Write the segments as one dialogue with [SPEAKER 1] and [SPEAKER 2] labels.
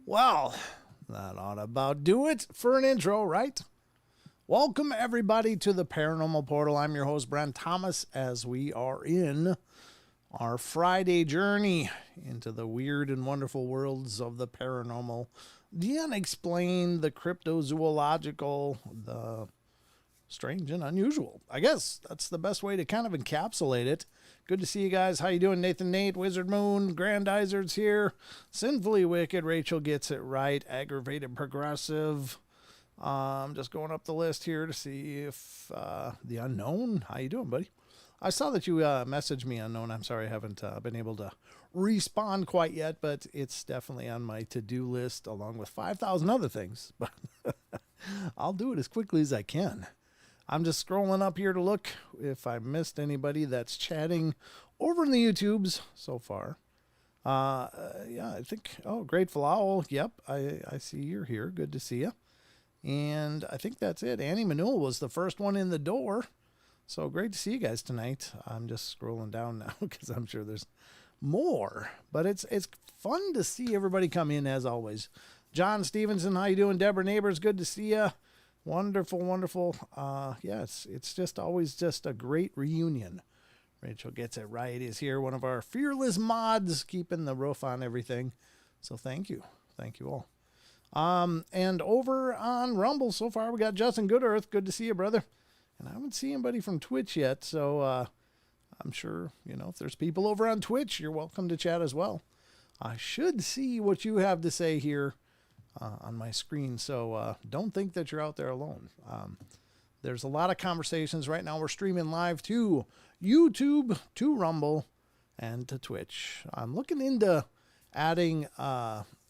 [SPEAKER 1] Well, that ought to about do it for an intro, right? Welcome, everybody, to the Paranormal Portal. I'm your host, Brent Thomas, as we are in our Friday journey into the weird and wonderful worlds of the paranormal, the unexplained, the cryptozoological, the strange and unusual. I guess that's the best way to kind of encapsulate it. Good to see you guys. How you doing? Nathan Nate, Wizard Moon, Grandizer's here. Sinfully Wicked, Rachel Gets It Right, Aggravated Progressive. I'm just going up the list here to see if the Unknown. How you doing, buddy? I saw that you messaged me, Unknown. I'm sorry I haven't been able to respond quite yet, but it's definitely on my to-do list along with 5,000 other things. But I'll do it as quickly as I can. I'm just scrolling up here to look if I missed anybody that's chatting over in the YouTubes so far. Yeah, I think, Grateful Owl. Yep, I see you're here. Good to see you. And I think that's it. Annie Manul was the first one in the door. So great to see you guys tonight. I'm just scrolling down now because I'm sure there's more. But it's fun to see everybody come in as always. John Stevenson, how you doing? Deborah Neighbors, good to see you. Wonderful, wonderful. Yes, it's just always just a great reunion. Rachel Gets It Right is here, one of our fearless mods, keeping the roof on everything. So thank you. Thank you all. And over on Rumble so far, we got Justin Goodearth. Good to see you, brother. And I haven't seen anybody from Twitch yet, so I'm sure, if there's people over on Twitch, you're welcome to chat as well. I should see what you have to say here on my screen, so don't think that you're out there alone. There's a lot of conversations right now. We're streaming live to YouTube, to Rumble, and to Twitch. I'm looking into adding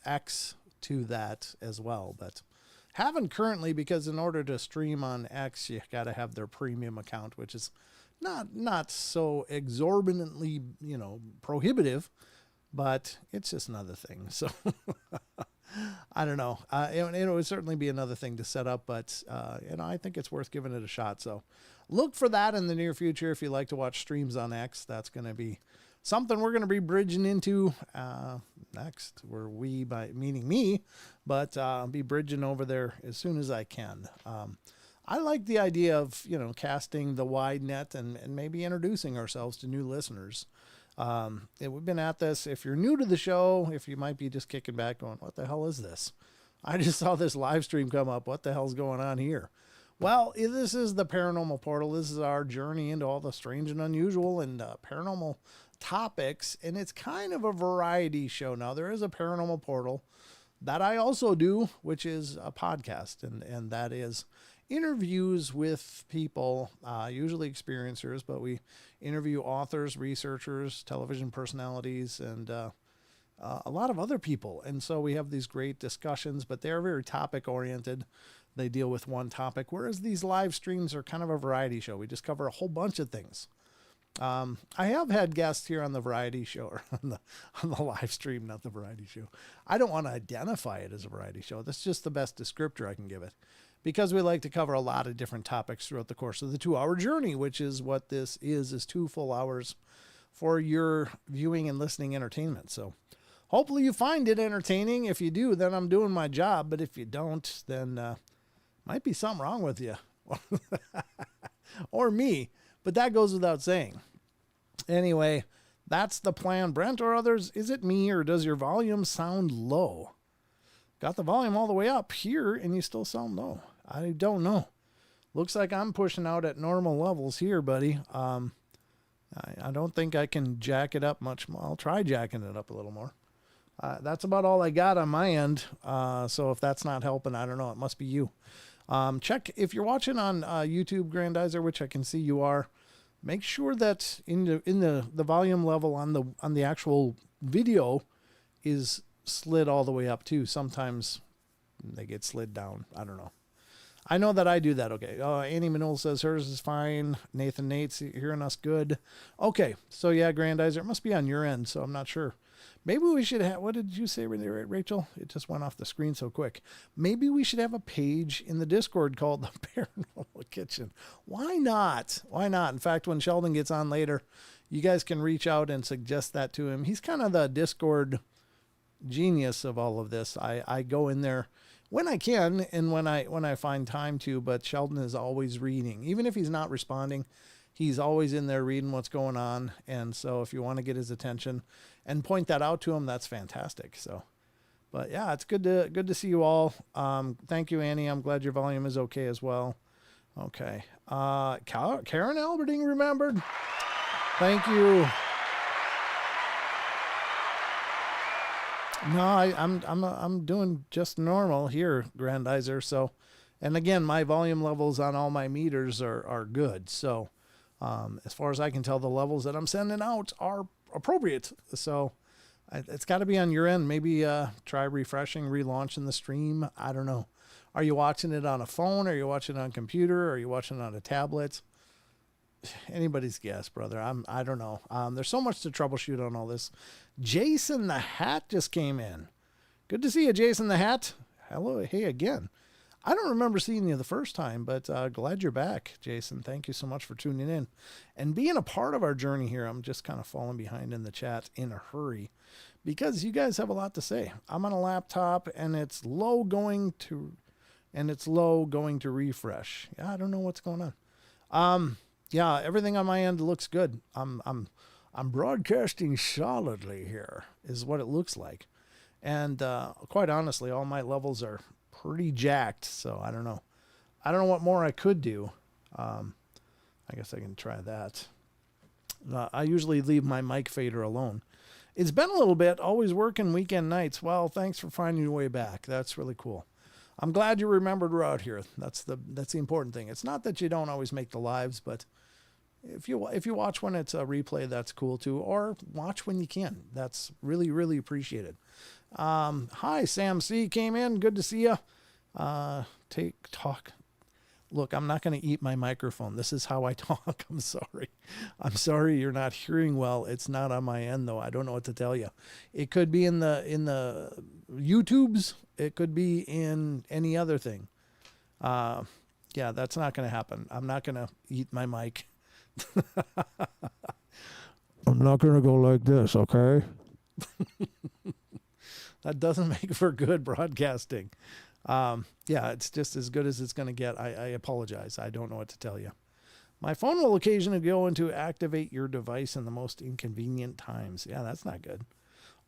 [SPEAKER 1] X to that as well, but haven't currently, because in order to stream on X, you got to have their premium account, which is not so exorbitantly, prohibitive, but it's just another thing. So I don't know. It would certainly be another thing to set up, but I think it's worth giving it a shot. So look for that in the near future. If you like to watch streams on X, that's going to be something we're going to be bridging into. next. Where we, by meaning me, but I'll be bridging over there as soon as I can. I like the idea of, casting the wide net and maybe introducing ourselves to new listeners. We've been at this. If you're new to the show, if you might be just kicking back going, what the hell is this? I just saw this live stream come up. What the hell's going on here? Well, this is the Paranormal Portal. This is our journey into all the strange and unusual and paranormal topics. And it's kind of a variety show. Now, there is a Paranormal Portal that I also do, which is a podcast. And that is interviews with people, usually experiencers, but we interview authors, researchers, television personalities, and a lot of other people. And so we have these great discussions, but they're very topic oriented. They deal with one topic, whereas these live streams are kind of a variety show. We just cover a whole bunch of things. I have had guests here on the variety show, or on the live stream, not the variety show. I don't want to identify it as a variety show. That's just the best descriptor I can give it, because we like to cover a lot of different topics throughout the course of the 2-hour journey, which is what this is 2 full hours for your viewing and listening entertainment. So hopefully you find it entertaining. If you do, then I'm doing my job. But if you don't, then might be something wrong with you or me. But that goes without saying. Anyway, that's the plan. Brent or others, is it me or does your volume sound low? Got the volume all the way up here and you still sound low. I don't know. Looks like I'm pushing out at normal levels here, buddy. I don't think I can jack it up much more. I'll try jacking it up a little more. That's about all I got on my end. So if that's not helping, I don't know. It must be you. Check if you're watching on YouTube, Grandizer, which I can see you are. Make sure that in the volume level on the actual video is slid all the way up too. Sometimes they get slid down. I don't know. I know that I do that. Okay. Annie Manole says hers is fine. Nathan Nate's hearing us good. Okay. So yeah, Grandizer, it must be on your end. So I'm not sure. Maybe we should have, what did you say, Rachel? It just went off the screen so quick. Maybe we should have a page in the Discord called the Paranormal Kitchen. Why not? Why not? In fact, when Sheldon gets on later, you guys can reach out and suggest that to him. He's kind of the Discord genius of all of this. I go in there when I can and when I find time to, but Sheldon is always reading. Even if he's not responding, he's always in there reading what's going on. And so if you want to get his attention and point that out to him, that's fantastic. So, but yeah, it's good to see you all. Thank you, Annie. I'm glad your volume is okay as well. Okay. Karen Alberding remembered. Thank you. No, I'm doing just normal here, Grandizer. So, and again, my volume levels on all my meters are good. So, as far as I can tell, the levels that I'm sending out are appropriate. So it's got to be on your end. Maybe try refreshing, relaunching the stream. I don't know. Are you watching it on a phone? Are you watching it on a computer? Are you watching it on a tablet? Anybody's guess, brother. I don't know. There's so much to troubleshoot on all this. Jason the Hat just came in. Good to see you, Jason the Hat. Hello. Hey, again. I don't remember seeing you the first time, but glad you're back, Jason. Thank you so much for tuning in and being a part of our journey here. I'm just kind of falling behind in the chat in a hurry because you guys have a lot to say. I'm on a laptop and it's low going to refresh. Yeah, I don't know what's going on. Yeah, everything on my end looks good. I'm broadcasting solidly here is what it looks like. And quite honestly, all my levels are pretty jacked, so I don't know what more I could do. I guess I can try that. I usually leave my mic fader alone. It's been a little bit, always working weekend nights. Well, thanks for finding your way back. That's really cool. I'm glad you remembered we're out here. That's the important thing. It's not that you don't always make the lives, but if you watch when it's a replay, that's cool too, or watch when you can. That's really, really appreciated. Hi, Sam C came in. Good to see you. Talk. Look, I'm not going to eat my microphone. This is how I talk. I'm sorry. I'm sorry you're not hearing well. It's not on my end though. I don't know what to tell you. It could be in the YouTubes. It could be in any other thing. Yeah, that's not going to happen. I'm not going to eat my mic. I'm not going to go like this, okay? That doesn't make for good broadcasting. Yeah, it's just as good as it's going to get. I apologize. I don't know what to tell you. My phone will occasionally go into activate your device in the most inconvenient times. Yeah, that's not good.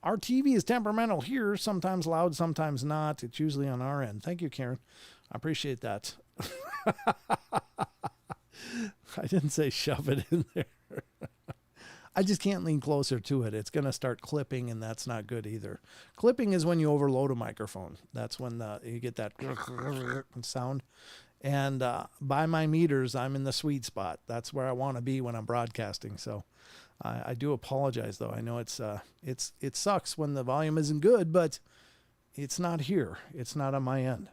[SPEAKER 1] Our TV is temperamental here, sometimes loud, sometimes not. It's usually on our end. Thank you, Karen. I appreciate that. I didn't say shove it in there. I just can't lean closer to it. It's going to start clipping, and that's not good either. Clipping is when you overload a microphone. That's when you get that sound. And by my meters, I'm in the sweet spot. That's where I want to be when I'm broadcasting. So I do apologize, though. I know it sucks when the volume isn't good, but it's not here. It's not on my end.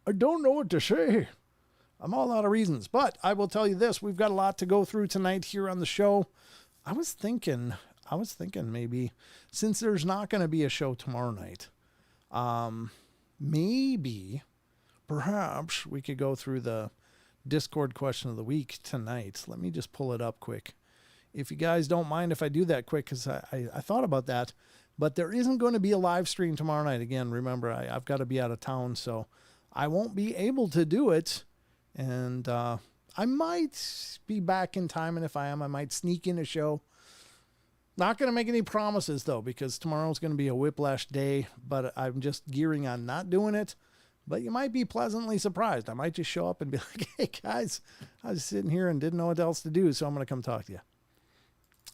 [SPEAKER 1] I don't know what to say. I'm all out of reasons, but I will tell you this. We've got a lot to go through tonight here on the show. I was thinking maybe since there's not going to be a show tomorrow night, perhaps we could go through the Discord question of the week tonight. Let me just pull it up quick. If you guys don't mind if I do that quick, because I thought about that, but there isn't going to be a live stream tomorrow night. Again, remember, I've got to be out of town, so I won't be able to do it. And I might be back in time, and if I am, I might sneak in a show. Not going to make any promises, though, because tomorrow's going to be a whiplash day, but I'm just gearing on not doing it. But you might be pleasantly surprised. I might just show up and be like, hey, guys, I was sitting here and didn't know what else to do, so I'm going to come talk to you.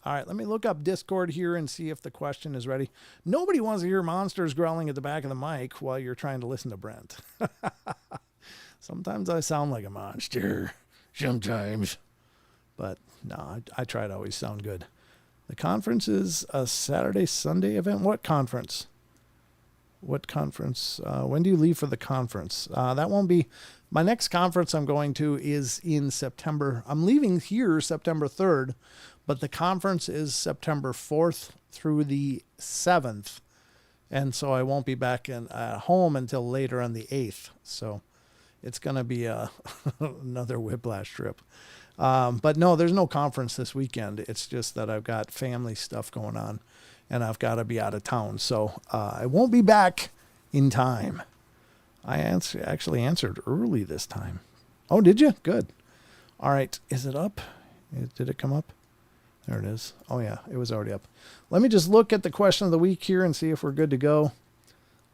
[SPEAKER 1] All right, let me look up Discord here and see if the question is ready. Nobody wants to hear monsters growling at the back of the mic while you're trying to listen to Brent. Sometimes I sound like a monster. Sometimes. But no, I try to always sound good. The conference is a Saturday, Sunday event. What conference? What conference? When do you leave for the conference? That won't be... My next conference I'm going to is in September. I'm leaving here September 3rd, but the conference is September 4th through the 7th. And so I won't be back at home until later on the 8th. So it's going to be another whiplash trip. But no, there's no conference this weekend. It's just that I've got family stuff going on and I've got to be out of town. So I won't be back in time. I actually answered early this time. Oh, did you? Good. All right. Is it up? Did it come up? There it is. Oh, yeah. It was already up. Let me just look at the question of the week here and see if we're good to go.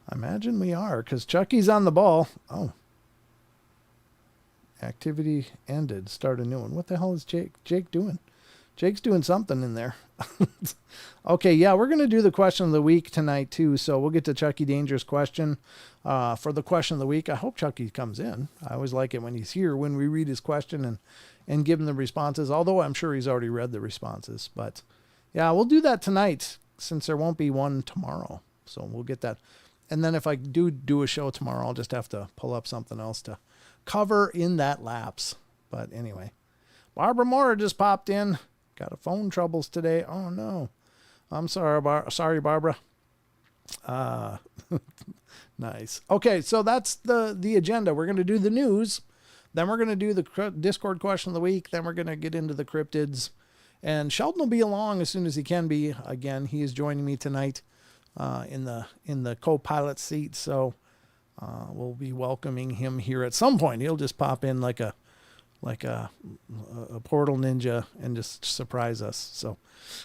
[SPEAKER 1] I imagine we are because Chucky's on the ball. Oh. Activity ended. Start a new one. What the hell is Jake doing? Jake's doing something in there. Okay, yeah, we're going to do the question of the week tonight, too. So we'll get to Chucky Danger's question for the question of the week. I hope Chucky comes in. I always like it when he's here, when we read his question and give him the responses, although I'm sure he's already read the responses. But, yeah, we'll do that tonight since there won't be one tomorrow. So we'll get that. And then if I do a show tomorrow, I'll just have to pull up something else to cover in that lapse. But anyway, Barbara Moore just popped in. Got a phone troubles today. Oh no, I'm sorry, sorry, Barbara. Nice. Okay, so that's the agenda. We're going to do the news, then we're going to do the Discord question of the week, then we're going to get into the cryptids, and Sheldon will be along as soon as he can be. Again, he is joining me tonight in the co-pilot seat, so we'll be welcoming him here at some point. He'll just pop in like a portal ninja and just surprise us. So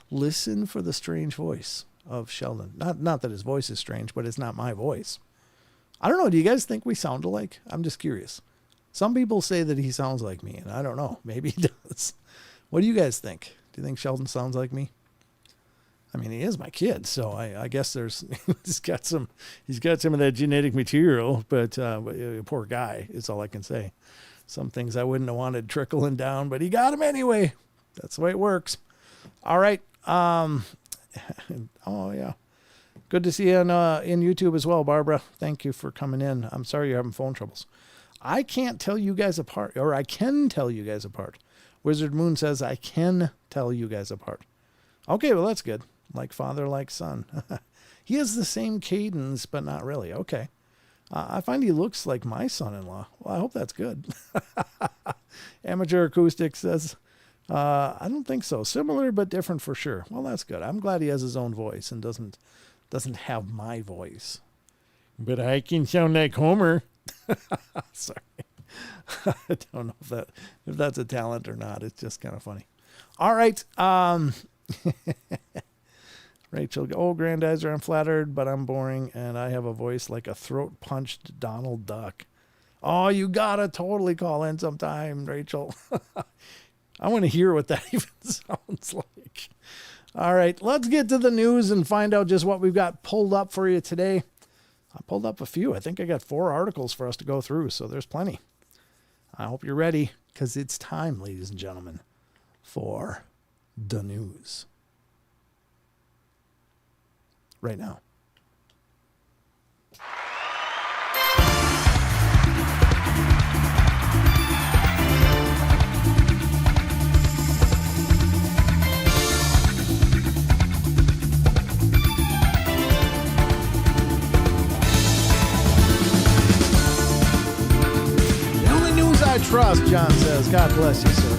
[SPEAKER 1] listen for the strange voice of Sheldon. Not that his voice is strange, but it's not my voice. I don't know. Do you guys think we sound alike? I'm just curious. Some people say that he sounds like me, and I don't know. Maybe he does. What do you guys think? Do you think Sheldon sounds like me? I mean, he is my kid, so I guess he's got some of that genetic material, but poor guy is all I can say. Some things I wouldn't have wanted trickling down, but he got them anyway. That's the way it works. All right. Oh, yeah. Good to see you in YouTube as well, Barbara. Thank you for coming in. I'm sorry you're having phone troubles. I can't tell you guys apart, or I can tell you guys apart. Wizard Moon says I can tell you guys apart. Okay, well, that's good. Like father, like son. He has the same cadence, but not really. Okay. I find he looks like my son-in-law. Well, I hope that's good. Amateur Acoustic says, I don't think so. Similar, but different for sure. Well, that's good. I'm glad he has his own voice and doesn't doesn't have my voice.
[SPEAKER 2] But I can sound like Homer.
[SPEAKER 1] Sorry. I don't know if that's a talent or not. It's just kind of funny. All right. Rachel, grandizer, I'm flattered, but I'm boring, and I have a voice like a throat-punched Donald Duck. Oh, you gotta totally call in sometime, Rachel. I want to hear what that even sounds like. All right, let's get to the news and find out just what we've got pulled up for you today. I pulled up a few. I think I got 4 articles for us to go through, so there's plenty. I hope you're ready, because it's time, ladies and gentlemen, for the news. Right now. The only news I trust, John says. God bless you, sir.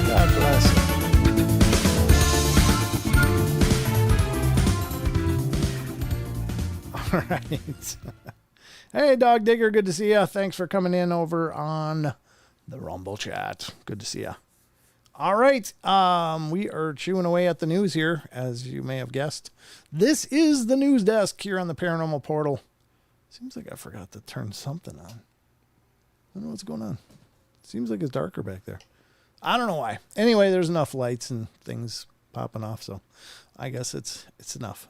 [SPEAKER 1] God bless you. All right. Hey, Dog Digger. Good to see you. Thanks for coming in over on the Rumble chat. Good to see you. All right. We are chewing away at the news here, as you may have guessed. This is the news desk here on the Paranormal Portal. Seems like I forgot to turn something on. I don't know what's going on. Seems like it's darker back there. I don't know why. Anyway, there's enough lights and things popping off, so I guess it's enough.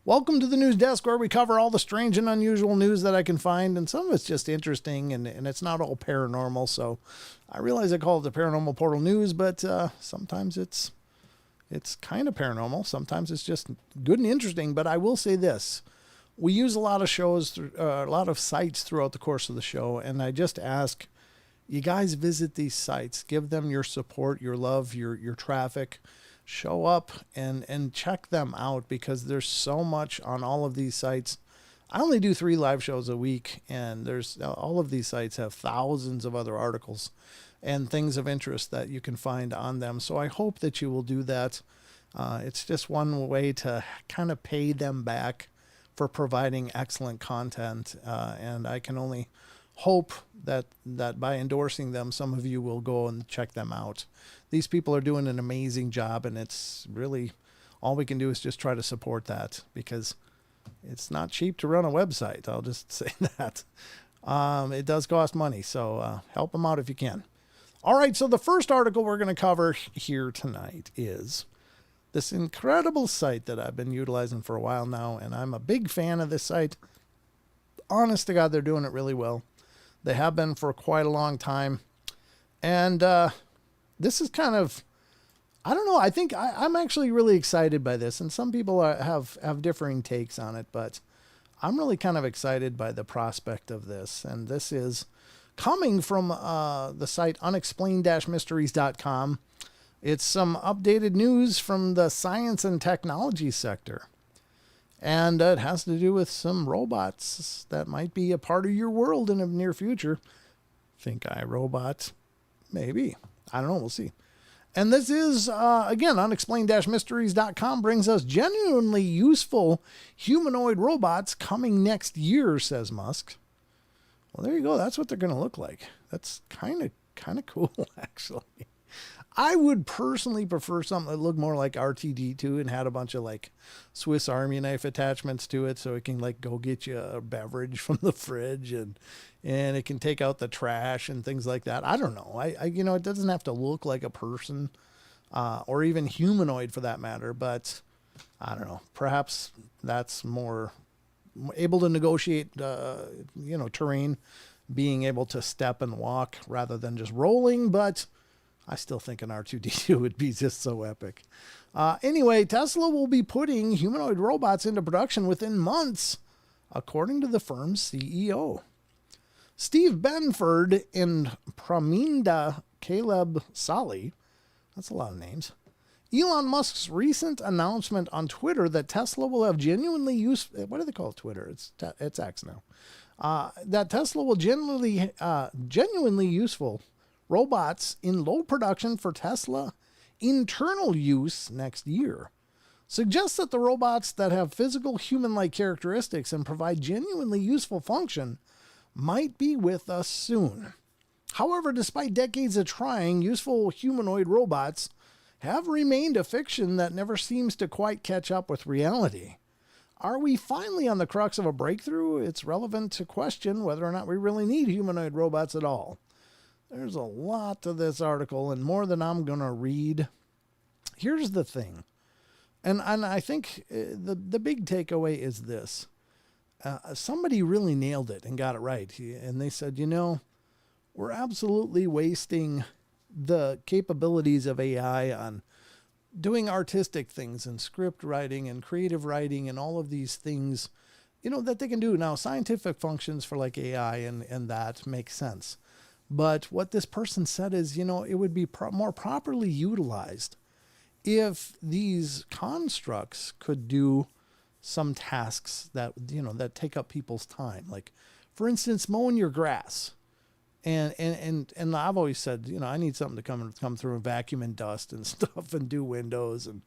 [SPEAKER 1] Welcome to the news desk, where we cover all the strange and unusual news that I can find, and some of it's just interesting, and it's not all paranormal. So I realize I call it the Paranormal Portal News, but sometimes it's kind of paranormal. Sometimes it's just good and interesting. But I will say this: we use a lot of shows, a lot of sites throughout the course of the show, and I just ask you guys, visit these sites, give them your support, your love, your traffic. Show up and check them out, because there's so much on all of these sites. I only do 3 live shows a week, and there's all of these sites have thousands of other articles and things of interest that you can find on them. So I hope that you will do that. It's just one way to kind of pay them back for providing excellent content. And I can only hope that by endorsing them, some of you will go and check them out. These people are doing an amazing job, and it's really all we can do is just try to support that, because it's not cheap to run a website. I'll just say that. It does cost money, so help them out if you can. All right, so the first article we're going to cover here tonight is this incredible site that I've been utilizing for a while now, and I'm a big fan of this site. Honest to God, they're doing it really well. They have been for quite a long time. And this is kind of, I don't know, I think I'm actually really excited by this. And some people have differing takes on it, but I'm really kind of excited by the prospect of this. And this is coming from the site unexplained-mysteries.com. It's some updated news from the science and technology sector. And it has to do with some robots that might be a part of your world in the near future. Think iRobot? Maybe. I don't know. We'll see. And this is, again, unexplained-mysteries.com brings us genuinely useful humanoid robots coming next year, says Musk. Well, there you go. That's what they're going to look like. That's kind of cool, actually. I would personally prefer something that looked more like R2-D2 and had a bunch of like Swiss Army knife attachments to it, so it can like go get you a beverage from the fridge, and it can take out the trash and things like that. I don't know. I it doesn't have to look like a person, or even humanoid for that matter, but I don't know. Perhaps that's more able to negotiate, terrain, being able to step and walk rather than just rolling, but I still think an R2-D2 would be just so epic. Anyway, Tesla will be putting humanoid robots into production within months, according to the firm's CEO. Steve Benford and Praminda Caleb Sali, that's a lot of names, Elon Musk's recent announcement on Twitter that Tesla will have genuinely what do they call Twitter? It's X now. That Tesla will genuinely useful robots in low production for Tesla internal use next year. suggests that the robots that have physical human-like characteristics and provide genuinely useful function might be with us soon. However, despite decades of trying, useful humanoid robots have remained a fiction that never seems to quite catch up with reality. Are we finally on the crux of a breakthrough? It's relevant to question whether or not we really need humanoid robots at all. There's a lot to this article and more than I'm going to read. Here's the thing. And I think the big takeaway is this. Somebody really nailed it and got it right. And they said, we're absolutely wasting the capabilities of AI on doing artistic things and script writing and creative writing and all of these things, that they can do. Now, scientific functions for like AI and that makes sense. But what this person said is, it would be more properly utilized if these constructs could do some tasks that, that take up people's time. Like, for instance, mowing your grass. And I've always said, I need something to come through and vacuum and dust and stuff and do windows and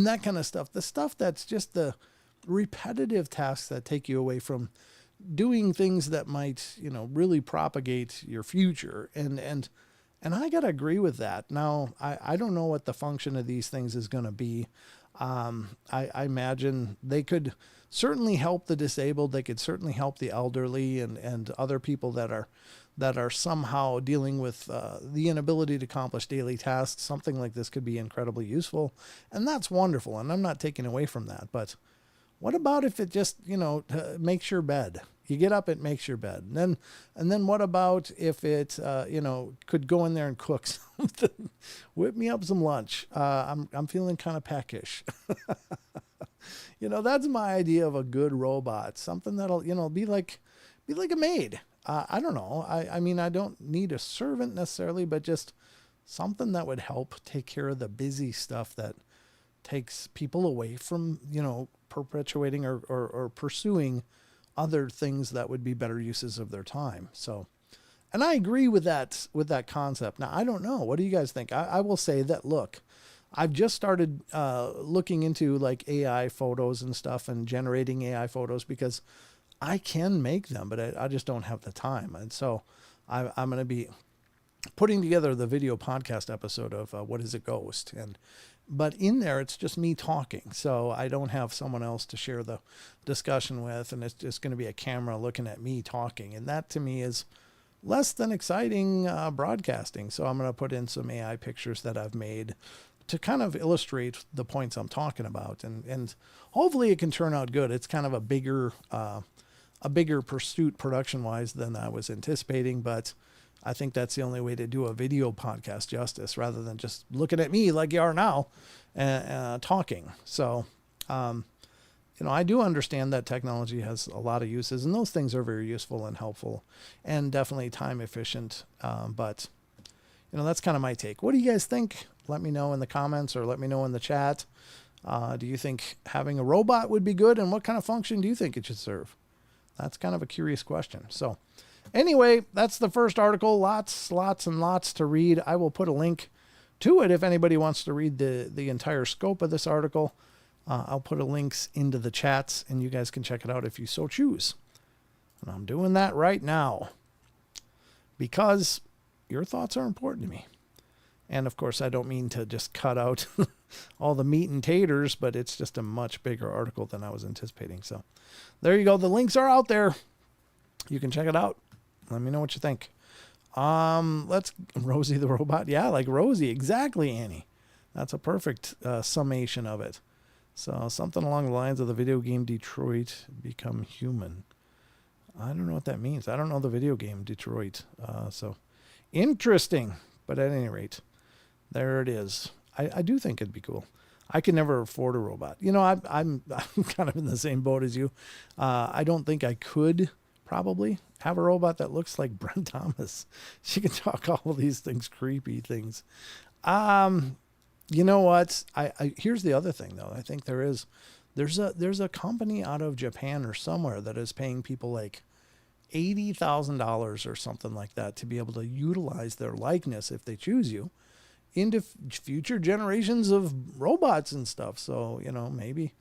[SPEAKER 1] that kind of stuff. The stuff that's just the repetitive tasks that take you away from doing things that might, really propagate your future. And I got to agree with that. Now, I don't know what the function of these things is going to be. I imagine they could certainly help the disabled. They could certainly help the elderly and other people that are somehow dealing with the inability to accomplish daily tasks. Something like this could be incredibly useful. And that's wonderful. And I'm not taking away from that. But what about if it just, makes your bed? You get up, it makes your bed. And then what about if it, could go in there and cook something? Whip me up some lunch. I'm feeling kind of peckish. That's my idea of a good robot. Something that'll, be like a maid. I don't know. I mean, I don't need a servant necessarily, but just something that would help take care of the busy stuff that takes people away from, perpetuating or pursuing other things that would be better uses of their time. So, and I agree with that concept. Now, I don't know. What do you guys think? I will say that, look, I've just started looking into like AI photos and stuff and generating AI photos because I can make them, but I just don't have the time. And so I'm going to be putting together the video podcast episode of What is a Ghost? But in there, it's just me talking. So I don't have someone else to share the discussion with. And it's just going to be a camera looking at me talking. And that to me is less than exciting broadcasting. So I'm going to put in some AI pictures that I've made to kind of illustrate the points I'm talking about. And hopefully it can turn out good. It's kind of a bigger pursuit production wise than I was anticipating, but I think that's the only way to do a video podcast justice rather than just looking at me like you are now and talking. So, I do understand that technology has a lot of uses and those things are very useful and helpful and definitely time efficient. But that's kind of my take. What do you guys think? Let me know in the comments or let me know in the chat. Do you think having a robot would be good? And what kind of function do you think it should serve? That's kind of a curious question. So anyway, that's the first article. Lots and lots to read. I will put a link to it if anybody wants to read the entire scope of this article. I'll put links into the chats and you guys can check it out if you so choose. And I'm doing that right now because your thoughts are important to me. And of course, I don't mean to just cut out all the meat and taters, but it's just a much bigger article than I was anticipating. So there you go. The links are out there. You can check it out. Let me know what you think. Let's Rosie the robot. Yeah, like Rosie. Exactly, Annie. That's a perfect summation of it. So something along the lines of the video game Detroit Become Human. I don't know what that means. I don't know the video game Detroit. So interesting. But at any rate, there it is. I do think it'd be cool. I could never afford a robot. I'm kind of in the same boat as you. I don't think I could probably have a robot that looks like Brent Thomas. She can talk all of these things, creepy things. You know what? Here's the other thing though. I think there's a company out of Japan or somewhere that is paying people like $80,000 or something like that to be able to utilize their likeness if they choose you into future generations of robots and stuff. So, maybe,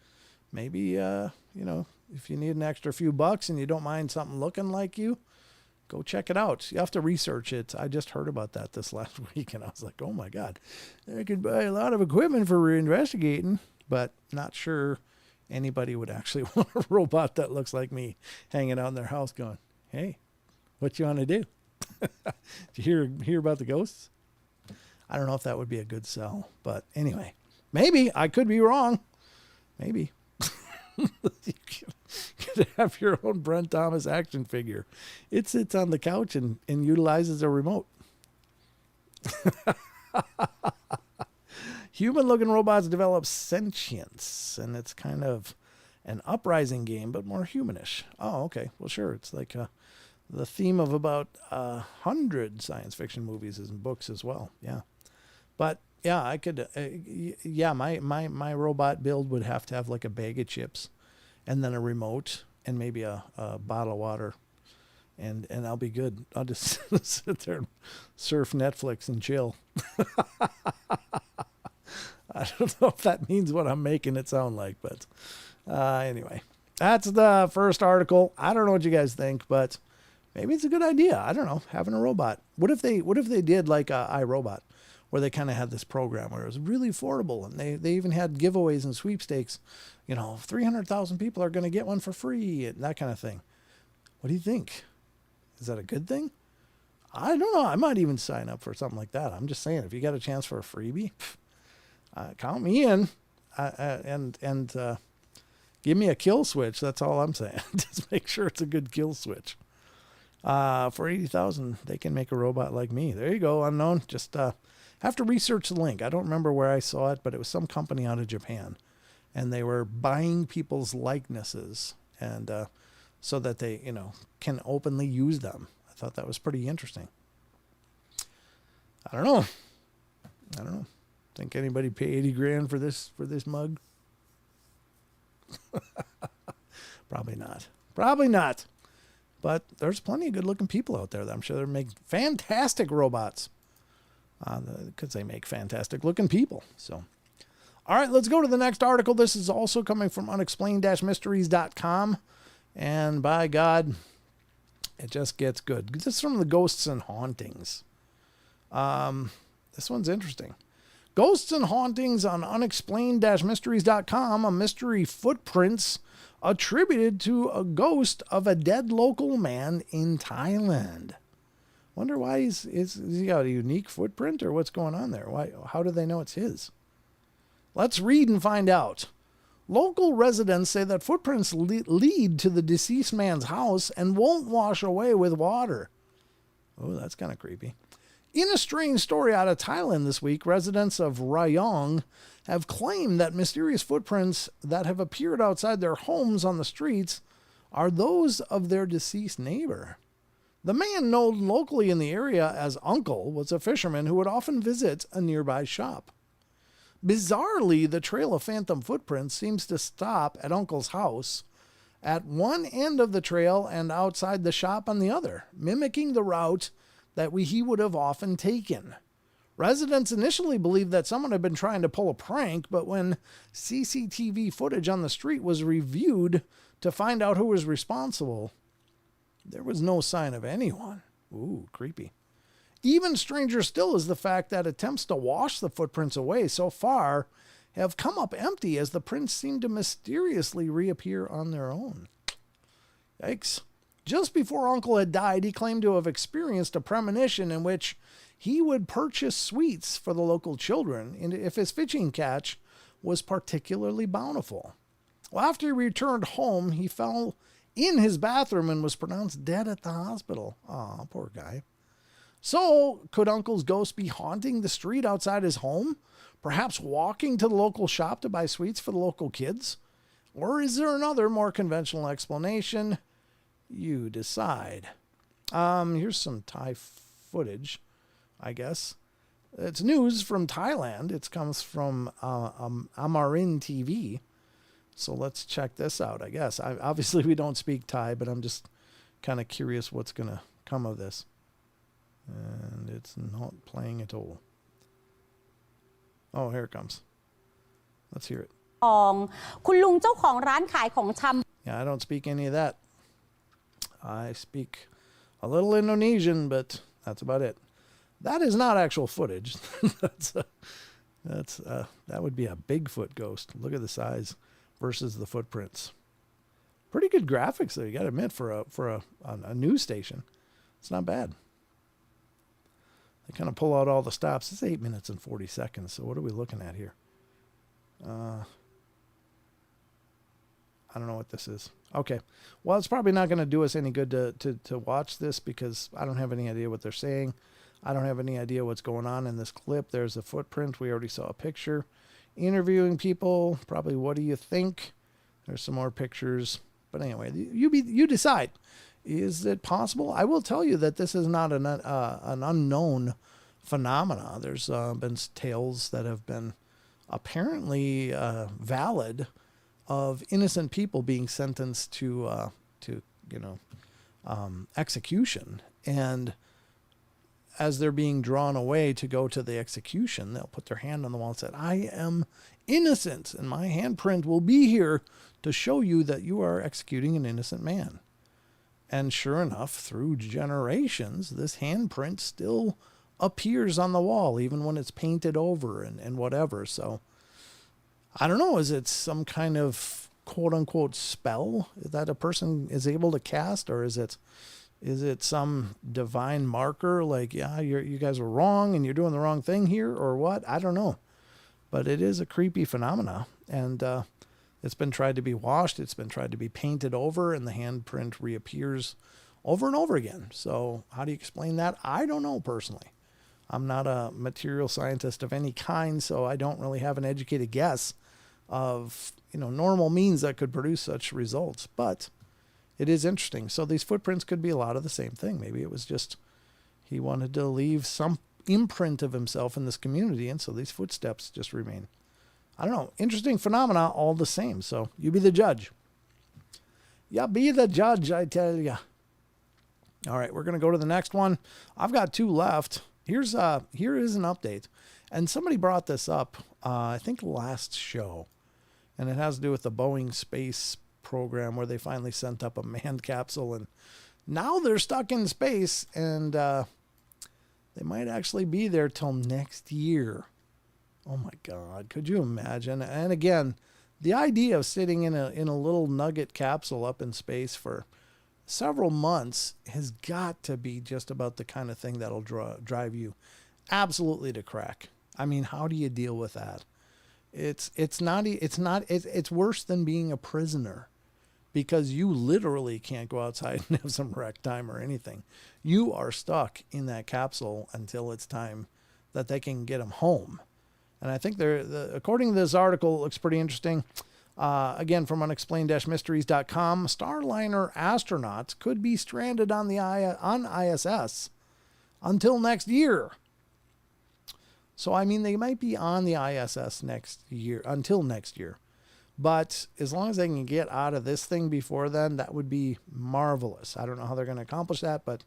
[SPEAKER 1] if you need an extra few bucks and you don't mind something looking like you, go check it out. You have to research it. I just heard about that this last week, and I was like, oh my God, I could buy a lot of equipment for investigating, but not sure anybody would actually want a robot that looks like me hanging out in their house going, hey, what you want to do? Did you hear about the ghosts? I don't know if that would be a good sell, but anyway, maybe. I could be wrong. Maybe. You could have your own Brent Thomas action figure. It sits on the couch and utilizes a remote. Human-looking robots develop sentience, and it's kind of an uprising game, but more humanish. Oh, okay. Well, sure. It's like the theme of about 100 science fiction movies and books as well. Yeah. But yeah, I could. My robot build would have to have like a bag of chips, and then a remote, and maybe a bottle of water, and I'll be good. I'll just sit there and surf Netflix and chill. I don't know if that means what I'm making it sound like, but anyway, that's the first article. I don't know what you guys think, but maybe it's a good idea. I don't know, having a robot. What if they did like iRobot, where they kind of had this program where it was really affordable, and they even had giveaways and sweepstakes. 300,000 people are going to get one for free, and that kind of thing. What do you think? Is that a good thing? I don't know. I might even sign up for something like that. I'm just saying, if you got a chance for a freebie, count me in, and give me a kill switch. That's all I'm saying. Just make sure it's a good kill switch. For 80,000, they can make a robot like me. There you go, unknown. Just have to research the link. I don't remember where I saw it, but it was some company out of Japan, and they were buying people's likenesses, and so that they, can openly use them. I thought that was pretty interesting. I don't know. Think anybody pay 80 grand for this mug? Probably not. But there's plenty of good-looking people out there that I'm sure they're making fantastic robots, because they make fantastic-looking people. So, all right, let's go to the next article. This is also coming from unexplained-mysteries.com, and by God, it just gets good. This is from the Ghosts and Hauntings. This one's interesting. Ghosts and Hauntings on unexplained-mysteries.com, a mystery footprints attributed to a ghost of a dead local man in Thailand. Wonder why he's he got a unique footprint, or what's going on there? How do they know it's his? Let's read and find out. Local residents say that footprints lead to the deceased man's house and won't wash away with water. Oh, that's kind of creepy. In a strange story out of Thailand this week, residents of Rayong have claimed that mysterious footprints that have appeared outside their homes on the streets are those of their deceased neighbor. The man known locally in the area as Uncle was a fisherman who would often visit a nearby shop. Bizarrely, the trail of phantom footprints seems to stop at Uncle's house at one end of the trail and outside the shop on the other, mimicking the route that he would have often taken. Residents initially believed that someone had been trying to pull a prank, but when CCTV footage on the street was reviewed to find out who was responsible, there was no sign of anyone. Ooh, creepy. Even stranger still is the fact that attempts to wash the footprints away so far have come up empty, as the prints seem to mysteriously reappear on their own. Yikes. Just before Uncle had died, he claimed to have experienced a premonition in which he would purchase sweets for the local children if his fishing catch was particularly bountiful. Well, after he returned home, he fell in his bathroom and was pronounced dead at the hospital. Aw, poor guy. So, could Uncle's ghost be haunting the street outside his home? Perhaps walking to the local shop to buy sweets for the local kids? Or is there another, more conventional explanation? You decide. Here's some Thai footage, I guess. It's news from Thailand. It comes from Amarin TV. So let's check this out, I guess. Obviously, we don't speak Thai, but I'm just kind of curious what's going to come of this. And it's not playing at all. Oh, here it comes. Let's hear it.
[SPEAKER 3] คุณลุงเจ้าของร้านขายของชำ
[SPEAKER 1] Yeah, I don't speak any of that. I speak a little Indonesian, but that's about it. That is not actual footage. That would be a Bigfoot ghost. Look at the size versus the footprints. Pretty good graphics though, you got to admit, for a news station. It's not bad. They kind of pull out all the stops. It's 8 minutes and 40 seconds. So what are we looking at here? I don't know what this is. Okay. Well, it's probably not going to do us any good to watch this because I don't have any idea what they're saying. I don't have any idea what's going on in this clip. There's a footprint. We already saw a picture. Interviewing people. Probably, what do you think? There's some more pictures. But anyway, you decide. Is it possible? I will tell you that this is not an unknown phenomena. There's been tales that have been apparently valid of innocent people being sentenced to execution, and as they're being drawn away to go to the execution, they'll put their hand on the wall and say, "I am innocent, and my handprint will be here to show you that you are executing an innocent man." And sure enough, through generations, this handprint still appears on the wall, even when it's painted over and whatever. So I don't know, is it some kind of quote unquote spell that a person is able to cast, or is it some divine marker like, yeah, you guys were wrong and you're doing the wrong thing here, or what? I don't know. But it is a creepy phenomena, and it's been tried to be washed, it's been tried to be painted over, and the handprint reappears over and over again. So how do you explain that? I don't know personally. I'm not a material scientist of any kind, so I don't really have an educated guess of, normal means that could produce such results. But it is interesting. So these footprints could be a lot of the same thing. Maybe it was just he wanted to leave some imprint of himself in this community, and so these footsteps just remain. I don't know. Interesting phenomena all the same. So you be the judge. Yeah, be the judge, I tell you. All right, we're going to go to the next one. I've got two left. Here is an update. And somebody brought this up, I think last show. And it has to do with the Boeing space program where they finally sent up a manned capsule. And now they're stuck in space. And they might actually be there till next year. Oh my God, could you imagine? And again, the idea of sitting in a little nugget capsule up in space for several months has got to be just about the kind of thing that'll drive you absolutely to crack. I mean, how do you deal with that? It's worse than being a prisoner, because you literally can't go outside and have some rec time or anything. You are stuck in that capsule until it's time that they can get them home. And I think according to this article, it looks pretty interesting. Again, from unexplained-mysteries.com, Starliner astronauts could be stranded on ISS until next year. So, I mean, they might be on the ISS until next year. But as long as they can get out of this thing before then, that would be marvelous. I don't know how they're going to accomplish that, but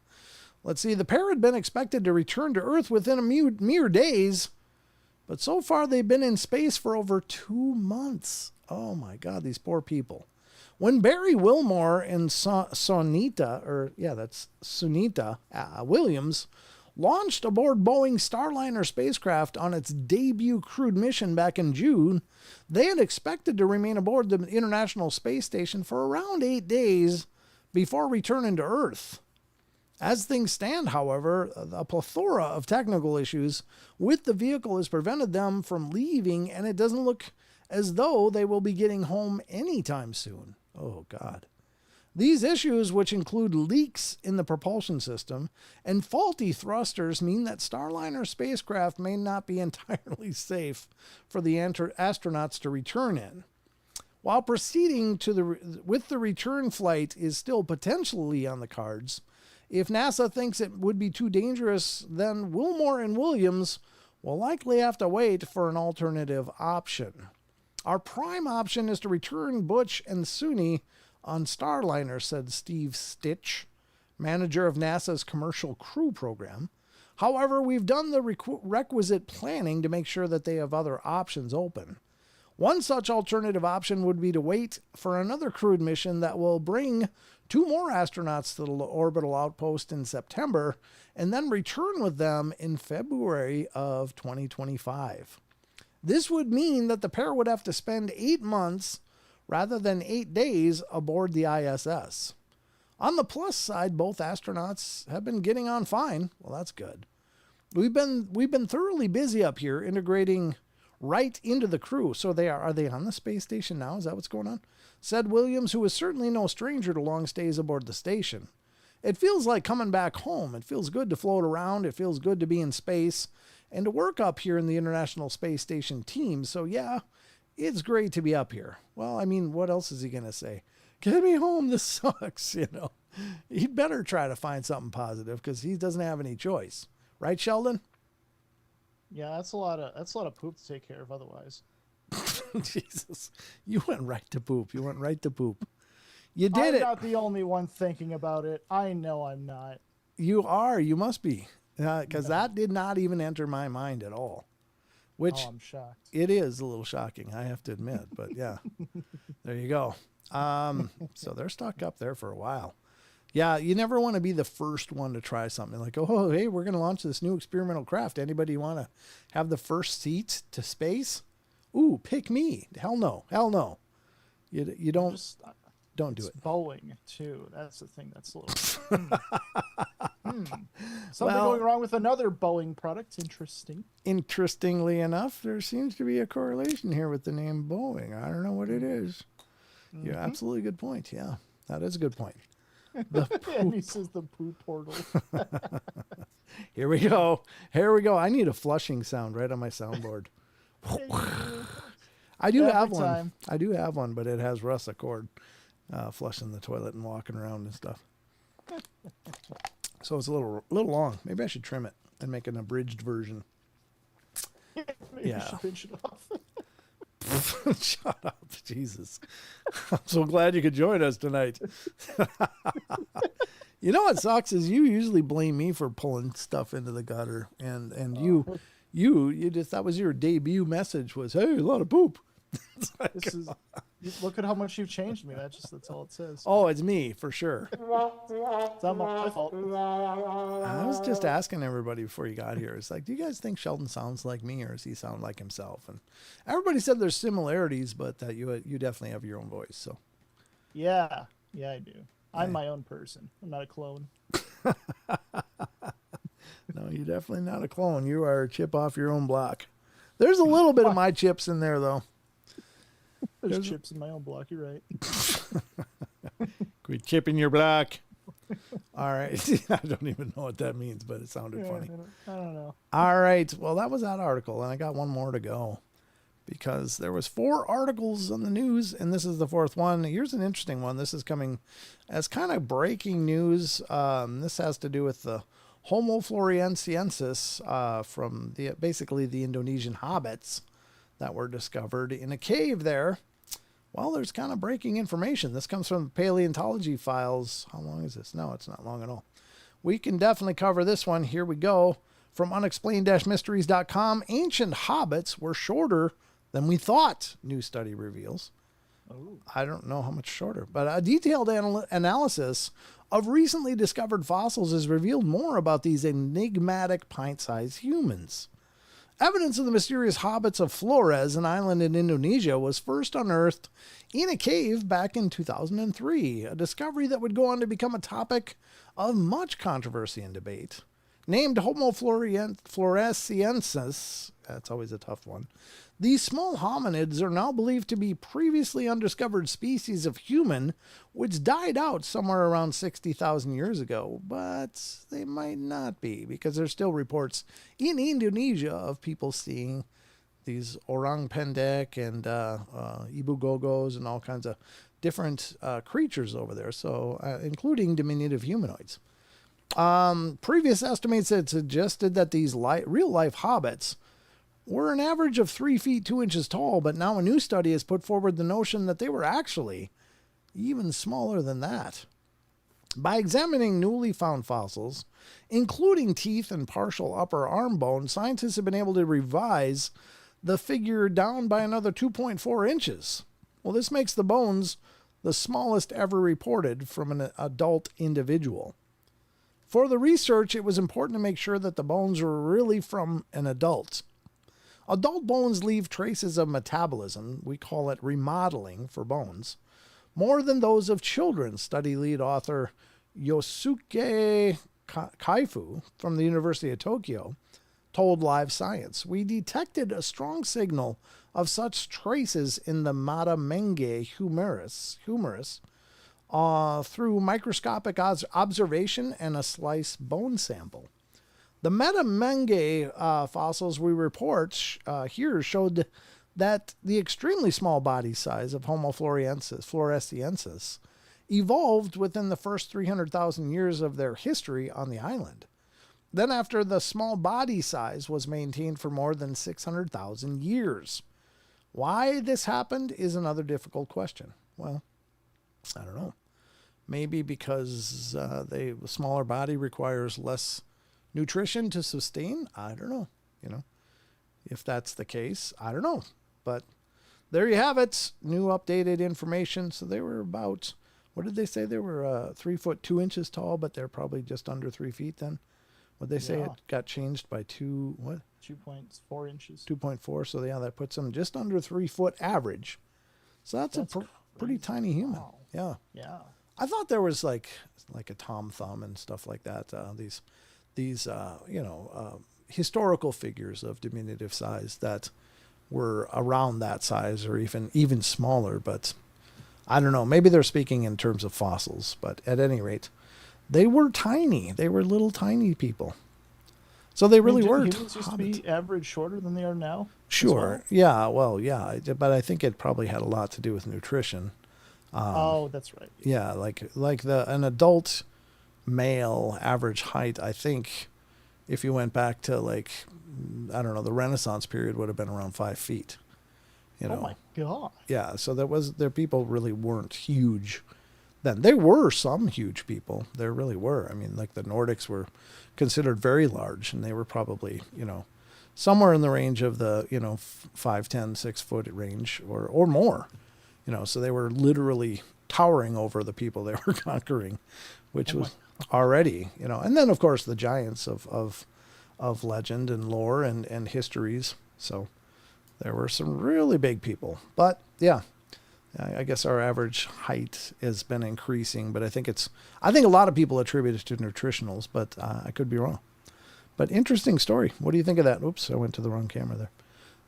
[SPEAKER 1] let's see. The pair had been expected to return to Earth within a mere days, but so far they've been in space for over 2 months. Oh my God, these poor people. When Barry Wilmore and Sunita Williams launched aboard Boeing Starliner spacecraft on its debut crewed mission back in June, they had expected to remain aboard the International Space Station for around 8 days before returning to Earth. As things stand, however, a plethora of technical issues with the vehicle has prevented them from leaving, and it doesn't look as though they will be getting home anytime soon. Oh, God. These issues, which include leaks in the propulsion system and faulty thrusters, mean that Starliner spacecraft may not be entirely safe for the astronauts to return in. While proceeding with the return flight is still potentially on the cards, if NASA thinks it would be too dangerous, then Wilmore and Williams will likely have to wait for an alternative option. Our prime option is to return Butch and Suni on Starliner, said Steve Stitch, manager of NASA's Commercial Crew Program. However, we've done the requisite planning to make sure that they have other options open. One such alternative option would be to wait for another crewed mission that will bring 2 more astronauts to the orbital outpost in September and then return with them in February of 2025. This would mean that the pair would have to spend 8 months rather than 8 days aboard the ISS. On the plus side, both astronauts have been getting on fine. Well, that's good. We've been thoroughly busy up here integrating right into the crew. So are they on the space station now? Is that what's going on? Said Williams, who is certainly no stranger to long stays aboard the station. It feels like coming back home. It feels good to float around. It feels good to be in space and to work up here in the International Space Station team. So yeah, it's great to be up here. Well, I mean, what else is he going to say? Get me home. This sucks. He'd better try to find something positive because he doesn't have any choice. Right, Sheldon?
[SPEAKER 4] Yeah, that's a lot of poop to take care of otherwise.
[SPEAKER 1] Jesus. You went right to poop. You did
[SPEAKER 4] I'm not the only one thinking about it. I know I'm not.
[SPEAKER 1] You are. You must be. Because that did not even enter my mind at all. Which
[SPEAKER 4] I'm shocked.
[SPEAKER 1] It is a little shocking, I have to admit. But yeah, there you go. So they're stuck up there for a while. Yeah, you never want to be the first one to try something like, oh, hey, we're going to launch this new experimental craft. Anybody want to have the first seat to space? Ooh, pick me. Hell no. You don't do it.
[SPEAKER 4] Boeing, too. That's the thing that's a little... Something going wrong with another Boeing product. Interesting.
[SPEAKER 1] Interestingly enough, there seems to be a correlation here with the name Boeing. I don't know what it is. Mm-hmm. You're absolutely good point. Yeah, that is a good point.
[SPEAKER 4] And he says the poo portal.
[SPEAKER 1] Here we go. I need a flushing sound right on my soundboard. I do have one, but it has Russ Accord flushing the toilet and walking around and stuff. So it's a little long. Maybe I should trim it and make an abridged version.
[SPEAKER 4] Maybe you should pinch it off.
[SPEAKER 1] Shut up, Jesus. I'm so glad you could join us tonight. You know what sucks is you usually blame me for pulling stuff into the gutter, and you just, that was your debut message was, hey, a lot of poop.
[SPEAKER 4] Look at how much you've changed me. That's all it says.
[SPEAKER 1] Oh, it's me for sure.
[SPEAKER 4] It's not my fault.
[SPEAKER 1] I was just asking everybody before you got here. It's like, do you guys think Sheldon sounds like me, or does he sound like himself? And everybody said there's similarities, but that you definitely have your own voice. So
[SPEAKER 4] yeah, I do. I'm my own person. I'm not a clone.
[SPEAKER 1] No, you're definitely not a clone. You are a chip off your own block. There's a little bit of my chips in there, though.
[SPEAKER 4] There's chips in my own block. You're right.
[SPEAKER 2] Quit chipping your block.
[SPEAKER 1] All right. I don't even know what that means, but it sounded funny.
[SPEAKER 4] I don't know.
[SPEAKER 1] All right. Well, that was that article, and I got one more to go because there was 4 articles on the news, and this is the 4th one. Here's an interesting one. This is coming as kind of breaking news. This has to do with the Homo floresiensis from basically the Indonesian hobbits that were discovered in a cave there. Well, there's kind of breaking information. This comes from paleontology files. How long is this? No, it's not long at all. We can definitely cover this one. Here we go. From unexplained-mysteries.com, ancient hobbits were shorter than we thought, new study reveals.
[SPEAKER 4] Oh.
[SPEAKER 1] I don't know how much shorter, but a detailed analysis of recently discovered fossils has revealed more about these enigmatic pint-sized humans. Evidence of the mysterious hobbits of Flores, an island in Indonesia, was first unearthed in a cave back in 2003, a discovery that would go on to become a topic of much controversy and debate. Named Homo floresiensis, that's always a tough one, these small hominids are now believed to be previously undiscovered species of human, which died out somewhere around 60,000 years ago. But they might not be, because there's still reports in Indonesia of people seeing these orang pendek and ibu gogos and all kinds of different creatures over there, so including diminutive humanoids. Previous estimates had suggested that these real-life hobbits were an average of 3 feet 2 inches tall, but now a new study has put forward the notion that they were actually even smaller than that. By examining newly found fossils, including teeth and partial upper arm bone, scientists have been able to revise the figure down by another 2.4 inches. Well, this makes the bones the smallest ever reported from an adult individual. For the research, it was important to make sure that the bones were really from an adult. Adult bones leave traces of metabolism, we call it remodeling for bones, more than those of children, study lead author Yosuke Kaifu from the University of Tokyo told Live Science. We detected a strong signal of such traces in the Matamenge humerus through microscopic observation and a sliced bone sample. The Matamenge fossils we report here showed that the extremely small body size of Homo floresiensis evolved within the first 300,000 years of their history on the island. Then after the small body size was maintained for more than 600,000 years. Why this happened is another difficult question. Well, I don't know. Maybe because the smaller body requires less nutrition to sustain. I don't know. If that's the case, I don't know. But there you have it. New updated information. So they were about, what did they say? They were 3 foot 2 inches tall, but they're probably just under 3 feet then. What they say it got changed by
[SPEAKER 4] 2.4 inches.
[SPEAKER 1] 2.4. So yeah, that puts them just under 3 foot average. So that's a pretty tiny human.
[SPEAKER 4] Wow.
[SPEAKER 1] Yeah.
[SPEAKER 4] Yeah.
[SPEAKER 1] I thought there was like a Tom Thumb and stuff like that. These historical figures of diminutive size that were around that size or even smaller. But I don't know. Maybe they're speaking in terms of fossils. But at any rate, they were tiny. They were little tiny people. So they really were.
[SPEAKER 4] Humans used to be average shorter than they are now?
[SPEAKER 1] Sure.
[SPEAKER 4] Well?
[SPEAKER 1] Yeah. Well, yeah. But I think it probably had a lot to do with nutrition.
[SPEAKER 4] That's right.
[SPEAKER 1] Yeah. Like an adult male average height, I think if you went back to the Renaissance period would have been around 5 feet.
[SPEAKER 4] Oh my God.
[SPEAKER 1] Yeah. So their people really weren't huge then. There were some huge people. There really were. I mean, like the Nordics were considered very large, and they were probably, somewhere in the range of the, 5'10", 6 foot range or more, so they were literally towering over the people they were conquering, which was already, and then of course the giants of legend and lore and histories. So there were some really big people, but yeah, I guess our average height has been increasing, but I think a lot of people attribute it to nutritionals, but I could be wrong. But interesting story. What do you think of that? Oops, I went to the wrong camera there.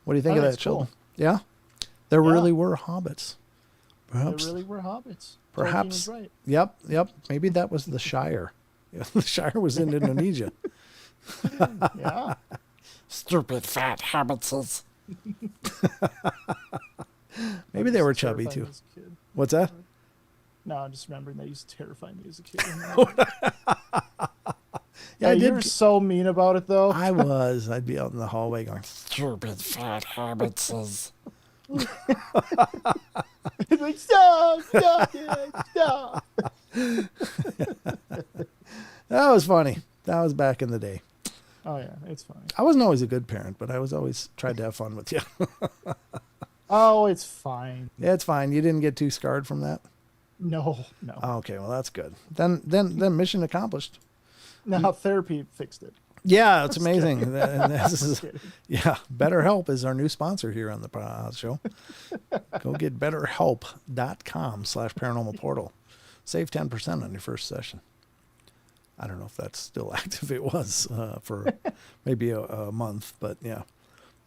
[SPEAKER 1] What do you think of that, Sheldon? Cool. Yeah? There really were hobbits. Perhaps.
[SPEAKER 4] There really were hobbits.
[SPEAKER 1] Perhaps.
[SPEAKER 4] Right.
[SPEAKER 1] Yep. Maybe that was the Shire. The Shire was in Indonesia.
[SPEAKER 4] Yeah.
[SPEAKER 2] Stupid fat hobbitses.
[SPEAKER 1] Maybe they were chubby too. What's that?
[SPEAKER 4] No, I'm just remembering that used to terrify me as a kid.
[SPEAKER 1] Yeah,
[SPEAKER 4] you were so mean about it though.
[SPEAKER 1] I was. I'd be out in the hallway going,
[SPEAKER 2] Stupid fat hobbitses.
[SPEAKER 4] Like, stop, it, stop.
[SPEAKER 1] That was funny. That was back in the day.
[SPEAKER 4] Oh yeah, it's funny.
[SPEAKER 1] I wasn't always a good parent, but I was always tried to have fun with you.
[SPEAKER 4] Oh, it's fine.
[SPEAKER 1] Yeah, it's fine. You didn't get too scarred from that?
[SPEAKER 4] No.
[SPEAKER 1] Oh, okay, well that's good. Then mission accomplished.
[SPEAKER 4] No, therapy fixed it.
[SPEAKER 1] Yeah, it's amazing. BetterHelp is our new sponsor here on the show. Go get betterhelp.com/paranormal portal. Save 10% on your first session. I don't know if that's still active. It was for maybe a month, but yeah.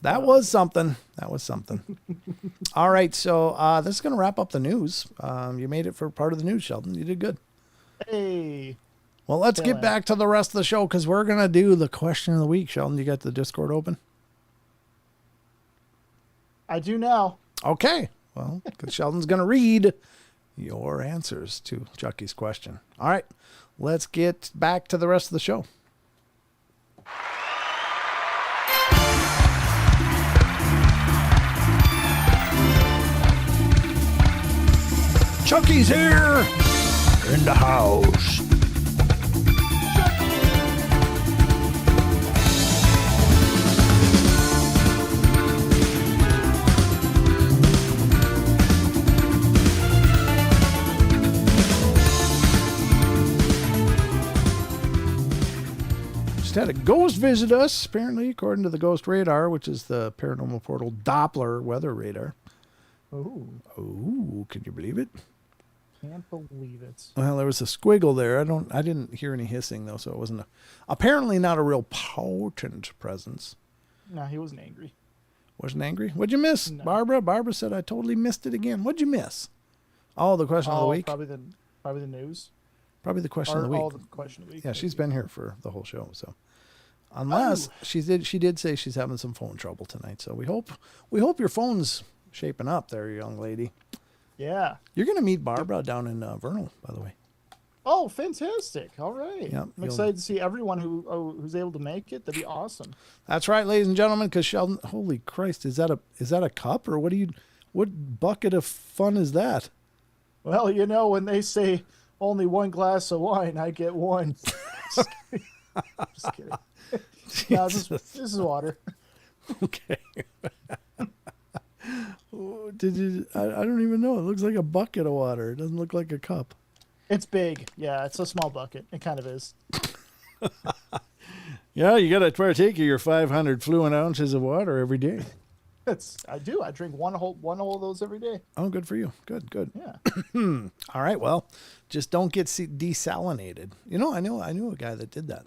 [SPEAKER 1] That was something. All right, so this is going to wrap up the news. You made it for part of the news, Sheldon. You did good.
[SPEAKER 4] Hey.
[SPEAKER 1] Well, let's get back to the rest of the show because we're going to do the question of the week. Sheldon, you got the Discord open?
[SPEAKER 4] I do now.
[SPEAKER 1] Okay. Well, because Sheldon's going to read your answers to Chucky's question. All right. Let's get back to the rest of the show.
[SPEAKER 2] Chucky's here in the house.
[SPEAKER 1] just had a ghost visit us, apparently, according to the Ghost Radar, which is the Paranormal Portal Doppler weather radar.
[SPEAKER 4] Oh,
[SPEAKER 1] Ooh, can you believe it?
[SPEAKER 4] can't believe it.
[SPEAKER 1] Well, there was a squiggle there. I didn't hear any hissing though, so it wasn't apparently not a real potent presence.
[SPEAKER 4] No, he wasn't angry.
[SPEAKER 1] Wasn't angry. What'd you miss,
[SPEAKER 4] No.
[SPEAKER 1] Barbara? Barbara said I totally missed it again. What'd you miss? Oh, the question of the week.
[SPEAKER 4] Probably the news.
[SPEAKER 1] Probably the question of the week.
[SPEAKER 4] All the question of the week.
[SPEAKER 1] Yeah, she's been here for the whole show, so unless she did say she's having some phone trouble tonight. So we hope your phone's shaping up there, young lady.
[SPEAKER 4] Yeah.
[SPEAKER 1] You're gonna meet Barbara down in Vernal, by the way.
[SPEAKER 4] Oh, fantastic! All right.
[SPEAKER 1] Yep,
[SPEAKER 4] I'm excited to see everyone who's able to make it. That'd be awesome.
[SPEAKER 1] That's right, ladies and gentlemen. Because Sheldon, holy Christ, is that a cup or what bucket of fun is that?
[SPEAKER 4] Well, when they say only one glass of wine, I get one. Just kidding. No, this is water.
[SPEAKER 1] Okay. Did you? I don't even know. It looks like a bucket of water. It doesn't look like a cup.
[SPEAKER 4] It's big. Yeah, it's a small bucket. It kind of is.
[SPEAKER 1] Yeah, you got to partake of your 500 fluid ounces of water every day.
[SPEAKER 4] I do. I drink one whole of those every day.
[SPEAKER 1] Oh, good for you. Good.
[SPEAKER 4] Yeah.
[SPEAKER 1] All right. Well, just don't get desalinated. I knew a guy that did that.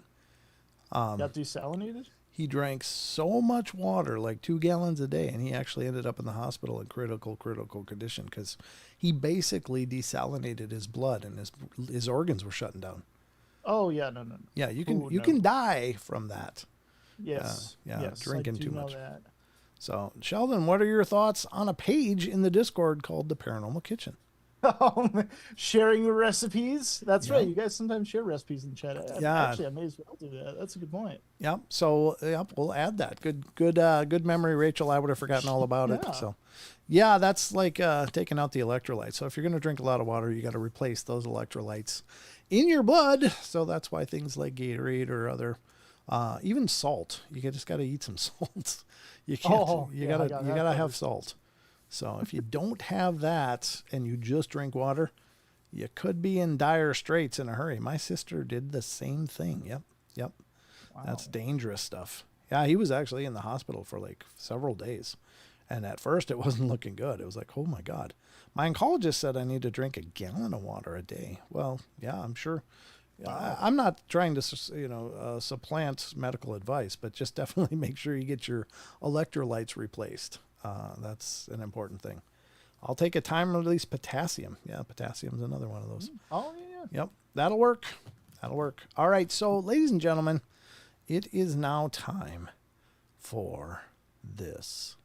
[SPEAKER 4] Got desalinated?
[SPEAKER 1] He drank so much water, like 2 gallons a day, and he actually ended up in the hospital in critical condition because he basically desalinated his blood and his organs were shutting down.
[SPEAKER 4] Oh yeah, no.
[SPEAKER 1] Yeah, you can die from that.
[SPEAKER 4] Yes. Yes,
[SPEAKER 1] drinking
[SPEAKER 4] I do
[SPEAKER 1] too
[SPEAKER 4] know
[SPEAKER 1] much.
[SPEAKER 4] That.
[SPEAKER 1] So, Sheldon, what are your thoughts on a page in the Discord called the Paranormal Kitchen?
[SPEAKER 4] Sharing the recipes. That's
[SPEAKER 1] Yeah.
[SPEAKER 4] right. You guys sometimes share recipes in chat.
[SPEAKER 1] Yeah.
[SPEAKER 4] Actually, I may as well do that. That's a good point.
[SPEAKER 1] Yep. So, we'll add that. Good memory, Rachel. I would have forgotten all about it.
[SPEAKER 4] Yeah.
[SPEAKER 1] So, yeah, that's like taking out the electrolytes. So, if you're going to drink a lot of water, you got to replace those electrolytes in your blood. So that's why things like Gatorade or other, even salt. You just got to eat some salt. You can't. You gotta have salt. So if you don't have that and you just drink water, you could be in dire straits in a hurry. My sister did the same thing. Yep. Wow. That's dangerous stuff. Yeah, he was actually in the hospital for like several days. And at first it wasn't looking good. It was like, oh my God. My oncologist said I need to drink 1 gallon of water a day. Well, yeah, I'm sure. I'm not trying to, supplant medical advice, but just definitely make sure you get your electrolytes replaced. That's an important thing. I'll take a time-release potassium. Yeah, potassium's another one of those.
[SPEAKER 4] Oh, yeah.
[SPEAKER 1] Yep, that'll work. All right, so ladies and gentlemen, it is now time for this.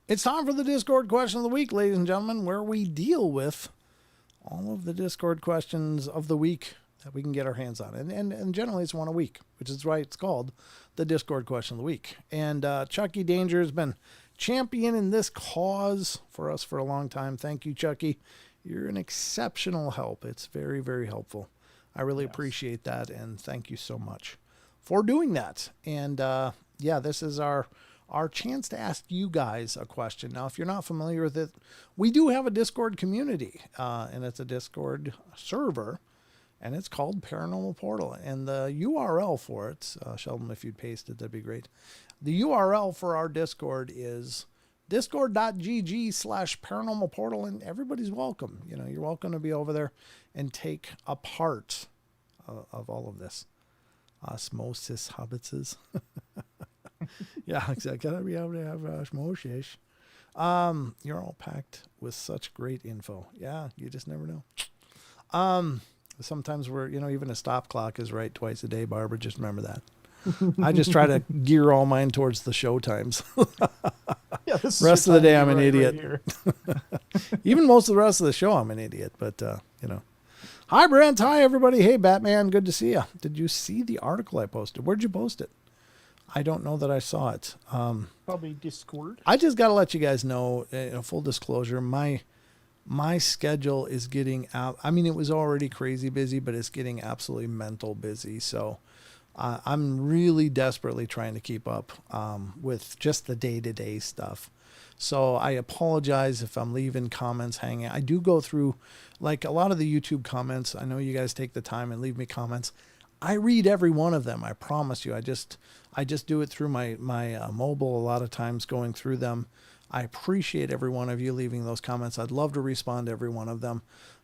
[SPEAKER 1] It's time for the Discord question of the week, ladies and gentlemen, where we deal with all of the Discord questions of the week that we can get our hands on. And generally it's one a week, which is why it's called the Discord question of the week. And Chucky Danger has been championing this cause for us for a long time. Thank you, Chucky. You're an exceptional help. It's very, very helpful. I really appreciate that. And thank you so much for doing that. And this is our chance to ask you guys a question. Now, if you're not familiar with it, we do have a Discord community, and it's a Discord server, and it's called Paranormal Portal. And the URL for it, Sheldon, if you'd paste it, that'd be great. The URL for our Discord is discord.gg/paranormal portal, and everybody's welcome. You're welcome to be over there and take a part of all of this. Osmosis hobbitses. Yeah, exactly. Gotta be able to have osmosis. You're all packed with such great info. Yeah, you just never know. Sometimes we're, even a stop clock is right twice a day, Barbara. Just remember that. I just try to gear all mine towards the show times.
[SPEAKER 4] Yeah, this
[SPEAKER 1] rest of the day, I'm an idiot.
[SPEAKER 4] Right
[SPEAKER 1] Even most of the rest of the show, I'm an idiot. But, Hi, Brent. Hi, everybody. Hey, Batman. Good to see you. Did you see the article I posted? Where'd you post it? I don't know that I saw it.
[SPEAKER 4] Probably Discord.
[SPEAKER 1] I just got to let you guys know, full disclosure, my schedule is getting out. I mean, it was already crazy busy, but it's getting absolutely mental busy. So I'm really desperately trying to keep up with just the day-to-day stuff. So I apologize if I'm leaving comments hanging. I do go through, like a lot of the YouTube comments. I know you guys take the time and leave me comments. I read every one of them. I promise you. I just do it through my mobile a lot of times, going through them. I appreciate every one of you leaving those comments. I'd love to respond to every one of them,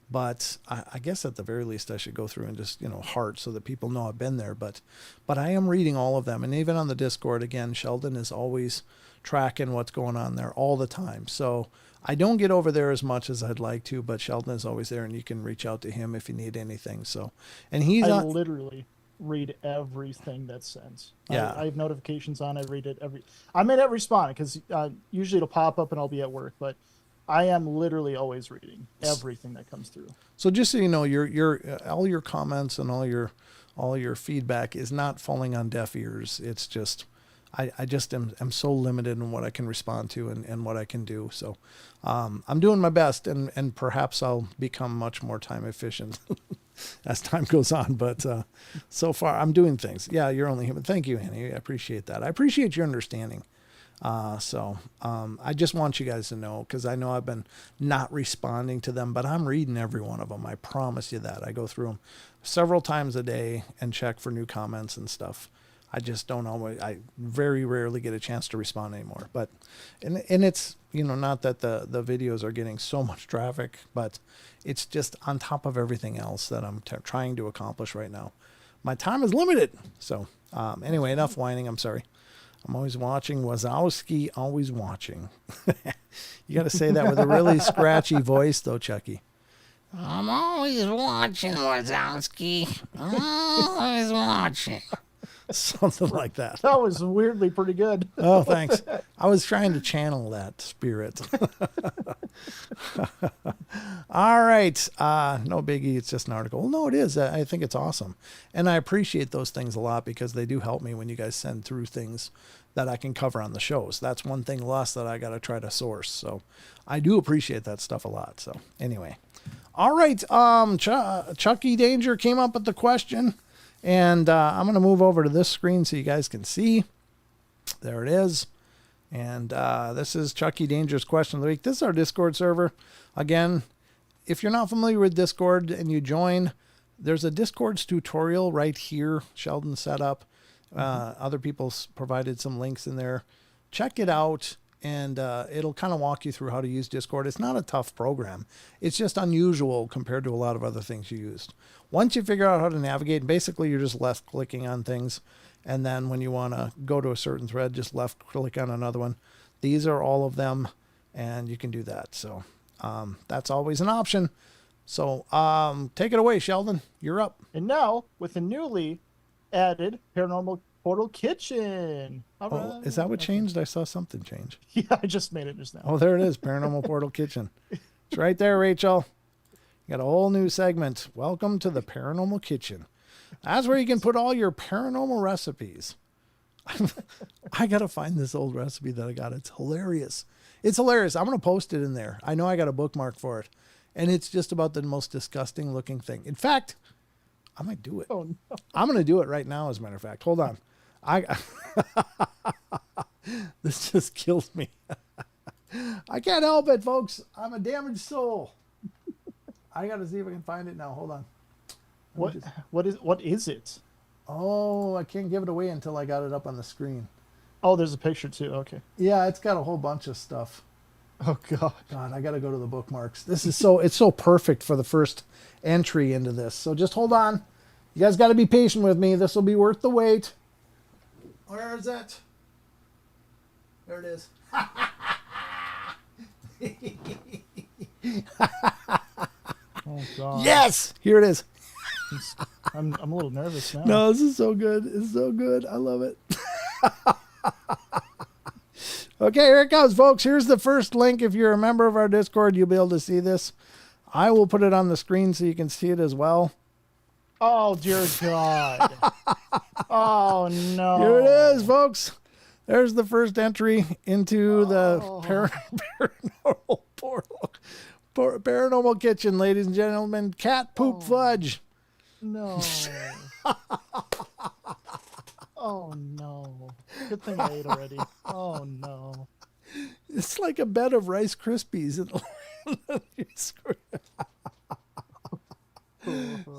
[SPEAKER 1] but I guess at the very least I should go through and just, heart so that people know I've been there. But I am reading all of them, and even on the Discord, again, Sheldon is always tracking what's going on there all the time. So I don't get over there as much as I'd like to, but Sheldon is always there, and you can reach out to him if you need anything. So, and he's
[SPEAKER 4] I literally read everything that's sent.
[SPEAKER 1] Yeah.
[SPEAKER 4] I have notifications on. I read it I may not respond because usually it'll pop up and I'll be at work, but I am literally always reading everything that comes through.
[SPEAKER 1] So just so you know, your all your comments and all your feedback is not falling on deaf ears. It's just I just am so limited in what I can respond to and what I can do. So I'm doing my best, and perhaps I'll become much more time efficient as time goes on. But so far I'm doing things. Yeah, you're only human. Thank you, Annie. I appreciate that. I appreciate your understanding. I just want you guys to know, because I know I've been not responding to them, but I'm reading every one of them. I promise you that. I go through them several times a day and check for new comments and stuff. I just don't always, I very rarely get a chance to respond anymore, but, and it's, not that the videos are getting so much traffic, but it's just on top of everything else that I'm trying to accomplish right now. My time is limited. So, anyway, enough whining. I'm sorry. I'm always watching. Wazowski, always watching. You got to say that with a really scratchy voice, though, Chucky.
[SPEAKER 2] I'm always watching, Wazowski. Always watching.
[SPEAKER 1] Something like that.
[SPEAKER 4] That was weirdly pretty good.
[SPEAKER 1] Oh, thanks. I was trying to channel that spirit. All right. No biggie. It's just an article. Well, no, it is. I think it's awesome. And I appreciate those things a lot, because they do help me when you guys send through things that I can cover on the shows. That's one thing less that I got to try to source. So I do appreciate that stuff a lot. So anyway. All right. Chucky Danger came up with the question. And I'm going to move over to this screen so you guys can see. There it is. And this is Chucky Danger's question of the week. This is our Discord server. Again, if you're not familiar with Discord and you join, there's a Discord's tutorial right here. Sheldon set up. Other people provided some links in there. Check it out, and it'll kind of walk you through how to use Discord. It's not a tough program. It's just unusual compared to a lot of other things you used. Once you figure out how to navigate, basically you're just left clicking on things. And then when you want to go to a certain thread, just left click on another one. These are all of them, and you can do that. So that's always an option. So take it away, Sheldon. You're up.
[SPEAKER 4] And now, with the newly added Paranormal Portal Kitchen.
[SPEAKER 1] Oh, is that what changed? I saw something change.
[SPEAKER 4] Yeah, I just made it just now.
[SPEAKER 1] Oh, there it is. Paranormal Portal Kitchen. It's right there, Rachel. You got a whole new segment. Welcome to the Paranormal Kitchen. That's where you can put all your paranormal recipes. I got to find this old recipe that I got. It's hilarious. It's hilarious. I'm going to post it in there. I know I got a bookmark for it. And it's just about the most disgusting looking thing. In fact, I might do it.
[SPEAKER 4] Oh, no.
[SPEAKER 1] I'm going to do it right now, as a matter of fact. Hold on. This just kills me. I can't help it, folks. I'm a damaged soul. I got to see if I can find it now. Hold on.
[SPEAKER 4] What is it?
[SPEAKER 1] Oh, I can't give it away until I got it up on the screen.
[SPEAKER 4] Oh, there's a picture too. Okay.
[SPEAKER 1] Yeah, it's got a whole bunch of stuff.
[SPEAKER 4] Oh God.
[SPEAKER 1] God, I got to go to the bookmarks. This is it's so perfect for the first entry into this. So just hold on. You guys got to be patient with me. This will be worth the wait. Where is it? There it is.
[SPEAKER 4] Oh God.
[SPEAKER 1] Yes, here it is.
[SPEAKER 4] I'm a little nervous now.
[SPEAKER 1] No, this is so good. It's so good. I love it. Okay, here it goes, folks. Here's the first link. If you're a member of our Discord, you'll be able to see this. I will put it on the screen so you can see it as well.
[SPEAKER 4] Oh, dear God. Oh, no.
[SPEAKER 1] Here it is, folks. There's the first entry into the Paranormal Portal. Paranormal Kitchen, ladies and gentlemen. Cat poop fudge.
[SPEAKER 4] No. Oh, no. Good thing I ate already. Oh, no.
[SPEAKER 1] It's like a bed of Rice Krispies.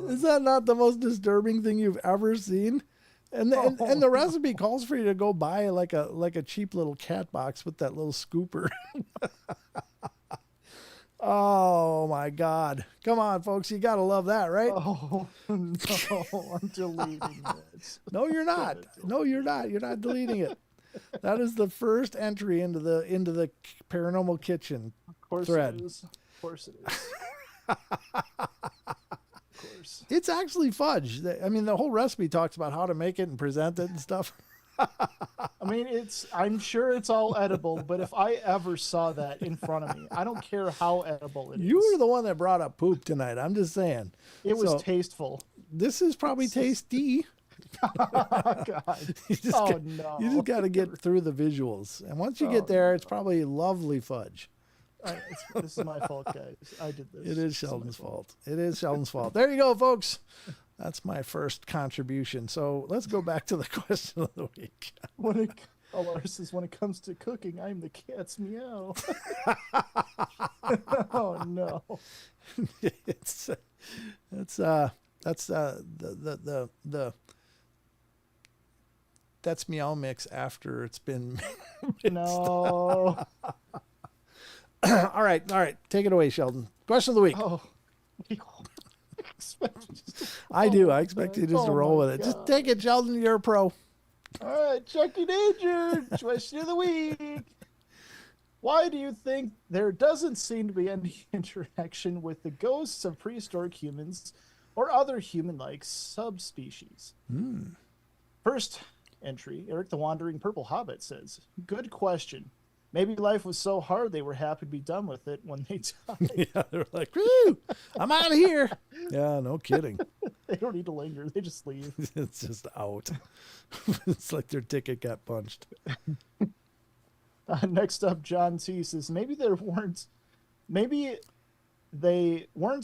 [SPEAKER 1] Is that not the most disturbing thing you've ever seen? And the recipe calls for you to go buy like a cheap little cat box with that little scooper. Oh my God. Come on, folks. You got to love that, right?
[SPEAKER 4] Oh, no. I'm deleting it.
[SPEAKER 1] No, you're not. No, you're not. You're not deleting it. That is the first entry into the paranormal kitchen thread.
[SPEAKER 4] It is. Of course it is. Of course.
[SPEAKER 1] It's actually fudge. I mean, the whole recipe talks about how to make it and present it and stuff.
[SPEAKER 4] I mean, I'm sure it's all edible, but if I ever saw that in front of me, I don't care how edible it is.
[SPEAKER 1] You were the one that brought up poop tonight. I'm just saying.
[SPEAKER 4] It was tasteful.
[SPEAKER 1] This is probably tasty.
[SPEAKER 4] Oh, God.
[SPEAKER 1] You just got to get through the visuals. And once you get there, it's probably lovely fudge.
[SPEAKER 4] This is my fault, guys. I did this.
[SPEAKER 1] It is Sheldon's fault. It is Sheldon's fault. There you go, folks. That's my first contribution. So let's go back to the question of the week.
[SPEAKER 4] Lars says, when it comes to cooking, I'm the cat's meow. Oh, no.
[SPEAKER 1] That's meow mix after it's been
[SPEAKER 4] No.
[SPEAKER 1] All right. Take it away, Sheldon. Question of the week.
[SPEAKER 4] Oh.
[SPEAKER 1] I do. I expect you just to roll with it.
[SPEAKER 4] God.
[SPEAKER 1] Just take it, Sheldon. You're a pro.
[SPEAKER 4] All right, Chucky Danger. Question of the week. Why do you think there doesn't seem to be any interaction with the ghosts of prehistoric humans or other human-like subspecies? First entry, Eric the Wandering Purple Hobbit says, good question. Maybe life was so hard they were happy to be done with it when they died.
[SPEAKER 1] Yeah, they're like, woo, I'm out of here. Yeah, no kidding.
[SPEAKER 4] They don't need to linger. They just leave.
[SPEAKER 1] It's just out. It's like their ticket got punched.
[SPEAKER 4] Next up, John T says, maybe they weren't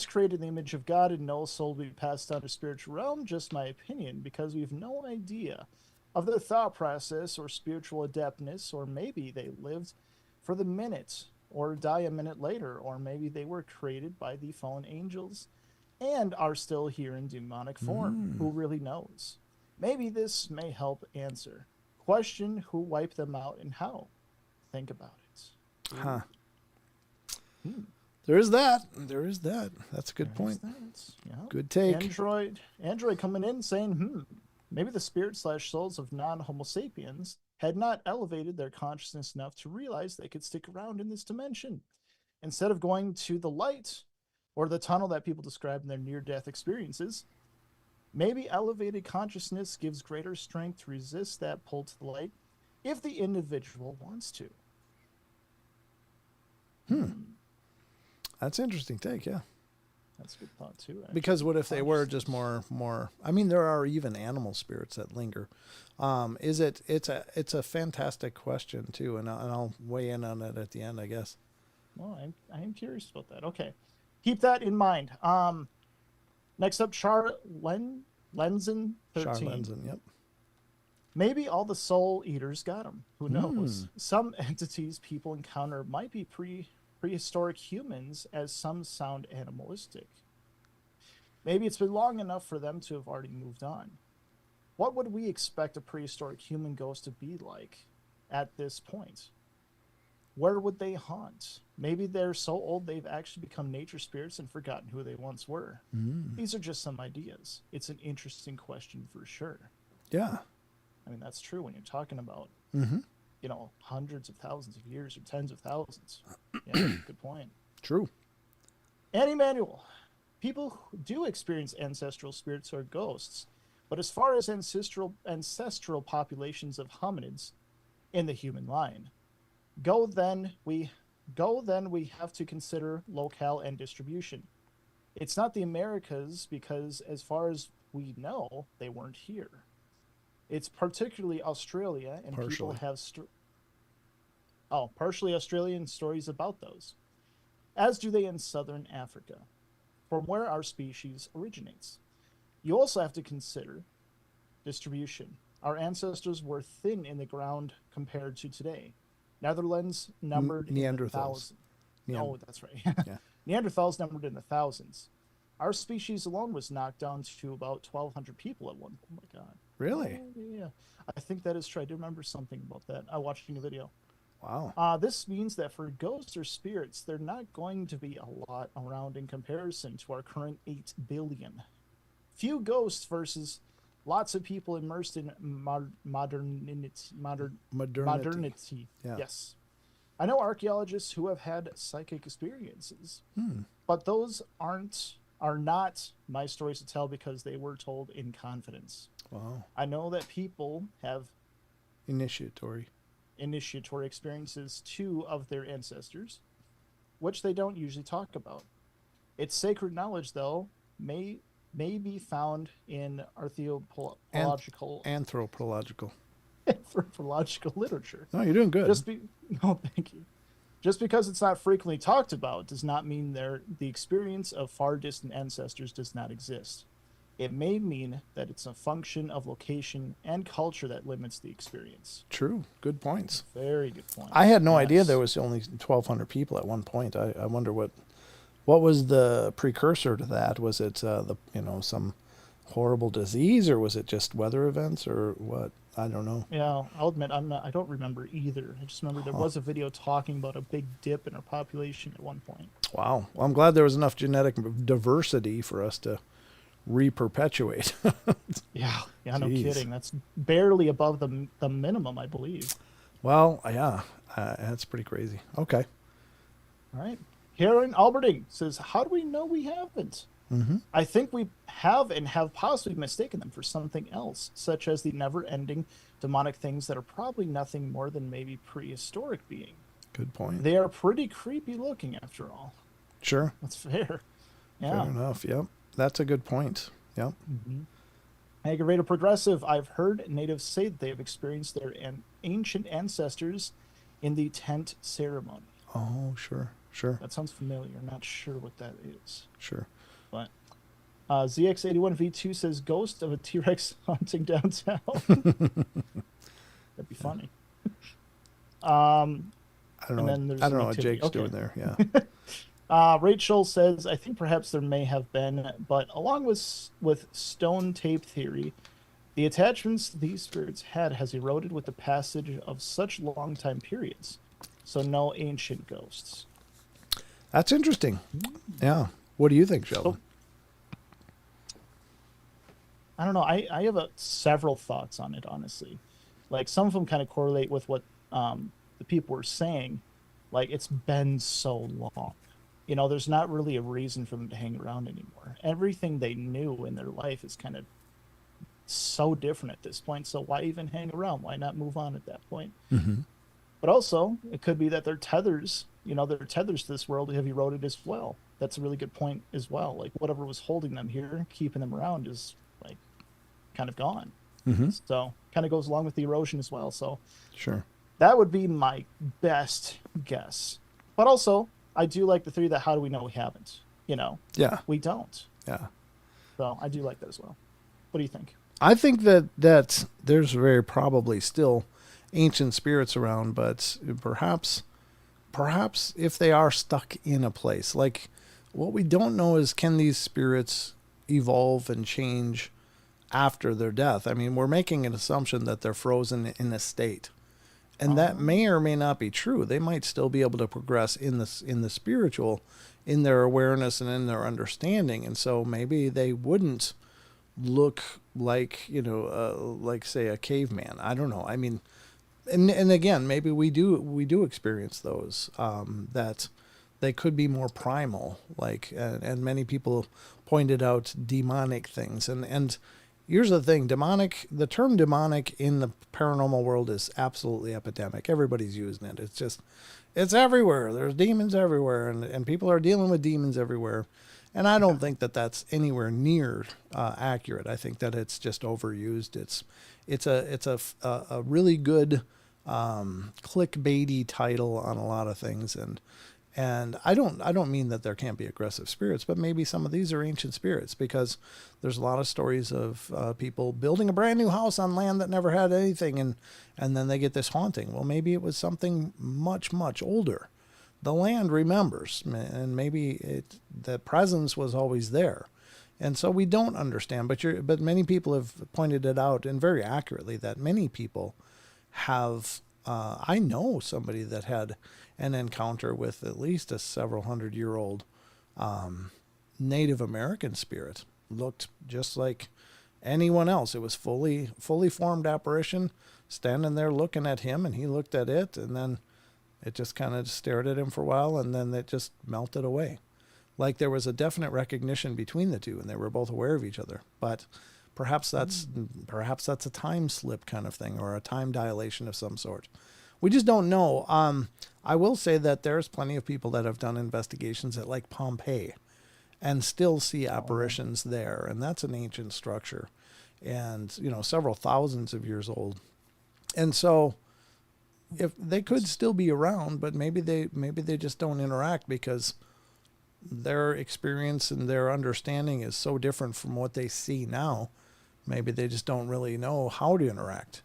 [SPEAKER 4] created in the image of God and no soul will be passed down to spiritual realm. Just my opinion, because we have no idea of their thought process or spiritual adeptness, or maybe they lived for the minute or die a minute later, or maybe they were created by the fallen angels and are still here in demonic form. Who really knows? Maybe this may help answer. Question, who wiped them out and how? Think about it.
[SPEAKER 1] Huh. There is that. That's a good point.
[SPEAKER 4] Yeah.
[SPEAKER 1] Good take.
[SPEAKER 4] Android coming in saying, maybe the spirit/souls of non-Homo sapiens had not elevated their consciousness enough to realize they could stick around in this dimension. Instead of going to the light or the tunnel that people describe in their near-death experiences, maybe elevated consciousness gives greater strength to resist that pull to the light if the individual wants to.
[SPEAKER 1] That's an interesting take, yeah.
[SPEAKER 4] That's a good thought too. Actually.
[SPEAKER 1] Because what if they were just more? I mean, there are even animal spirits that linger. It's a fantastic question too, and I'll weigh in on it at the end, I guess.
[SPEAKER 4] Well, I'm curious about that. Okay, keep that in mind. Next up, Lenzen 13.
[SPEAKER 1] Char Lenzen, yep.
[SPEAKER 4] Maybe all the soul eaters got them. Who knows? Some entities people encounter might be prehistoric humans, as some sound animalistic. Maybe it's been long enough for them to have already moved on. What would we expect a prehistoric human ghost to be like at this point? Where would they haunt? Maybe they're so old they've actually become nature spirits and forgotten who they once were. These are just some ideas. It's an interesting question for sure.
[SPEAKER 1] Yeah.
[SPEAKER 4] I mean, that's true when you're talking about hundreds of thousands of years or tens of thousands. Yeah, good point.
[SPEAKER 1] True.
[SPEAKER 4] And Emmanuel, people who do experience ancestral spirits or ghosts, but as far as ancestral populations of hominids in the human line, then we have to consider locale and distribution. It's not the Americas because, as far as we know, they weren't here. It's particularly Australia, and people have partially Australian stories about those, as do they in southern Africa, from where our species originates. You also have to consider distribution. Our ancestors were thin in the ground compared to today. Netherlands numbered in the
[SPEAKER 1] Neanderthals.
[SPEAKER 4] thousands. Oh, that's right.
[SPEAKER 1] Yeah.
[SPEAKER 4] Neanderthals numbered in the thousands. Our species alone was knocked down to about 1,200 people at one point. Oh my God.
[SPEAKER 1] Really?
[SPEAKER 4] Oh, yeah. I think that is true. I do remember something about that. I watched a video.
[SPEAKER 1] Wow.
[SPEAKER 4] This means that for ghosts or spirits, they're not going to be a lot around in comparison to our current 8 billion. Few ghosts versus lots of people immersed in modernity.
[SPEAKER 1] Yeah.
[SPEAKER 4] Yes. I know archaeologists who have had psychic experiences, but those are not my stories to tell because they were told in confidence.
[SPEAKER 1] Wow.
[SPEAKER 4] I know that people have
[SPEAKER 1] Initiatory
[SPEAKER 4] experiences too of their ancestors, which they don't usually talk about. Its sacred knowledge, though, may be found in anthropological literature.
[SPEAKER 1] No, you're doing good.
[SPEAKER 4] No, thank you. Just because it's not frequently talked about does not mean the experience of far distant ancestors does not exist. It may mean that it's a function of location and culture that limits the experience.
[SPEAKER 1] True. Good points.
[SPEAKER 4] Very good point.
[SPEAKER 1] I had no idea there was only 1,200 people at one point. I wonder what was the precursor to that? Was it some horrible disease, or was it just weather events, or what? I don't know.
[SPEAKER 4] Yeah, I'll admit I don't remember either. I just remember there was a video talking about a big dip in our population at one point.
[SPEAKER 1] Wow. Well, I'm glad there was enough genetic diversity for us to re-perpetuate.
[SPEAKER 4] Yeah, no
[SPEAKER 1] Jeez.
[SPEAKER 4] kidding. That's barely above the minimum, I believe.
[SPEAKER 1] Well, yeah, that's pretty crazy. Okay.
[SPEAKER 4] All right. Karen Alberting says, how do we know we haven't? I think we have and have possibly mistaken them for something else, such as the never-ending demonic things that are probably nothing more than maybe prehistoric being.
[SPEAKER 1] Good point.
[SPEAKER 4] They are pretty creepy looking, after all.
[SPEAKER 1] Sure.
[SPEAKER 4] That's fair. Yeah.
[SPEAKER 1] Fair enough. Yep. That's a good point. Yep.
[SPEAKER 4] Aggravated Progressive, I've heard natives say that they have experienced their ancient ancestors in the tent ceremony.
[SPEAKER 1] Oh, sure.
[SPEAKER 4] That sounds familiar. I'm not sure what that is.
[SPEAKER 1] Sure.
[SPEAKER 4] But ZX81V2 says ghost of a T-Rex haunting downtown. That'd be funny.
[SPEAKER 1] I don't know.
[SPEAKER 4] Then there's
[SPEAKER 1] I don't
[SPEAKER 4] an
[SPEAKER 1] know what
[SPEAKER 4] activity.
[SPEAKER 1] Jake's doing there. Yeah.
[SPEAKER 4] Rachel says, I think perhaps there may have been, but along with stone tape theory, the attachments these spirits had has eroded with the passage of such long time periods. So no ancient ghosts.
[SPEAKER 1] That's interesting. Yeah. What do you think, Sheldon?
[SPEAKER 4] I don't know. I have several thoughts on it, honestly. Like, some of them kind of correlate with what the people were saying. Like, it's been so long. There's not really a reason for them to hang around anymore. Everything they knew in their life is kind of so different at this point. So why even hang around? Why not move on at that point? But also, it could be that their tethers to this world have eroded as well. That's a really good point as well. Like, whatever was holding them here, keeping them around, is like kind of gone. So kind of goes along with the erosion as well. So
[SPEAKER 1] Sure.
[SPEAKER 4] that would be my best guess. But also, I do like the theory that how do we know we haven't?
[SPEAKER 1] Yeah.
[SPEAKER 4] We don't.
[SPEAKER 1] Yeah.
[SPEAKER 4] So I do like that as well. What do you think?
[SPEAKER 1] I think that there's very probably still ancient spirits around, but perhaps if they are stuck in a place, like, what we don't know is, can these spirits evolve and change after their death? I mean, we're making an assumption that they're frozen in a state, and that may or may not be true. They might still be able to progress in the spiritual, in their awareness and in their understanding, and so maybe they wouldn't look like, like, say, a caveman. I don't know. I mean, and again, maybe we do experience those, that they could be more primal, like, and many people pointed out demonic things. And here's the thing, the term demonic in the paranormal world is absolutely epidemic. Everybody's using it. It's everywhere. There's demons everywhere, and people are dealing with demons everywhere. And I don't think that that's anywhere near accurate. I think that it's just overused. It's a really good clickbaity title on a lot of things, and And I don't mean that there can't be aggressive spirits, but maybe some of these are ancient spirits, because there's a lot of stories of people building a brand new house on land that never had anything, and then they get this haunting. Well, maybe it was something much, much older. The land remembers, and maybe the presence was always there. And so we don't understand, but many people have pointed it out, and very accurately, that many people have. I know somebody that had an encounter with at least a several 100-year-old Native American spirit. Looked just like anyone else. It was fully formed apparition, standing there looking at him, and he looked at it, and then it just kind of stared at him for a while, and then it just melted away. Like there was a definite recognition between the two, and they were both aware of each other. But perhaps that's a time slip kind of thing, or a time dilation of some sort. We just don't know. I will say that there's plenty of people that have done investigations at like Pompeii and still see apparitions there, and that's an ancient structure, and several thousands of years old. And so if they could still be around, but maybe they just don't interact because their experience and their understanding is so different from what they see now. Maybe they just don't really know how to interact,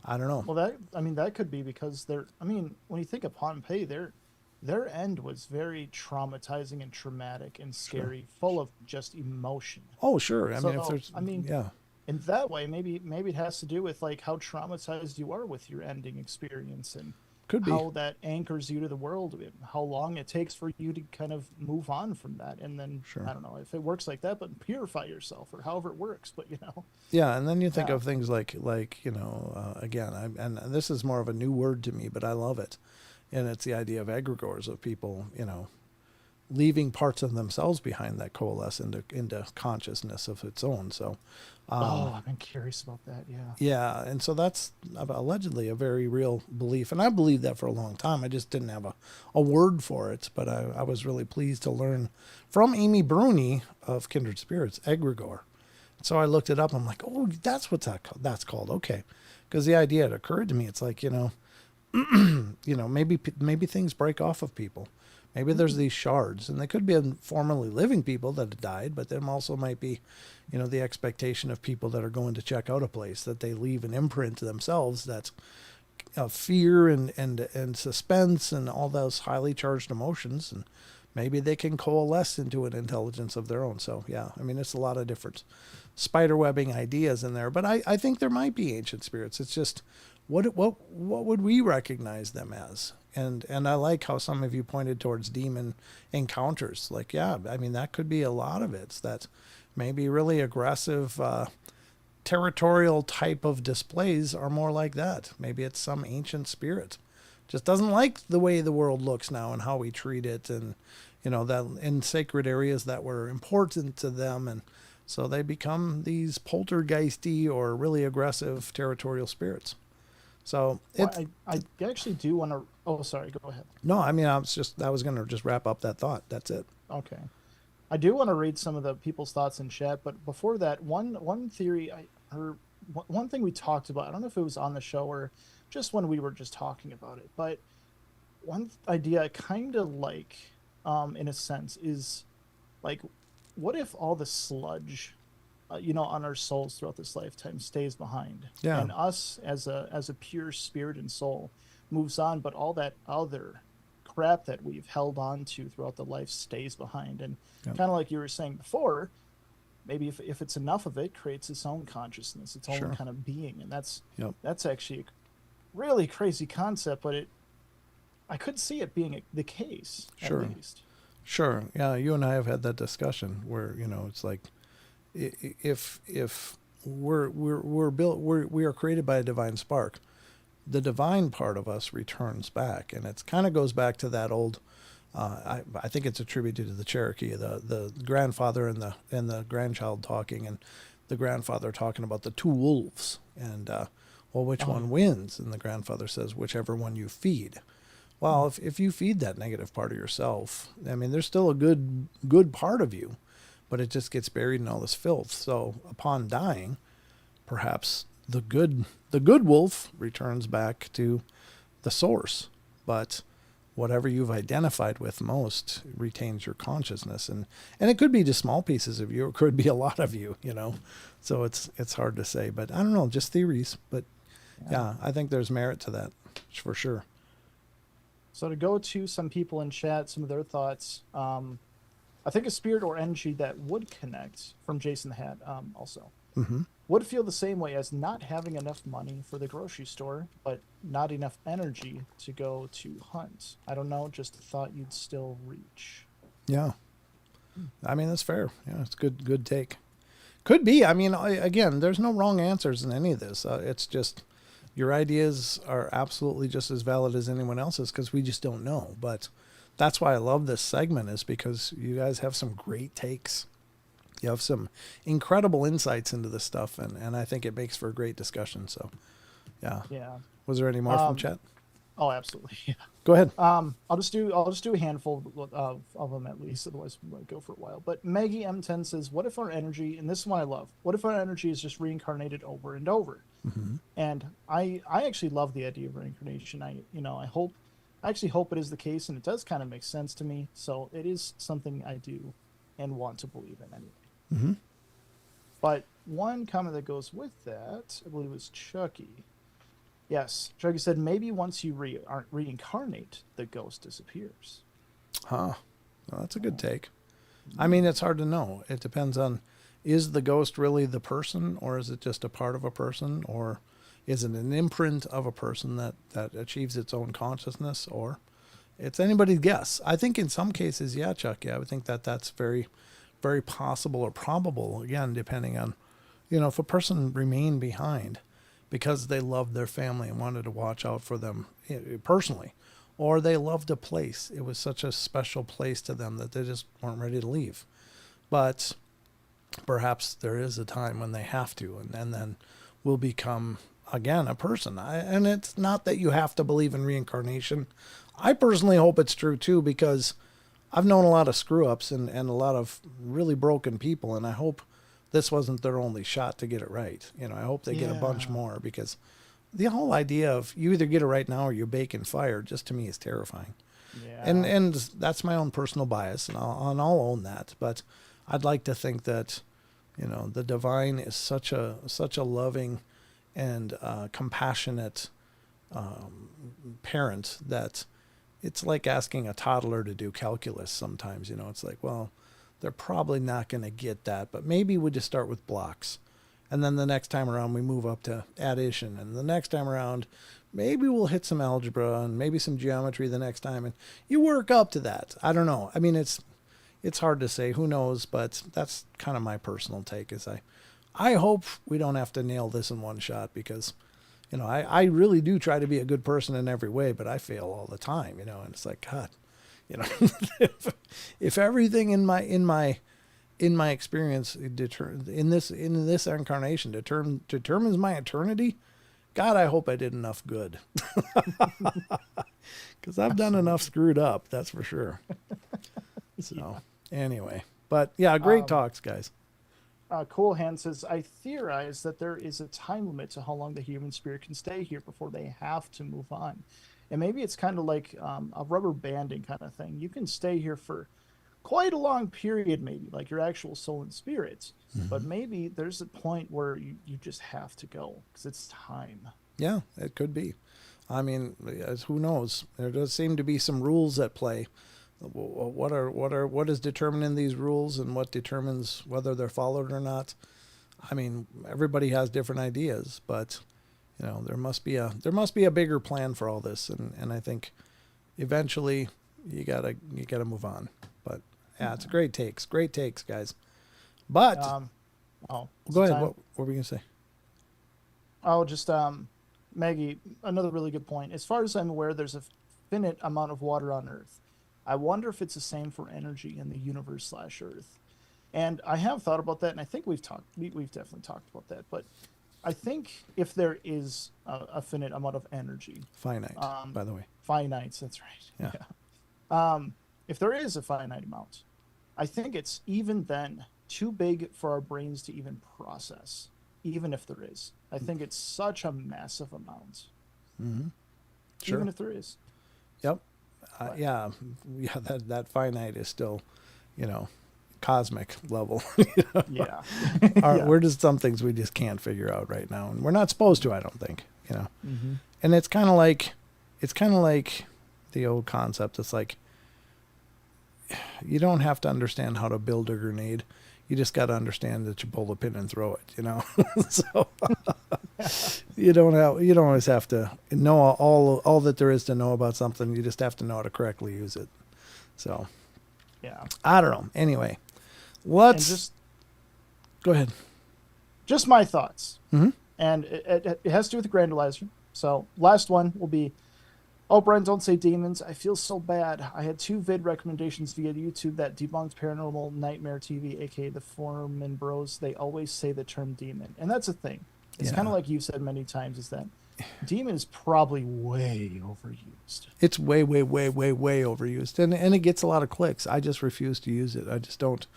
[SPEAKER 1] I don't know.
[SPEAKER 4] Well, that could be because when you think of Pompeii, their end was very traumatizing and traumatic and scary, full of just emotion.
[SPEAKER 1] Oh, sure.
[SPEAKER 4] Yeah. In that way, maybe it has to do with like how traumatized you are with your ending experience, and
[SPEAKER 1] could be
[SPEAKER 4] how that anchors you to the world, and how long it takes for you to kind of move on from that, and then I don't know if it works like that, but purify yourself or however it works. But
[SPEAKER 1] yeah, and then you think of things like again, and this is more of a new word to me, but I love it, and it's the idea of egregores, of people leaving parts of themselves behind that coalesce into consciousness of its own. So
[SPEAKER 4] I've been curious about that.
[SPEAKER 1] Yeah, and so that's allegedly a very real belief, and I believed that for a long time. I just didn't have a word for it, but I was really pleased to learn from Amy Bruni of Kindred Spirits, egregore. So I looked it up. I'm like, oh, that's what that's called. Okay, because the idea had occurred to me. It's like maybe things break off of people. Maybe there's these shards, and they could be formerly living people that had died, but there also might be, the expectation of people that are going to check out a place, that they leave an imprint to themselves that's of fear and suspense and all those highly charged emotions, and maybe they can coalesce into an intelligence of their own. So yeah, it's a lot of different spiderwebbing ideas in there, but I think there might be ancient spirits. It's just what would we recognize them as? And I like how some of you pointed towards demon encounters. Like, yeah, that could be a lot of it. That maybe really aggressive, territorial type of displays are more like that. Maybe it's some ancient spirit. Just doesn't like the way the world looks now and how we treat it, and, that in sacred areas that were important to them. And so they become these poltergeisty or really aggressive territorial spirits. So
[SPEAKER 4] I actually do want to. Oh, sorry. Go ahead.
[SPEAKER 1] No, I was going to just wrap up that thought. That's it.
[SPEAKER 4] Okay. I do want to read some of the people's thoughts in chat, but before that, one theory one thing we talked about. I don't know if it was on the show or just when we were just talking about it, but one idea I kind of like, in a sense, is like, what if all the sludge on our souls throughout this lifetime stays behind, and us as a pure spirit and soul moves on, but all that other crap that we've held on to throughout the life stays behind. And kind of like you were saying before, maybe if it's enough of it, creates its own consciousness, its own kind of being. And that's actually a really crazy concept, but I could see it being the case, at least.
[SPEAKER 1] Sure. Yeah, you and I have had that discussion where it's like, if we're built, we are created by a divine spark, the divine part of us returns back, and it kind of goes back to that old. I think it's attributed to the Cherokee, the grandfather and the grandchild talking, and the grandfather talking about the two wolves, and which one wins? And the grandfather says, whichever one you feed. Well, if you feed that negative part of yourself, there's still a good part of you, but it just gets buried in all this filth. So upon dying, perhaps the good wolf returns back to the source. But whatever you've identified with most retains your consciousness. And it could be just small pieces of you, or it could be a lot of you, you know. So it's hard to say, but I don't know, just theories. But yeah, I think there's merit to that for sure.
[SPEAKER 4] So to go to some people in chat, some of their thoughts, I think a spirit or energy that would connect, from Jason had also, would feel the same way as not having enough money for the grocery store, but not enough energy to go to hunt. I don't know, just a thought you'd still reach.
[SPEAKER 1] Yeah. I mean, that's fair. Yeah, it's good take. Could be. I mean, again, there's no wrong answers in any of this. It's just your ideas are absolutely just as valid as anyone else's, because we just don't know. But that's why I love this segment, is because you guys have some great takes. You have some incredible insights into this stuff, and I think it makes for a great discussion. So, yeah.
[SPEAKER 4] Yeah.
[SPEAKER 1] Was there any more from chat?
[SPEAKER 4] Oh, absolutely. Yeah.
[SPEAKER 1] Go ahead.
[SPEAKER 4] I'll just do a handful of them at least. Otherwise, we might go for a while. But Maggie M10 says, "What if our energy?" And this is one I love. What if our energy is just reincarnated over and over? And I actually love the idea of reincarnation. I actually hope it is the case, and it does kind of make sense to me. So it is something I do and want to believe in anyway. But one comment that goes with that, I believe, was Chucky. Yes, Chucky said, maybe once you reincarnate, the ghost disappears.
[SPEAKER 1] Well, that's a good take. I mean, it's hard to know. It depends on, is the ghost really the person, or is it just a part of a person, or is it an imprint of a person that achieves its own consciousness, or it's anybody's guess. I think in some cases, yeah, Chuck, yeah, I would think that's very, very possible or probable, again, depending on, if a person remained behind because they loved their family and wanted to watch out for them personally, or they loved a place. It was such a special place to them that they just weren't ready to leave. But perhaps there is a time when they have to, and then will become, again, a person. And it's not that you have to believe in reincarnation. I personally hope it's true too, because I've known a lot of screw-ups and a lot of really broken people, and I hope this wasn't their only shot to get it right. I hope they get a bunch more, because the whole idea of you either get it right now or you're baking fire, just to me is terrifying. Yeah. And that's my own personal bias, and I'll own that. But I'd like to think that, the divine is such a loving and compassionate parent that it's like asking a toddler to do calculus sometimes. It's like, well, they're probably not going to get that, but maybe we just start with blocks. And then the next time around, we move up to addition. And the next time around, maybe we'll hit some algebra and maybe some geometry the next time. And you work up to that. I don't know. I mean, it's hard to say. Who knows? But that's kind of my personal take, is I hope we don't have to nail this in one shot, because I really do try to be a good person in every way, but I fail all the time, and it's like, God, if everything in my experience in this incarnation determines my eternity, God, I hope I did enough good, because I've done enough screwed up, that's for sure. So anyway, but yeah, great talks, guys.
[SPEAKER 4] Cool Hand says, I theorize that there is a time limit to how long the human spirit can stay here before they have to move on. And maybe it's kind of like a rubber banding kind of thing. You can stay here for quite a long period, maybe, like your actual soul and spirit. But maybe there's a point where you just have to go, because it's time. Yeah,
[SPEAKER 1] it could be. I mean, who knows? There does seem to be some rules at play. What is determining these rules, and what determines whether they're followed or not? I mean, everybody has different ideas, but there must be a bigger plan for all this, and I think eventually you gotta move on. But yeah, it's great takes, guys. But go ahead. What were we gonna say?
[SPEAKER 4] Oh, just Maggie, another really good point. As far as I'm aware, there's a finite amount of water on Earth. I wonder if it's the same for energy in the universe / Earth. And I have thought about that, and I think we've definitely talked about that. But I think if there is a finite amount of energy,
[SPEAKER 1] finite, by the way,
[SPEAKER 4] finite, that's right. Yeah. If there is a finite amount, I think it's even then too big for our brains to even process. Even if there is, I think it's such a massive amount.
[SPEAKER 1] Sure.
[SPEAKER 4] Even if there is.
[SPEAKER 1] Yep. yeah, that finite is still, cosmic level.
[SPEAKER 4] Yeah.
[SPEAKER 1] We're just some things we just can't figure out right now, and we're not supposed to. I don't think.
[SPEAKER 4] Mm-hmm.
[SPEAKER 1] And it's kind of like the old concept. It's like you don't have to understand how to build a grenade. You just got to understand that you pull the pin and throw it. So you don't always have to know all that there is to know about something. You just have to know how to correctly use it. So
[SPEAKER 4] Yeah.
[SPEAKER 1] I don't know. Anyway,
[SPEAKER 4] And just
[SPEAKER 1] go ahead.
[SPEAKER 4] Just my thoughts.
[SPEAKER 1] Mhm.
[SPEAKER 4] And it has to do with the grandulizer. So last one will be, oh, Brian, don't say demons. I feel so bad. I had 2 vid recommendations via YouTube that debunked Paranormal Nightmare TV, aka the Foreman Bros. They always say the term demon. And that's a thing. It's kind of like you've said many times, is that demon is probably way overused.
[SPEAKER 1] It's way, way, way, way, way overused. And it gets a lot of clicks. I just refuse to use it. I just don't.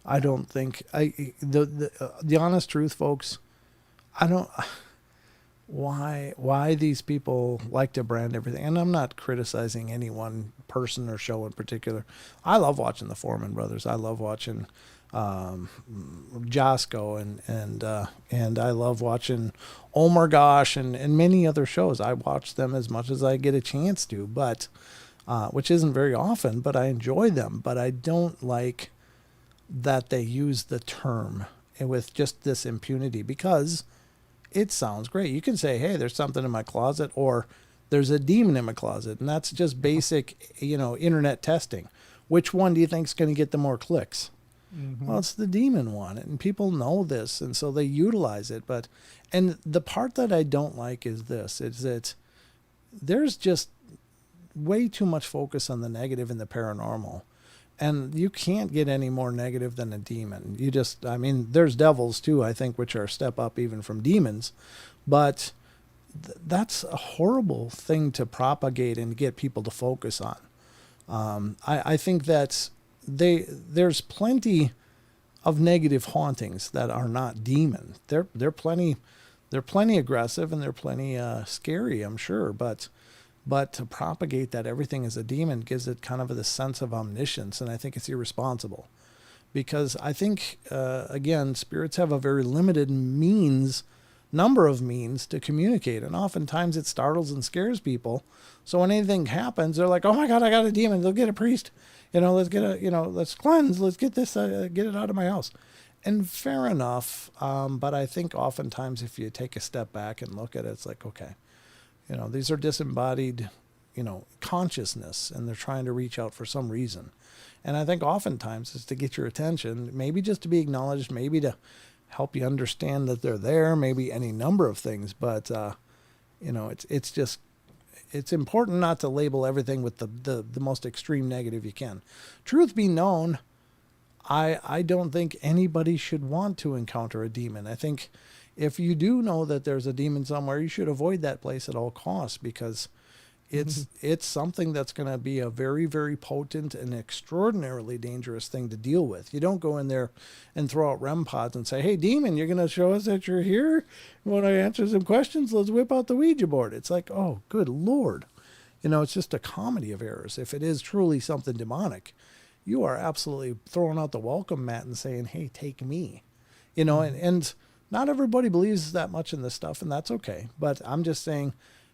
[SPEAKER 1] I don't think the honest truth, folks. I don't. Why these people like to brand everything, and I'm not criticizing any one person or show in particular. I love watching the Foreman Brothers. I love watching Josco and I love watching Oh My Gosh and many other shows. I watch them as much as I get a chance to, but which isn't very often. But I enjoy them. But I don't like that they use the term with just this impunity, because it sounds great. You can say, hey, there's something in my closet, or there's a demon in my closet. And that's just basic, internet testing. Which one do you think is going to get the more clicks? Mm-hmm. Well, it's the demon one. And people know this, and so they utilize it. And the part that I don't like is this. It's that there's just way too much focus on the negative in the paranormal. And you can't get any more negative than a demon. There's devils too, I think, which are a step up even from demons. But that's a horrible thing to propagate and get people to focus on. I think that there's plenty of negative hauntings that are not demon. They're plenty aggressive, and they're plenty scary, I'm sure. But to propagate that everything is a demon gives it kind of this sense of omniscience, and I think it's irresponsible. Because I think, again, spirits have a very limited number of means to communicate, and oftentimes it startles and scares people. So when anything happens, they're like, oh my God, I got a demon. They'll get a priest. Let's cleanse. Let's get this, get it out of my house. And fair enough. But I think oftentimes if you take a step back and look at it, it's like, okay, these are disembodied, consciousness, and they're trying to reach out for some reason. And I think oftentimes it's to get your attention, maybe just to be acknowledged, maybe to help you understand that they're there, maybe any number of things. But, it's important not to label everything with the most extreme negative you can. Truth be known, I don't think anybody should want to encounter a demon. I think if you do know that there's a demon somewhere, you should avoid that place at all costs, because it's something that's going to be a very, very potent and extraordinarily dangerous thing to deal with. You don't go in there and throw out REM pods and say, hey, demon, you're going to show us that you're here? You want to answer some questions? Let's whip out the Ouija board. It's like, oh, good Lord. It's just a comedy of errors. If it is truly something demonic, you are absolutely throwing out the welcome mat and saying, hey, take me. And not everybody believes that much in this stuff, and that's okay. But I'm just saying,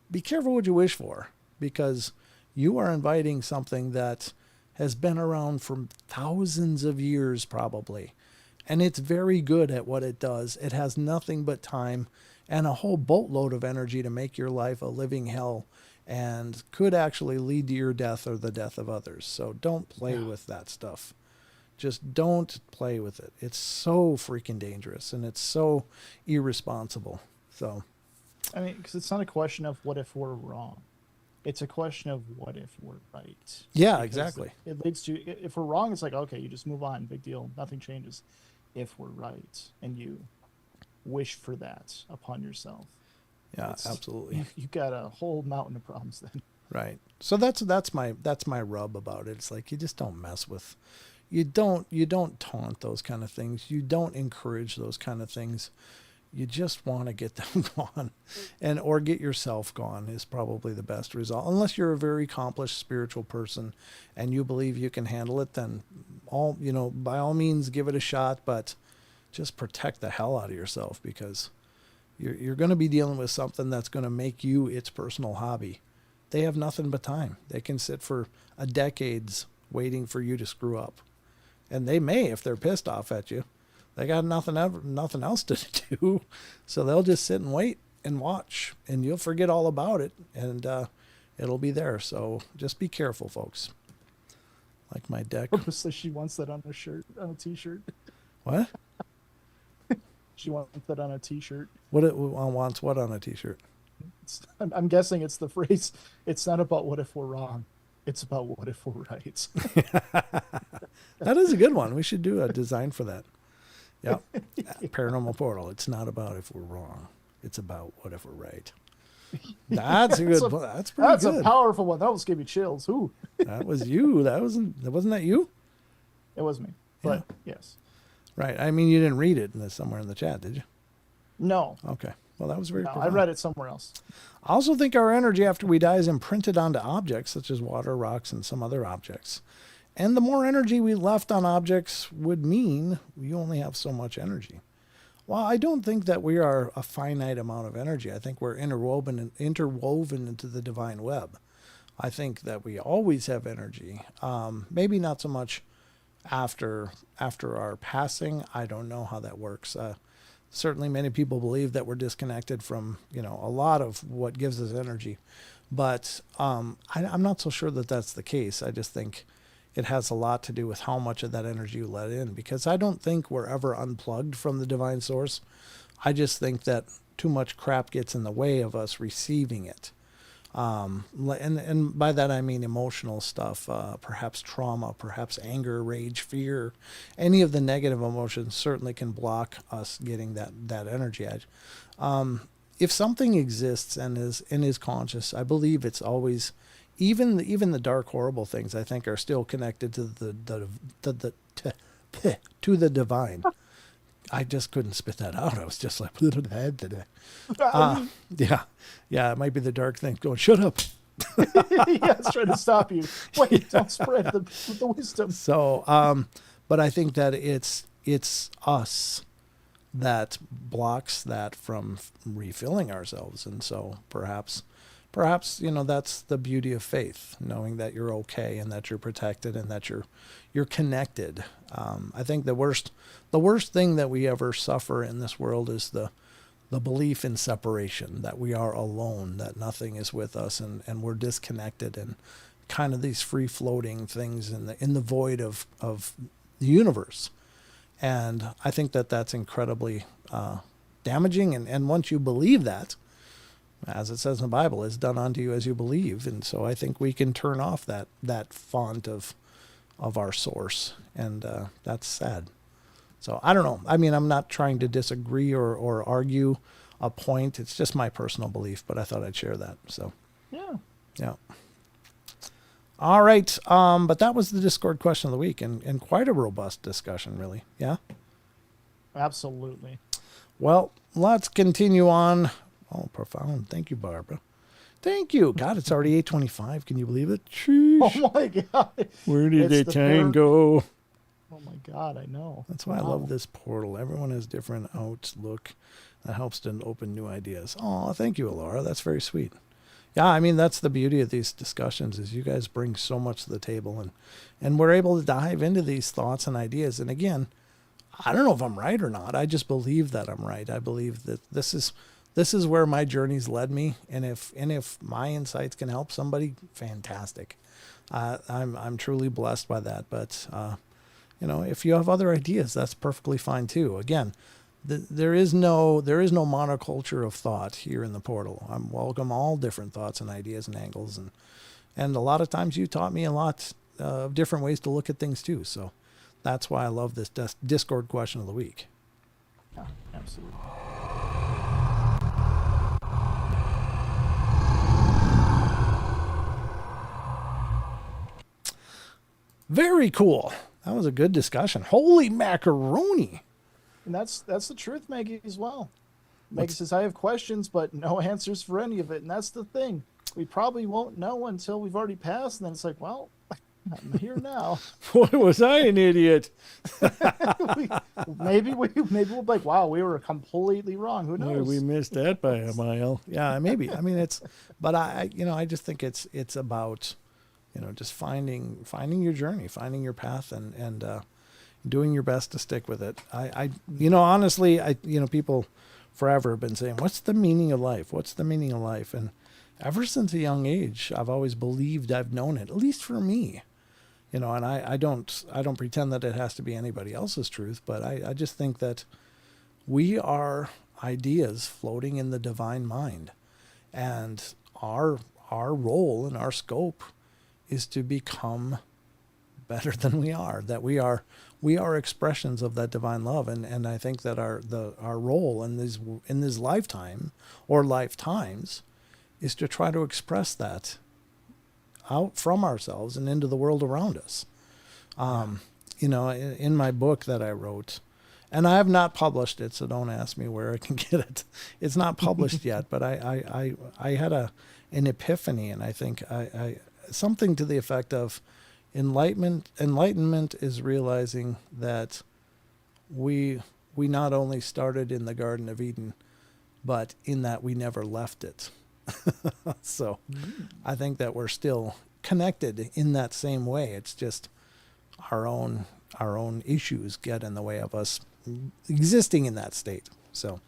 [SPEAKER 1] be careful what you wish for, because you are inviting something that has been around for thousands of years probably. And it's very good at what it does. It has nothing but time and a whole boatload of energy to make your life a living hell, and could actually lead to your death or the death of others. So don't play with that stuff. Just don't play with it. It's so freaking dangerous, and it's so irresponsible. So,
[SPEAKER 4] because it's not a question of what if we're wrong. It's a question of what if we're right.
[SPEAKER 1] Yeah,
[SPEAKER 4] because
[SPEAKER 1] exactly.
[SPEAKER 4] It leads to, if we're wrong, it's like, okay, you just move on. Big deal. Nothing changes. If we're right and you wish for that upon yourself.
[SPEAKER 1] Yeah, absolutely.
[SPEAKER 4] You got a whole mountain of problems then.
[SPEAKER 1] Right. So that's my rub about it. It's like, you just don't mess with. You don't taunt those kind of things. You don't encourage those kind of things. you just want to get them gone, or get yourself gone is probably the best result. Unless you're a very accomplished spiritual person and you believe you can handle it, then by all means give it a shot, but just protect the hell out of yourself, because you're going to be dealing with something that's going to make you its personal hobby. They have nothing but time. They can sit for decades waiting for you to screw up. And they may, if they're pissed off at you. They got nothing else to do. So they'll just sit and wait and watch, and you'll forget all about it, and it'll be there. So just be careful, folks. Like my deck.
[SPEAKER 4] Purposely, she wants that on a t-shirt.
[SPEAKER 1] What?
[SPEAKER 4] She wants that on a t-shirt.
[SPEAKER 1] What wants what on a t-shirt?
[SPEAKER 4] I'm guessing it's the phrase, it's not about what if we're wrong. It's about what if we're right.
[SPEAKER 1] That is a good one. We should do a design for that. Yeah. Paranormal Portal. It's not about if we're wrong. It's about what if we're right. That's a good one. That's pretty good.
[SPEAKER 4] That's a powerful one. That almost gave me chills. Ooh.
[SPEAKER 1] That was you. Wasn't that you?
[SPEAKER 4] It was me. But yes.
[SPEAKER 1] Right. I mean, you didn't read it somewhere in the chat, did you?
[SPEAKER 4] No.
[SPEAKER 1] Okay. Well, that was very
[SPEAKER 4] No,
[SPEAKER 1] profound.
[SPEAKER 4] I read it somewhere else.
[SPEAKER 1] I also think our energy after we die is imprinted onto objects such as water, rocks, and some other objects. And the more energy we left on objects would mean we only have so much energy. Well, I don't think that we are a finite amount of energy. I think we're interwoven into the divine web. I think that we always have energy. Maybe not so much after our passing. I don't know how that works. Certainly many people believe that we're disconnected from, a lot of what gives us energy. But I'm not so sure that that's the case. I just think it has a lot to do with how much of that energy you let in, because I don't think we're ever unplugged from the divine source. I just think that too much crap gets in the way of us receiving it. And by that I mean emotional stuff, perhaps trauma, perhaps anger, rage, fear. Any of the negative emotions certainly can block us getting that energy edge. If something exists and is conscious, I believe it's always, even the dark, horrible things, I think, are still connected to the divine. I just couldn't spit that out. I was just like, yeah, it might be the dark thing going, shut up.
[SPEAKER 4] Yeah, it's trying to stop you. Wait, don't spread the wisdom.
[SPEAKER 1] So, but I think that it's us that blocks that from refilling ourselves. And so perhaps, that's the beauty of faith, knowing that you're okay and that you're protected and that you're connected. I think the worst thing that we ever suffer in this world is the belief in separation, that we are alone, that nothing is with us, and we're disconnected, and kind of these free floating things in the void of the universe. And I think that that's incredibly damaging. And once you believe that, as it says in the Bible, it's done unto you as you believe. And so I think we can turn off that font of our source. And that's sad. So I don't know. I mean, I'm not trying to disagree or argue a point. It's just my personal belief, but I thought I'd share that. So yeah. All right. But that was the Discord question of the week, and quite a robust discussion, really. Yeah.
[SPEAKER 4] Absolutely.
[SPEAKER 1] Well, let's continue on. Oh, profound. Thank you, Barbara. Thank you. God, it's already 8:25. Can you believe it? Sheesh.
[SPEAKER 4] Oh my God.
[SPEAKER 1] Where did the time go?
[SPEAKER 4] Oh my God, I know.
[SPEAKER 1] That's why I love this portal. Everyone has different outlook. That helps to open new ideas. Oh, thank you, Laura. That's very sweet. Yeah, I mean, that's the beauty of these discussions, is you guys bring so much to the table, and we're able to dive into these thoughts and ideas. And again, I don't know if I'm right or not. I just believe that I'm right. I believe that this is where my journey's led me. And if my insights can help somebody, fantastic. I'm truly blessed by that. But, if you have other ideas, that's perfectly fine too. Again, there is no monoculture of thought here in the portal. I welcome all different thoughts and ideas and angles, and a lot of times you taught me a lot of different ways to look at things too. So that's why I love this Discord question of the week.
[SPEAKER 4] Yeah, absolutely.
[SPEAKER 1] Very cool. That was a good discussion. Holy macaroni.
[SPEAKER 4] And that's the truth, Maggie, as well. Maggie says, I have questions, but no answers for any of it. And that's the thing. We probably won't know until we've already passed. And then it's like, well, I'm here now.
[SPEAKER 1] Boy, was I an idiot.
[SPEAKER 4] maybe we'll be like, wow, we were completely wrong. Who
[SPEAKER 1] Boy,
[SPEAKER 4] knows?
[SPEAKER 1] we missed that by a mile. Yeah, maybe. I mean, but I just think it's about, just finding your journey, finding your path, and doing your best to stick with it. Honestly, people forever have been saying, what's the meaning of life? What's the meaning of life? And ever since a young age, I've always believed I've known it, at least for me. And I don't pretend that it has to be anybody else's truth, but I just think that we are ideas floating in the divine mind, and our role and our scope is to become better than we are, that we are expressions of that divine love. And I think that our role in this lifetime or lifetimes is to try to express that out from ourselves and into the world around us. In my book that I wrote, and I have not published it, so don't ask me where I can get it. It's not published yet, but I had an epiphany, and I think I something to the effect of enlightenment is realizing that we not only started in the Garden of Eden, but in that we never left it. So I think that we're still connected in that same way. It's just our own issues get in the way of us existing in that state. So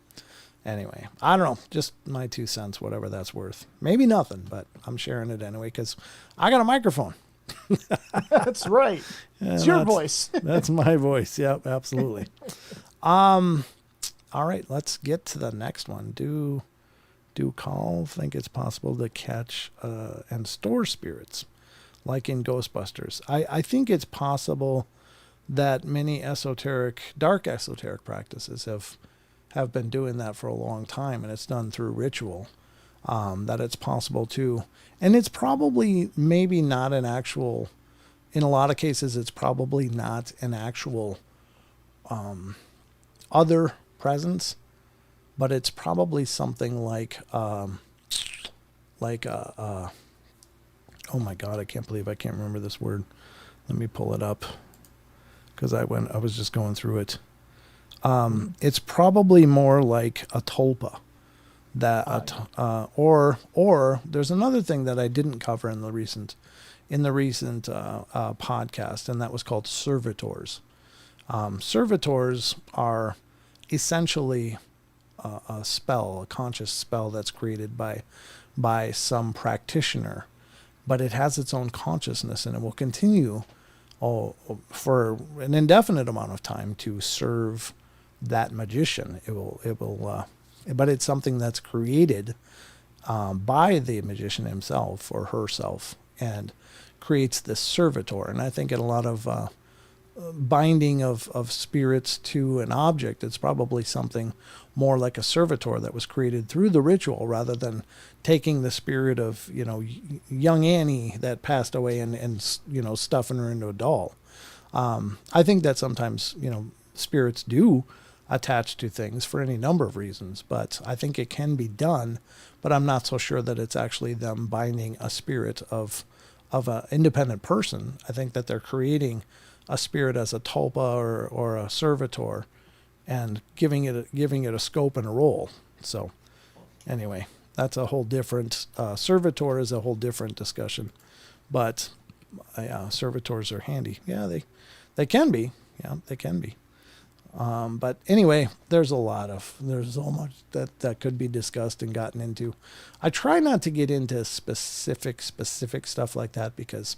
[SPEAKER 1] anyway, I don't know, just my 2 cents, whatever that's worth. Maybe nothing, but I'm sharing it anyway because I got a microphone.
[SPEAKER 4] That's right. It's your voice.
[SPEAKER 1] That's my voice. Yep, absolutely. All right, let's get to the next one. Do call think it's possible to catch and store spirits like in Ghostbusters? I think it's possible that many dark esoteric practices have been doing that for a long time, and it's done through ritual. That it's possible to, and it's probably maybe not an actual, in a lot of cases, it's probably not an actual other presence, but it's probably something like oh my God, I can't believe I can't remember this word. Let me pull it up because I was just going through it. It's probably more like a tulpa. Or there's another thing that I didn't cover in the recent podcast, and that was called servitors. Servitors are essentially a conscious spell that's created by some practitioner, but it has its own consciousness, and it will continue for an indefinite amount of time to serve that magician. It will. But it's something that's created by the magician himself or herself and creates this servitor. And I think in a lot of binding of spirits to an object, it's probably something more like a servitor that was created through the ritual rather than taking the spirit of, young Annie that passed away and stuffing her into a doll. I think that sometimes, spirits do attached to things for any number of reasons, but I think it can be done, but I'm not so sure that it's actually them binding a spirit of an independent person. I think that they're creating a spirit as a tulpa or a servitor and giving it a scope and a role. So anyway, that's a whole different, servitor is a whole different discussion, but servitors are handy. Yeah, they can be. Yeah, they can be. But anyway, there's so much that could be discussed and gotten into. I try not to get into specific stuff like that because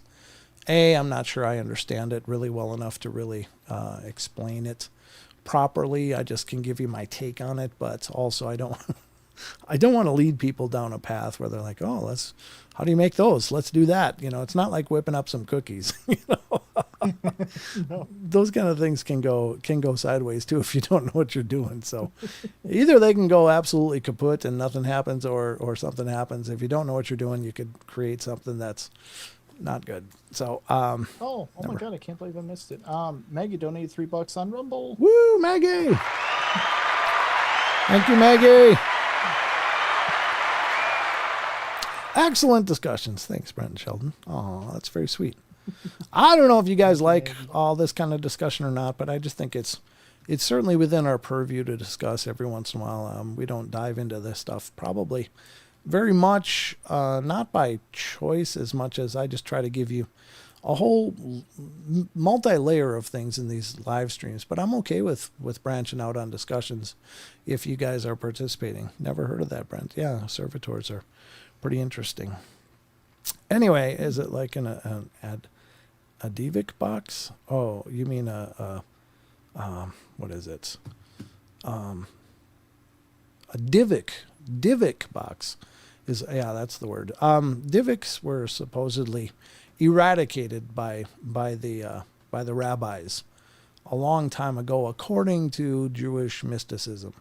[SPEAKER 1] I'm not sure I understand it really well enough to really explain it properly. I just can give you my take on it, but also I don't want to lead people down a path where they're like, oh, how do you make those? Let's do that. It's not like whipping up some cookies. No. Those kind of things can go sideways too if you don't know what you're doing. So either they can go absolutely kaput and nothing happens, or something happens. If you don't know what you're doing, you could create something that's not good. So
[SPEAKER 4] oh my God, I can't believe I missed it. Maggie donated $3 on Rumble.
[SPEAKER 1] Woo, Maggie! Thank you, Maggie. Excellent discussions. Thanks, Brent and Sheldon. Oh, that's very sweet. I don't know if you guys like all this kind of discussion or not, but I just think it's certainly within our purview to discuss every once in a while. We don't dive into this stuff probably very much, not by choice as much as I just try to give you a whole multi-layer of things in these live streams. But I'm okay with branching out on discussions if you guys are participating. Never heard of that, Brent. Yeah, servitors are pretty interesting. Anyway, is it like a Divic box? Oh, you mean what is it? A Divic box is, yeah, that's the word. Divics were supposedly eradicated by the rabbis a long time ago, according to Jewish mysticism.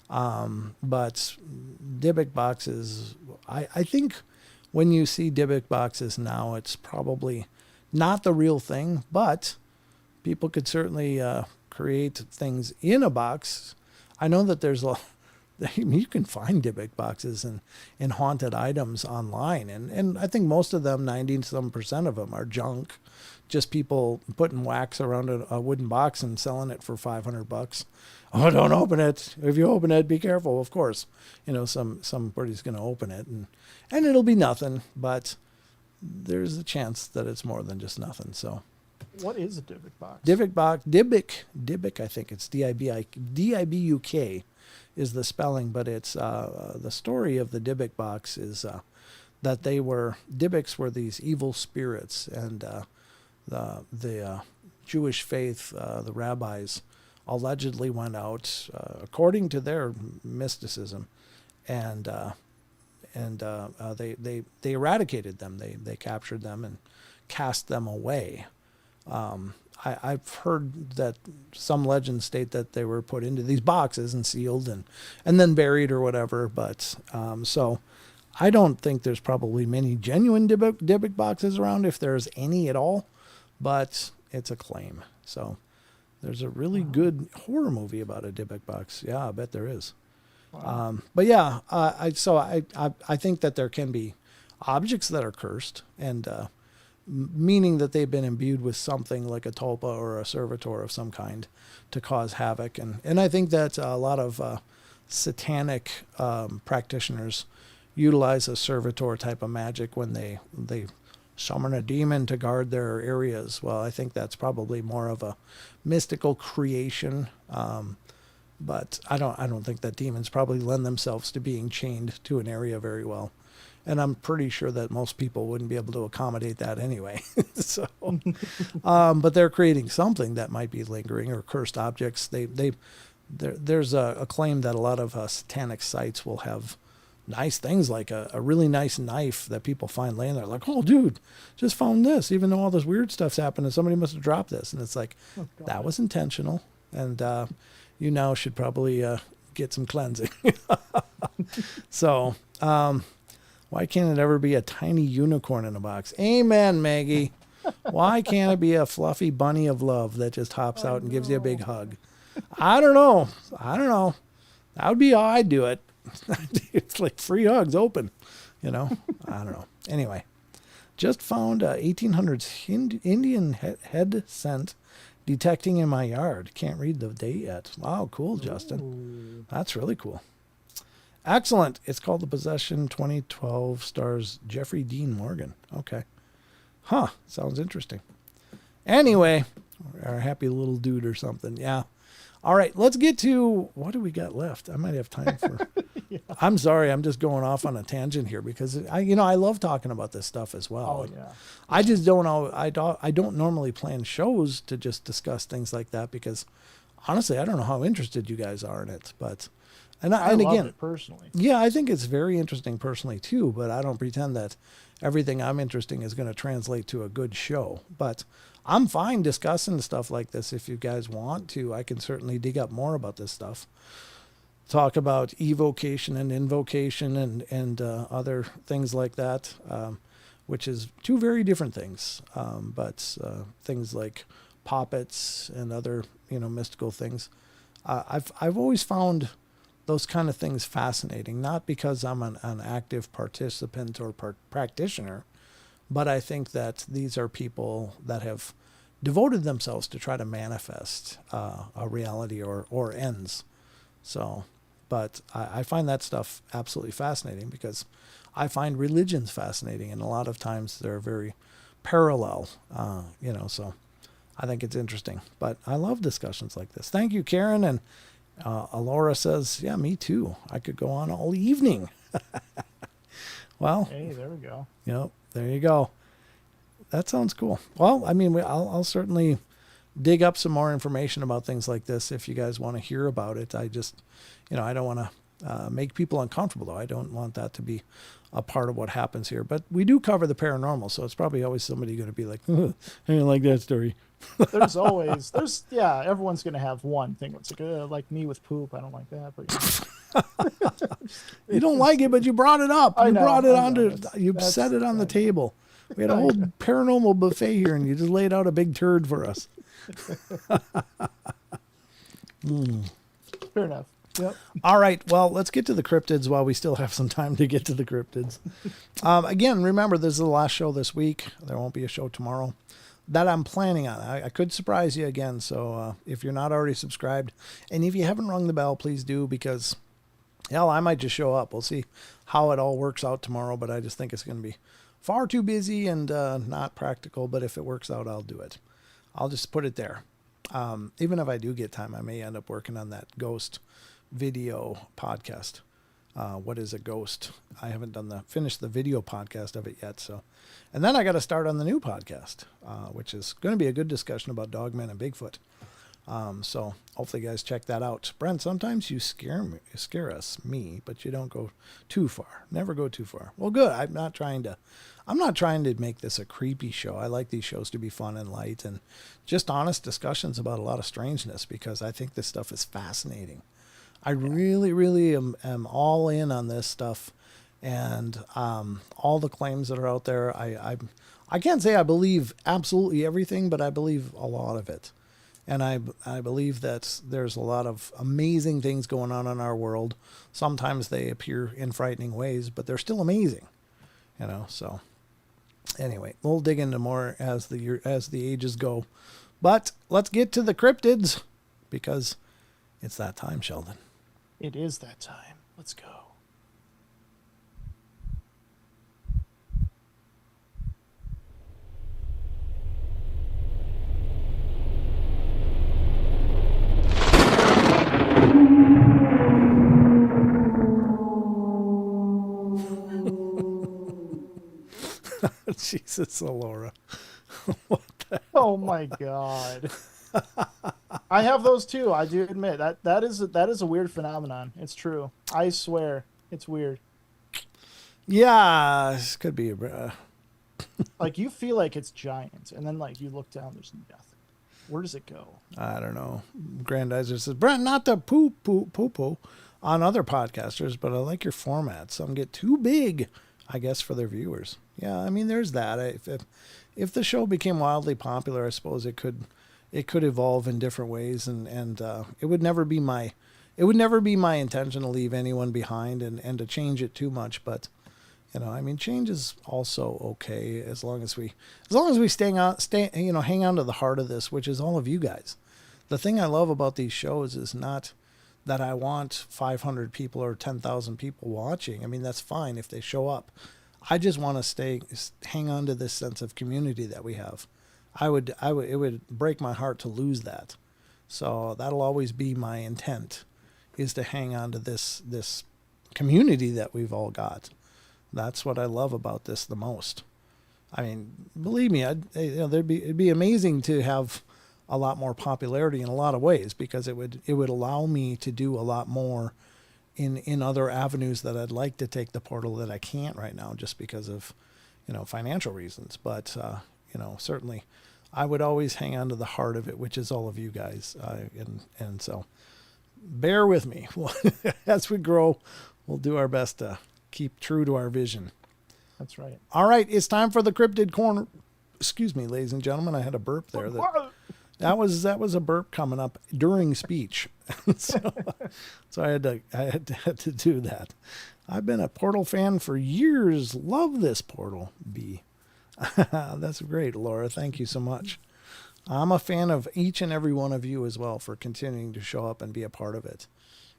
[SPEAKER 1] But Dybbuk boxes, I think when you see Dybbuk boxes now, it's probably not the real thing, but people could certainly create things in a box. I know that there's you can find Dybbuk boxes and haunted items online, and I think most of them, 90% of them, are junk. Just people putting wax around a wooden box and selling it for $500. Oh, don't open it. If you open it, be careful. Of course, somebody's going to open it, and it'll be nothing. But there's a chance that it's more than just nothing. So,
[SPEAKER 4] what is a Dybbuk box?
[SPEAKER 1] Dybbuk. I think it's Dibuk is the spelling, but it's the story of the Dybbuk box is that Dybbuks were these evil spirits, and the Jewish faith, the rabbis, allegedly went out, according to their mysticism, and they eradicated them. They captured them and cast them away. I've heard that some legends state that they were put into these boxes and sealed and then buried or whatever. But so I don't think there's probably many genuine Dybbuk boxes around, if there's any at all. But it's a claim. So there's a really good horror movie about a Dybbuk box. Yeah, I bet there is.
[SPEAKER 4] Wow.
[SPEAKER 1] But yeah, I think that there can be objects that are cursed, and meaning that they've been imbued with something like a tulpa or a servitor of some kind to cause havoc. And I think that a lot of satanic practitioners utilize a servitor type of magic when they summon a demon to guard their areas. Well, I think that's probably more of a mystical creation. But I don't think that demons probably lend themselves to being chained to an area very well. And I'm pretty sure that most people wouldn't be able to accommodate that anyway. So, but they're creating something that might be lingering, or cursed objects. There's a claim that a lot of satanic sites will have nice things, like a really nice knife that people find laying there. Like, oh, dude, just found this, even though all this weird stuff's happening. Somebody must have dropped this. And it's like, that was intentional. And you now should probably get some cleansing. So, why can't it ever be a tiny unicorn in a box? Amen, Maggie. Why can't it be a fluffy bunny of love that just hops out and gives you a big hug? I don't know. That would be how I'd do it. It's like free hugs open, I don't know. Anyway, just found 1800s Indian head scent detecting in my yard. Can't read the date yet. Wow, cool, Justin. Ooh. That's really cool. Excellent. It's called The Possession 2012, stars Jeffrey Dean Morgan. Okay. Huh. Sounds interesting. Anyway, our happy little dude or something. Yeah. All right. Let's get to, what do we got left? I might have time for, yeah. I'm sorry. I'm just going off on a tangent here because I love talking about this stuff as well.
[SPEAKER 4] Oh, yeah.
[SPEAKER 1] I just don't know. I don't normally plan shows to just discuss things like that because honestly, I don't know how interested you guys are in it, but
[SPEAKER 4] I love it personally.
[SPEAKER 1] Yeah, I think it's very interesting personally too, but I don't pretend that everything I'm interested in is going to translate to a good show. But I'm fine discussing stuff like this if you guys want to. I can certainly dig up more about this stuff. Talk about evocation and invocation and other things like that, which is two very different things. But things like poppets and other mystical things. I've always found those kind of things fascinating, not because I'm an active participant or practitioner, but I think that these are people that have devoted themselves to try to manifest a reality or ends. So, but I find that stuff absolutely fascinating because I find religions fascinating, and a lot of times they're very parallel, so I think it's interesting. But I love discussions like this. Thank you, Karen. And Alora says, yeah, me too. I could go on all evening. Well,
[SPEAKER 4] Hey, there we go.
[SPEAKER 1] There you go. That sounds cool. Well, I mean, I'll certainly dig up some more information about things like this if you guys want to hear about it. I just, I don't want to make people uncomfortable, though. I don't want that to be a part of what happens here. But we do cover the paranormal, so it's probably always somebody going to be like, I didn't like that story.
[SPEAKER 4] Everyone's going to have one thing. It's like me with poop. I don't like that. But
[SPEAKER 1] you don't like it, but you brought it up. You set it on the table. We had a whole paranormal buffet here, and you just laid out a big turd for us.
[SPEAKER 4] Fair enough. Yep.
[SPEAKER 1] All right. Well, let's get to the cryptids while we still have some time to get to the cryptids. Again, remember, this is the last show this week. There won't be a show tomorrow that I'm planning on. I could surprise you again. So if you're not already subscribed, and if you haven't rung the bell, please do, because hell, I might just show up. We'll see how it all works out tomorrow, but I just think it's going to be far too busy and not practical. But if it works out, I'll do it. I'll just put it there. Even if I do get time, I may end up working on that ghost video podcast. What is a ghost? I haven't finished the video podcast of it yet. So, and then I got to start on the new podcast, which is going to be a good discussion about dogmen and Bigfoot. So hopefully you guys check that out. Brent, sometimes you scare us, but you don't go too far. Never go too far. Well, good. I'm not trying to make this a creepy show. I like these shows to be fun and light and just honest discussions about a lot of strangeness, because I think this stuff is fascinating. I really, really am all in on this stuff, and all the claims that are out there. I can't say I believe absolutely everything, but I believe a lot of it. And I believe that there's a lot of amazing things going on in our world. Sometimes they appear in frightening ways, but they're still amazing, so anyway, we'll dig into more as the ages go. But let's get to the cryptids, because it's that time, Sheldon.
[SPEAKER 4] It is that time. Let's go.
[SPEAKER 1] Jesus, Alora.
[SPEAKER 4] Oh my God. I have those too. I do admit that is a weird phenomenon. It's true. I swear, it's weird.
[SPEAKER 1] Yeah, this could be
[SPEAKER 4] like you feel like it's giant, and then like you look down, there's nothing. Where does it go?
[SPEAKER 1] I don't know. Grandizer says, Brent, not to poo on other podcasters, but I like your format. Some get too big, I guess, for their viewers. Yeah, I mean, there's that. If the show became wildly popular, I suppose it could evolve in different ways, and it would never be my intention to leave anyone behind and to change it too much. But I mean, change is also okay as long as we hang on to the heart of this, which is all of you guys. The thing I love about these shows is not that I want 500 people or 10,000 people watching. I mean, that's fine if they show up. I just want to hang on to this sense of community that we have. It would break my heart to lose that. So that'll always be my intent, is to hang on to this community that we've all got. That's what I love about this the most. I mean, believe me, it'd be amazing to have a lot more popularity in a lot of ways, because it would allow me to do a lot more in other avenues that I'd like to take the portal that I can't right now, just because of financial reasons. But certainly I would always hang on to the heart of it, which is all of you guys. And so bear with me. As we grow, we'll do our best to keep true to our vision.
[SPEAKER 4] That's right.
[SPEAKER 1] All right. It's time for the Cryptid Corner. Excuse me, ladies and gentlemen. I had a burp there. That was a burp coming up during speech. so I had to do that. I've been a Portal fan for years. Love this Portal, B. That's great, Laura. Thank you so much. I'm a fan of each and every one of you as well for continuing to show up and be a part of it.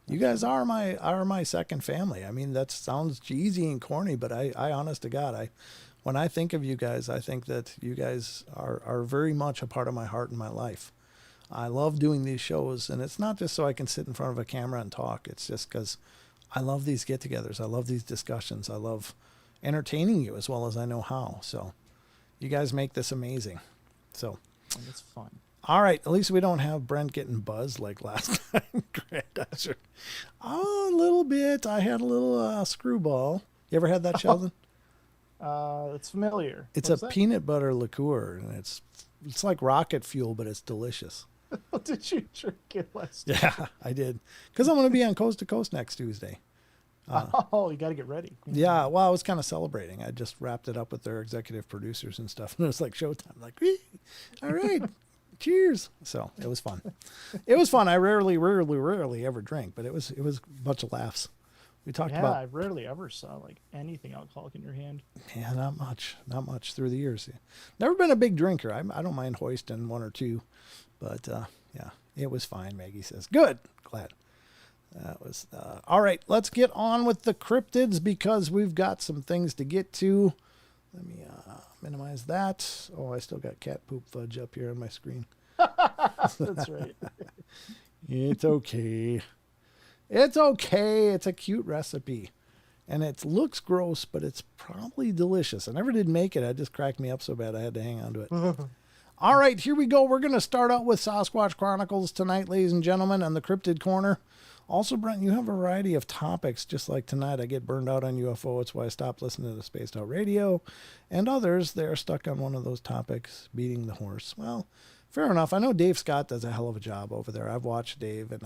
[SPEAKER 1] You guys are my second family. I mean, that sounds cheesy and corny, but I honest to God, when I think of you guys, I think that you guys are very much a part of my heart and my life. I love doing these shows, and it's not just so I can sit in front of a camera and talk. It's just because I love these get-togethers. I love these discussions. I love entertaining you as well as I know how. So you guys make this amazing. So
[SPEAKER 4] it's fun.
[SPEAKER 1] All right. At least we don't have Brent getting buzzed like last time. Grand. Oh, a little bit. I had a little screwball. You ever had that, Sheldon?
[SPEAKER 4] It's familiar.
[SPEAKER 1] It's
[SPEAKER 4] What
[SPEAKER 1] a
[SPEAKER 4] is that?
[SPEAKER 1] peanut butter liqueur, and it's like rocket fuel, but it's delicious.
[SPEAKER 4] Did you drink it last?
[SPEAKER 1] Yeah, I did. Because I'm going to be on Coast to Coast next Tuesday.
[SPEAKER 4] Oh, you got to get ready.
[SPEAKER 1] Yeah, well, I was kind of celebrating. I just wrapped it up with their executive producers and stuff, and it was like showtime. Like, all right, cheers. So it was fun. It was fun. I rarely ever drink, but it was a bunch of laughs. We talked about.
[SPEAKER 4] I rarely ever saw like anything alcoholic in your hand.
[SPEAKER 1] Yeah, not much through the years. Never been a big drinker. I don't mind hoisting one or two, but yeah, it was fine. Maggie says, good, glad. That was all right. Let's get on with the cryptids because we've got some things to get to. Let me minimize that. Oh, I still got cat poop fudge up here on my screen.
[SPEAKER 4] That's right.
[SPEAKER 1] It's okay. It's okay. It's a cute recipe. And it looks gross, but it's probably delicious. I never did make it. It just cracked me up so bad I had to hang on to it. All right, here we go. We're going to start out with Sasquatch Chronicles tonight, ladies and gentlemen, on the Cryptid Corner. Also, Brent, you have a variety of topics. Just like tonight, I get burned out on UFO. It's why I stopped listening to Spaced Out Radio. And others, they're stuck on one of those topics, beating the horse. Well, fair enough. I know Dave Scott does a hell of a job over there. I've watched Dave, and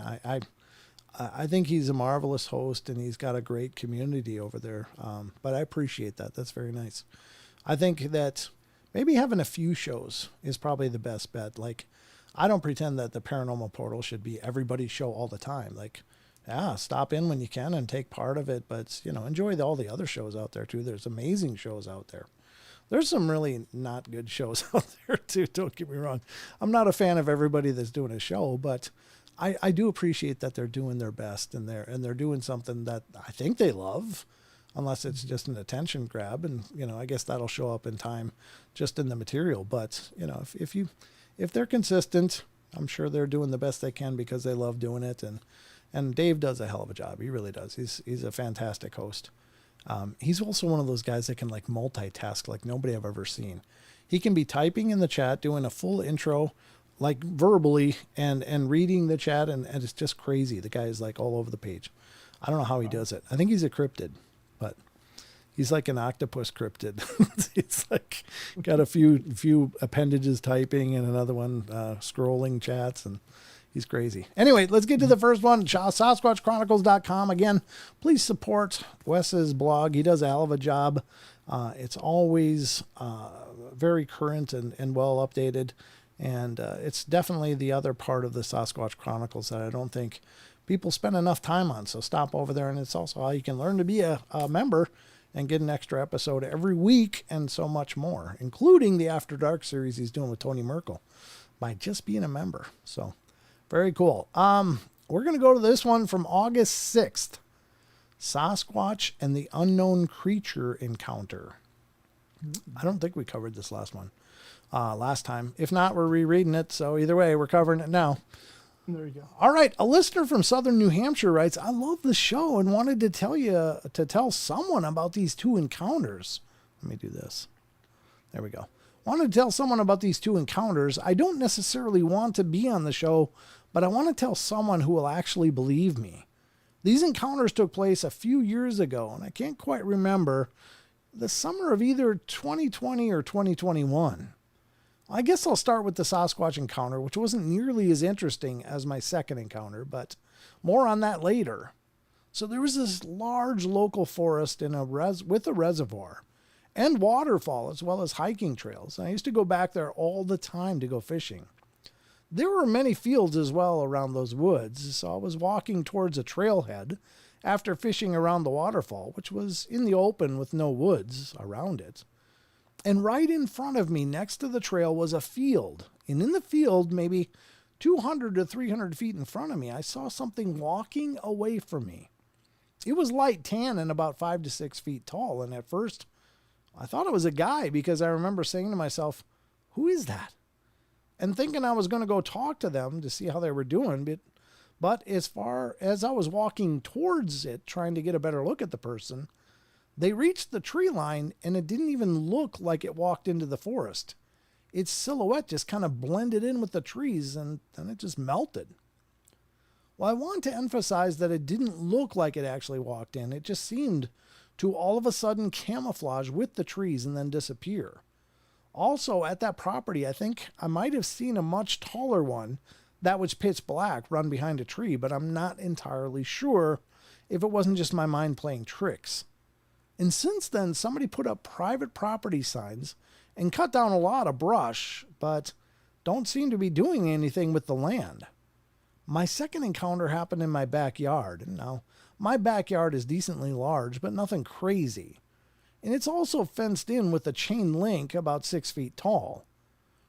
[SPEAKER 1] I think he's a marvelous host, and he's got a great community over there. But I appreciate that. That's very nice. I think that maybe having a few shows is probably the best bet. Like, I don't pretend that the Paranormal Portal should be everybody's show all the time. Like, yeah, stop in when you can and take part of it. But, enjoy all the other shows out there, too. There's amazing shows out there. There's some really not good shows out there, too. Don't get me wrong. I'm not a fan of everybody that's doing a show, but I do appreciate that they're doing their best and they're doing something that I think they love, unless it's just an attention grab. And, I guess that'll show up in time just in the material. But, if they're consistent, I'm sure they're doing the best they can because they love doing it. And Dave does a hell of a job. He really does. He's a fantastic host. He's also one of those guys that can like multitask like nobody I've ever seen. He can be typing in the chat, doing a full intro, like verbally and reading the chat. And it's just crazy. The guy is like all over the page. I don't know how he does it. I think he's a cryptid, but he's like an octopus cryptid. It's like got a few appendages typing and another one scrolling chats, and he's crazy. Anyway, let's get to the first one. SasquatchChronicles.com. Again, please support Wes's blog. He does a hell of a job. It's always very current and well updated. And it's definitely the other part of the Sasquatch Chronicles that I don't think people spend enough time on. So stop over there. And it's also how you can learn to be a member and get an extra episode every week and so much more, including the After Dark series he's doing with Tony Merkel by just being a member. So very cool. We're going to go to this one from August 6th, Sasquatch and the Unknown Creature Encounter. I don't think we covered this last time. If not, we're rereading it. So either way, we're covering it now.
[SPEAKER 4] There you go.
[SPEAKER 1] All right. A listener from Southern New Hampshire writes, I love the show and wanted to tell someone about these two encounters. Let me do this. There we go. Wanted to tell someone about these two encounters. I don't necessarily want to be on the show, but I want to tell someone who will actually believe me. These encounters took place a few years ago, and I can't quite remember, the summer of either 2020 or 2021. I guess I'll start with the Sasquatch encounter, which wasn't nearly as interesting as my second encounter, but more on that later. So there was this large local forest with a reservoir and waterfall as well as hiking trails. I used to go back there all the time to go fishing. There were many fields as well around those woods, so I was walking towards a trailhead after fishing around the waterfall, which was in the open with no woods around it. And right in front of me, next to the trail, was a field. And in the field, maybe 200 to 300 feet in front of me, I saw something walking away from me. It was light tan and about 5 to 6 feet tall. And at first, I thought it was a guy because I remember saying to myself, who is that? And thinking I was going to go talk to them to see how they were doing. But as far as I was walking towards it, trying to get a better look at the person, they reached the tree line and it didn't even look like it walked into the forest. Its silhouette just kind of blended in with the trees and then it just melted. Well, I want to emphasize that it didn't look like it actually walked in. It just seemed to all of a sudden camouflage with the trees and then disappear. Also, at that property, I think I might have seen a much taller one that was pitch black run behind a tree, but I'm not entirely sure if it wasn't just my mind playing tricks. And since then, somebody put up private property signs and cut down a lot of brush, but don't seem to be doing anything with the land. My second encounter happened in my backyard. Now, my backyard is decently large, but nothing crazy. And it's also fenced in with a chain link about 6 feet tall.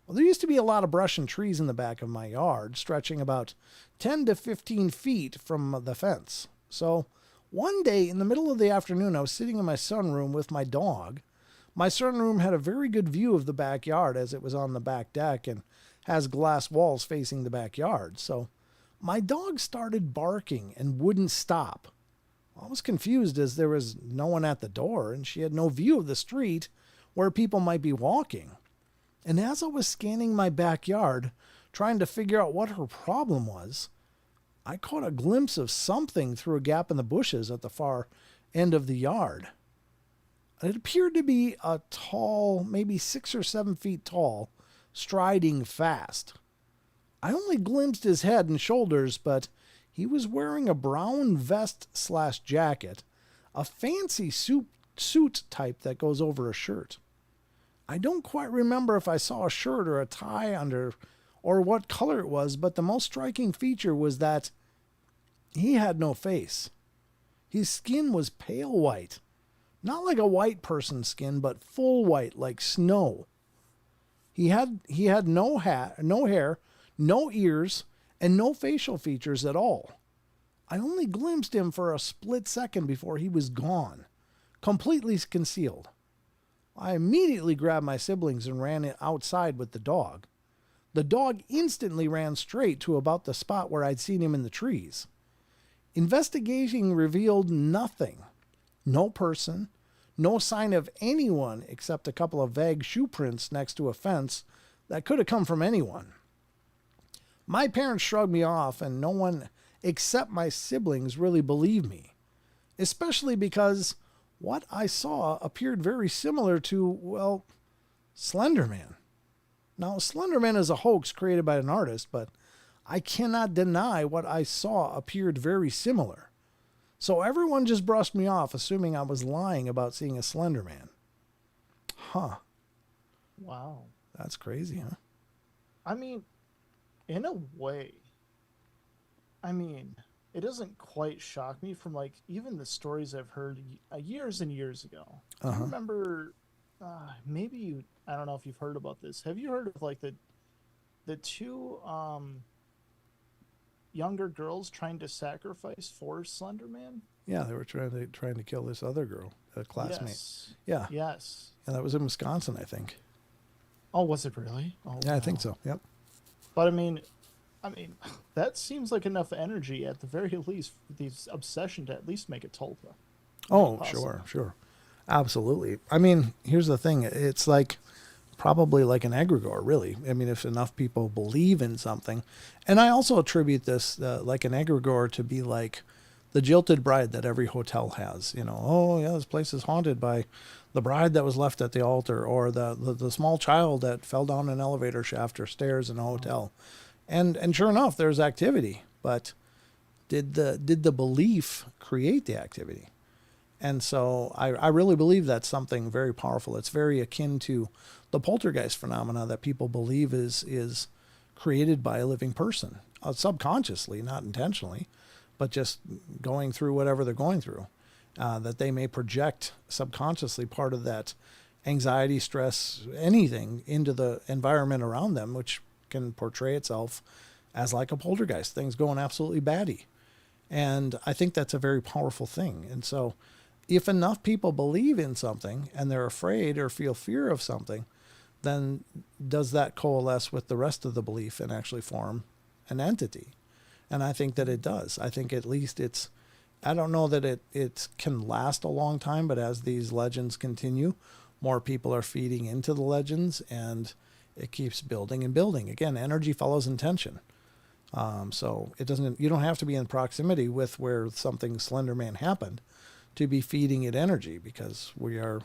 [SPEAKER 1] Well, there used to be a lot of brush and trees in the back of my yard, stretching about 10 to 15 feet from the fence. So one day in the middle of the afternoon, I was sitting in my sunroom with my dog. My sunroom had a very good view of the backyard as it was on the back deck and has glass walls facing the backyard. So my dog started barking and wouldn't stop. I was confused as there was no one at the door and she had no view of the street where people might be walking. And as I was scanning my backyard, trying to figure out what her problem was, I caught a glimpse of something through a gap in the bushes at the far end of the yard. It appeared to be a tall, maybe 6 or 7 feet tall, striding fast. I only glimpsed his head and shoulders, but he was wearing a brown vest/jacket, a fancy suit type that goes over a shirt. I don't quite remember if I saw a shirt or a tie under or what color it was, but the most striking feature was that he had no face. His skin was pale white, not like a white person's skin, but full white like snow. He had no hair, no ears, and no facial features at all. I only glimpsed him for a split second before he was gone, completely concealed. I immediately grabbed my siblings and ran outside with the dog. The dog instantly ran straight to about the spot where I'd seen him in the trees. Investigating revealed nothing. No person, no sign of anyone except a couple of vague shoe prints next to a fence that could have come from anyone. My parents shrugged me off, and no one except my siblings really believed me, especially because what I saw appeared very similar to, well, Slender Man. Now, Slender Man is a hoax created by an artist, but I cannot deny what I saw appeared very similar. So everyone just brushed me off, assuming I was lying about seeing a Slender Man. Huh.
[SPEAKER 4] Wow.
[SPEAKER 1] That's crazy, huh?
[SPEAKER 4] I mean, in a way, it doesn't quite shock me from like even the stories I've heard years and years ago. I remember, maybe I don't know if you've heard about this. Have you heard of like the two younger girls trying to sacrifice for Slender Man?
[SPEAKER 1] Yeah, they were trying to kill this other girl, a classmate.
[SPEAKER 4] Yes.
[SPEAKER 1] Yeah.
[SPEAKER 4] Yes.
[SPEAKER 1] And that was in Wisconsin, I think.
[SPEAKER 4] Oh, was it really? Oh,
[SPEAKER 1] Yeah, I
[SPEAKER 4] wow.
[SPEAKER 1] think so. Yep.
[SPEAKER 4] But I mean, that seems like enough energy at the very least for these obsession to at least make a tulpa.
[SPEAKER 1] Oh,
[SPEAKER 4] Possible.
[SPEAKER 1] sure. Absolutely. I mean, here's the thing. It's like probably like an egregore, really. I mean, if enough people believe in something. And I also attribute this, like an egregore, to be like the jilted bride that every hotel has. You know, oh, yeah, this place is haunted by the bride that was left at the altar, or the small child that fell down an elevator shaft or stairs in a hotel. And sure enough, there's activity. But did the belief create the activity? And so I really believe that's something very powerful. It's very akin to the poltergeist phenomena that people believe is created by a living person, subconsciously, not intentionally, but just going through whatever they're going through, that they may project subconsciously part of that anxiety, stress, anything into the environment around them, which can portray itself as like a poltergeist, things going absolutely batty. And I think that's a very powerful thing. And so if enough people believe in something and they're afraid or feel fear of something, then does that coalesce with the rest of the belief and actually form an entity? And I think that it does. I think at least I don't know that it can last a long time, but as these legends continue, more people are feeding into the legends and it keeps building and building. Again, energy follows intention. So you don't have to be in proximity with where something Slender Man happened to be feeding it energy, because we are,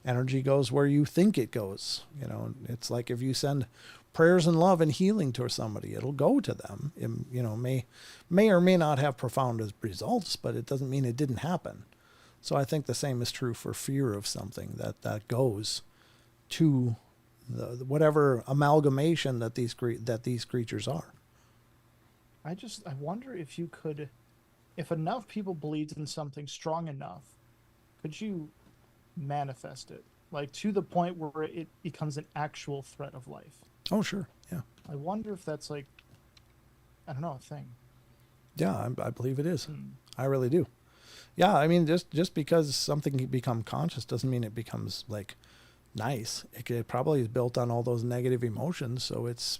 [SPEAKER 1] energy goes where you think it goes. It's like if you send prayers and love and healing to somebody, it'll go to them. It, may or may not have profound results, but it doesn't mean it didn't happen. So I think the same is true for fear of something, that goes to the whatever amalgamation that these creatures are.
[SPEAKER 4] I wonder if enough people believed in something strong enough, could you manifest it? Like to the point where it becomes an actual threat of life.
[SPEAKER 1] Oh, sure. Yeah.
[SPEAKER 4] I wonder if that's like, I don't know, a thing.
[SPEAKER 1] Yeah, I believe it is. I really do. Yeah, I mean, just because something can become conscious doesn't mean it becomes like nice. It probably is built on all those negative emotions, so it's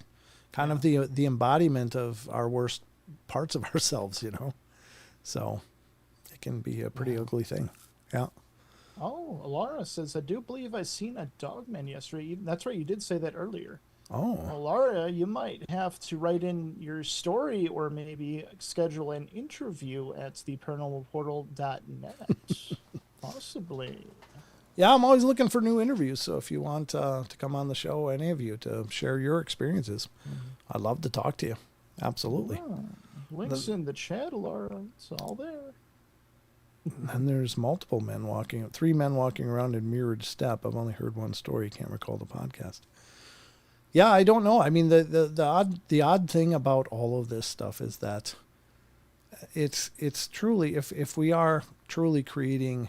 [SPEAKER 1] kind of the embodiment of our worst parts of ourselves, So it can be a pretty ugly thing. Yeah.
[SPEAKER 4] Oh, Laura says, I do believe I seen a dogman yesterday. That's right, you did say that earlier.
[SPEAKER 1] Oh.
[SPEAKER 4] Well, Laura, you might have to write in your story or maybe schedule an interview at theparanormalportal.net. Possibly.
[SPEAKER 1] Yeah, I'm always looking for new interviews. So if you want to come on the show, any of you, to share your experiences, I'd love to talk to you. Absolutely.
[SPEAKER 4] Yeah. Links in the chat, Laura. It's all there.
[SPEAKER 1] And there's three men walking around in mirrored step. I've only heard one story. Can't recall the podcast. Yeah, I don't know. I mean, the odd thing about all of this stuff is that it's truly, if we are truly creating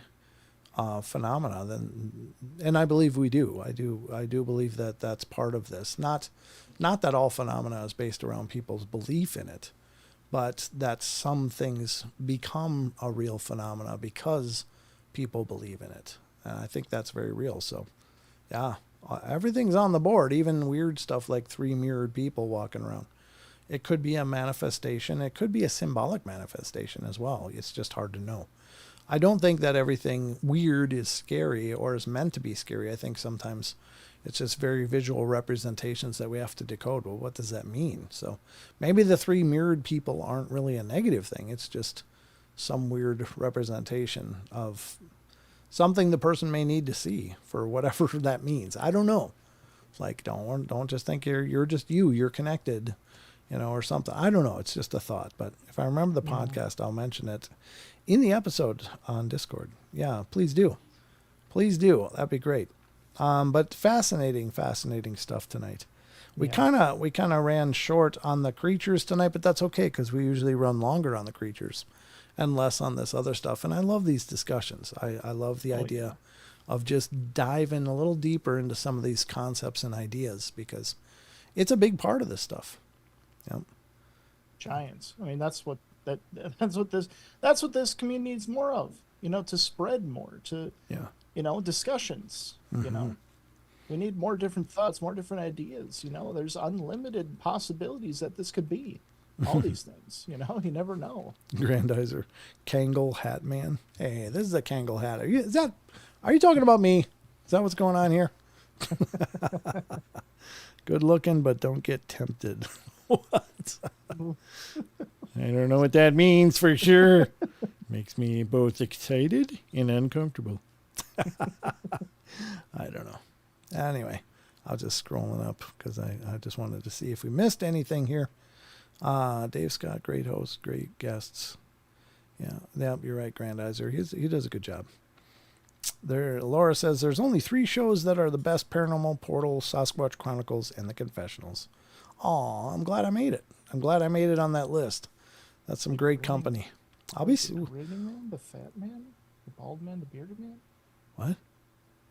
[SPEAKER 1] phenomena, then, and I believe we do. I do believe that that's part of this. Not that all phenomena is based around people's belief in it, but that some things become a real phenomena because people believe in it. And I think that's very real. So, yeah, everything's on the board, even weird stuff like three mirrored people walking around. It could be a manifestation. It could be a symbolic manifestation as well. It's just hard to know. I don't think that everything weird is scary or is meant to be scary. I think sometimes it's just very visual representations that we have to decode. Well, what does that mean? So maybe the three mirrored people aren't really a negative thing. It's just some weird representation of something the person may need to see for whatever that means. I don't know. Like, don't just think you're just you're connected, or something. I don't know. It's just a thought. But if I remember the podcast, I'll mention it in the episode on Discord. Yeah, please do. Please do. That'd be great. But fascinating stuff tonight. We kind of ran short on the creatures tonight, but that's okay because we usually run longer on the creatures and less on this other stuff. And I love these discussions. I love the idea of just diving a little deeper into some of these concepts and ideas because it's a big part of this stuff. Yep.
[SPEAKER 4] Giants. I mean, that's what this community needs more of. To spread more. Discussions. We need more different thoughts, more different ideas. There's unlimited possibilities that this could be. All these things. You never know.
[SPEAKER 1] Grandizer, Kangol Hat Man. Hey, this is a Kangol hat. Are you talking about me? Is that what's going on here? Good looking, but don't get tempted. What? I don't know what that means for sure. Makes me both excited and uncomfortable. I don't know. Anyway, I was just scrolling up because I just wanted to see if we missed anything here. Dave Scott, great host, great guests. Yeah, you're right, Grandizer. He does a good job. Laura says there's only 3 shows that are the best: Paranormal Portal, Sasquatch Chronicles, and The Confessionals. Oh, I'm glad I made it. I'm glad I made it on that list. That's some great company. I'll be.
[SPEAKER 4] The grinning man, the fat man, the bald man, the bearded man.
[SPEAKER 1] What?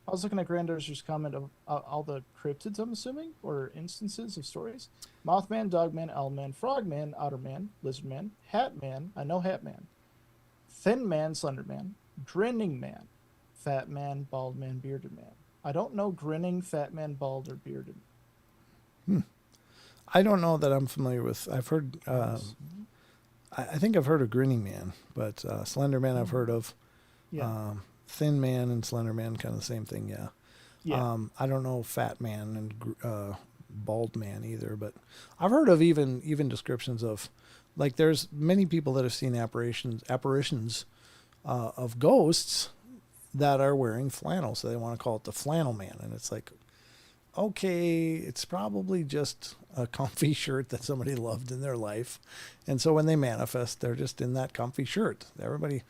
[SPEAKER 4] I was looking at Granddaughter's comment of all the cryptids, I'm assuming, or instances of stories. Mothman, Dogman, Owlman, Frogman, Otterman, Lizardman, Hatman, I know Hatman, Thin Man, Slender Man, Grinning Man, Fat Man, Bald Man, Bearded Man. I don't know grinning, fat man, bald, or bearded.
[SPEAKER 1] I don't know that I'm familiar with. I've heard. I think I've heard of Grinning Man, but Slender Man I've heard of.
[SPEAKER 4] Yeah.
[SPEAKER 1] Thin Man and Slender Man, kind of the same thing. Yeah.
[SPEAKER 4] Yeah.
[SPEAKER 1] I don't know Fat Man and Bald Man either, but I've heard of even descriptions of, like, there's many people that have seen apparitions of ghosts that are wearing flannel, so they want to call it the Flannel Man, and it's like, okay, it's probably just a comfy shirt that somebody loved in their life. And so when they manifest, they're just in that comfy shirt. Everybody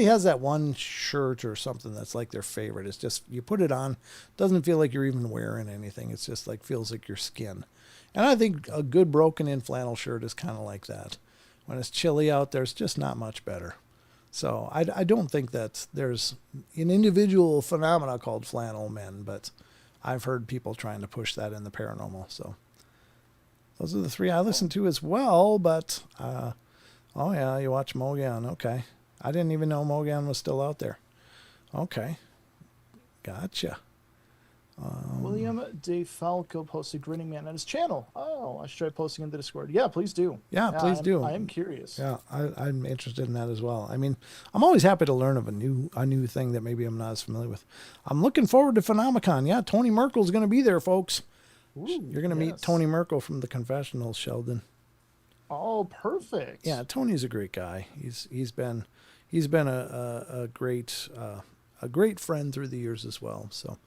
[SPEAKER 1] has that one shirt or something that's like their favorite. It's just, you put it on, doesn't feel like you're even wearing anything. It's just like, feels like your skin. And I think a good broken in flannel shirt is kind of like that. When it's chilly out there, it's just not much better. So I don't think that there's an individual phenomena called flannel men, but I've heard people trying to push that in the paranormal. So those are the three I listen to as well. But, oh yeah, you watch Mogan. Okay. I didn't even know Mogan was still out there. Okay. Gotcha.
[SPEAKER 4] William DeFalco posted Grinning Man on his channel. Oh, I should try posting in the Discord. Yeah, please do.
[SPEAKER 1] Yeah, please do.
[SPEAKER 4] I am curious.
[SPEAKER 1] Yeah, I'm interested in that as well. I mean, I'm always happy to learn of a new thing that maybe I'm not as familiar with. I'm looking forward to Phenomenon. Yeah, Tony Merkel's going to be there, folks.
[SPEAKER 4] Ooh,
[SPEAKER 1] You're going to meet Tony Merkel from the Confessionals, Sheldon.
[SPEAKER 4] Oh, perfect.
[SPEAKER 1] Yeah, Tony's a great guy. He's been a great friend through the years as well. So,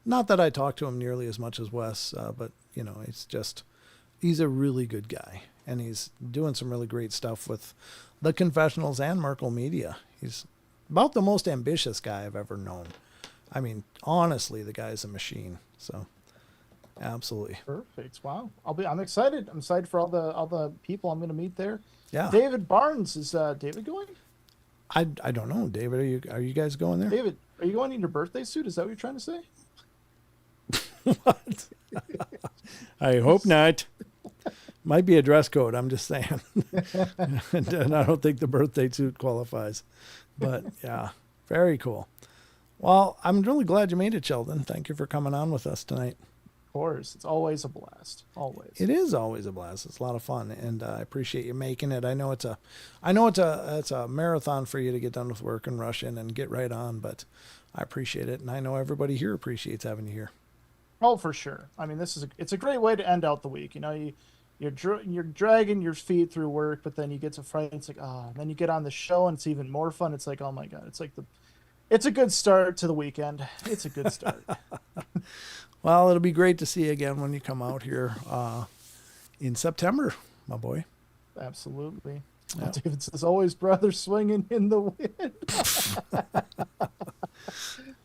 [SPEAKER 1] not that I talk to him nearly as much as Wes, but you know, he's a really good guy, and he's doing some really great stuff with the Confessionals and Merkel Media. He's about the most ambitious guy I've ever known. I mean, honestly, the guy's a machine. So, absolutely
[SPEAKER 4] perfect. Wow, I'm excited. I'm excited for all the people I'm going to meet there.
[SPEAKER 1] Yeah.
[SPEAKER 4] David Barnes, is David going?
[SPEAKER 1] I don't know, David. Are you guys going there?
[SPEAKER 4] David, are you going in your birthday suit? Is that what you're trying to say?
[SPEAKER 1] What? I hope not. Might be a dress code. I'm just saying. And I don't think the birthday suit qualifies. But yeah, very cool. Well, I'm really glad you made it, Sheldon. Thank you for coming on with us tonight.
[SPEAKER 4] Of course. It's always a blast. Always.
[SPEAKER 1] It is always a blast. It's a lot of fun, and I appreciate you making it. I know it's a marathon for you to get done with work and rush in and get right on, but I appreciate it, and I know everybody here appreciates having you here.
[SPEAKER 4] Oh, for sure. I mean, it's a great way to end out the week. You know, you're dragging your feet through work, but then you get to Friday, it's like, and then you get on the show, and it's even more fun. It's like, oh my God, it's a good start to the weekend. It's a good start.
[SPEAKER 1] Well, it'll be great to see you again when you come out here in September, my boy.
[SPEAKER 4] Absolutely.
[SPEAKER 1] Yeah.
[SPEAKER 4] David says, always brother swinging in the wind.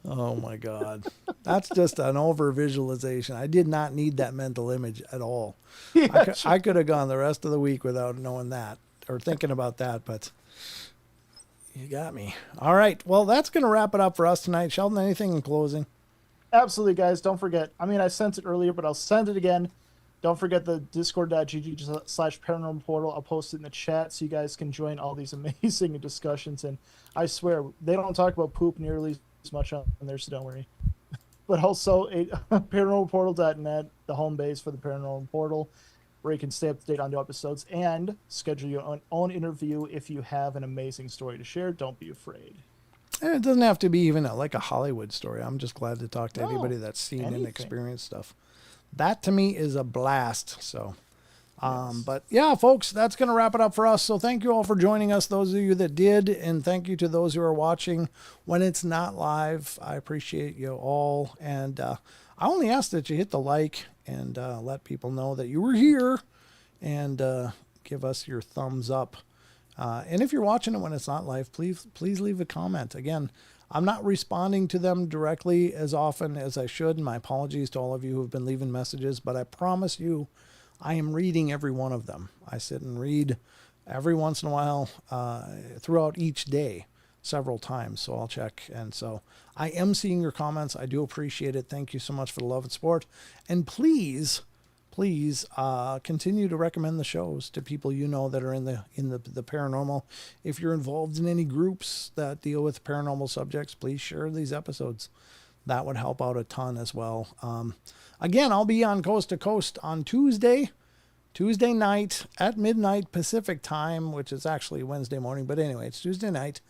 [SPEAKER 1] Oh my God. That's just an over visualization. I did not need that mental image at all.
[SPEAKER 4] Yeah,
[SPEAKER 1] I could have gone the rest of the week without knowing that or thinking about that, but you got me. All right. Well, that's going to wrap it up for us tonight. Sheldon, anything in closing?
[SPEAKER 4] Absolutely, guys. Don't forget. I mean, I sent it earlier, but I'll send it again. Don't forget the discord.gg/paranormal portal. I'll post it in the chat so you guys can join all these amazing discussions. And I swear, they don't talk about poop nearly as much on there, so don't worry. But also, paranormalportal.net, the home base for the Paranormal Portal, where you can stay up to date on new episodes and schedule your own interview if you have an amazing story to share. Don't be afraid.
[SPEAKER 1] And it doesn't have to be even like a Hollywood story. I'm just glad to talk to anybody that's seen
[SPEAKER 4] anything.
[SPEAKER 1] and experienced stuff. That to me is a blast. So, but yeah, folks, that's going to wrap it up for us. So thank you all for joining us. Those of you that did, and thank you to those who are watching when it's not live. I appreciate you all. And I only ask that you hit the like and let people know that you were here and give us your thumbs up. And if you're watching it when it's not live, please leave a comment. Again, I'm not responding to them directly as often as I should. My apologies to all of you who have been leaving messages, but I promise you I am reading every one of them. I sit and read every once in a while throughout each day several times. So I'll check. And so I am seeing your comments. I do appreciate it. Thank you so much for the love and support. And please continue to recommend the shows to people you know that are in the paranormal. If you're involved in any groups that deal with paranormal subjects, please share these episodes. That would help out a ton as well. Again, I'll be on Coast to Coast on Tuesday night at midnight Pacific time, which is actually Wednesday morning. But anyway, it's Tuesday night,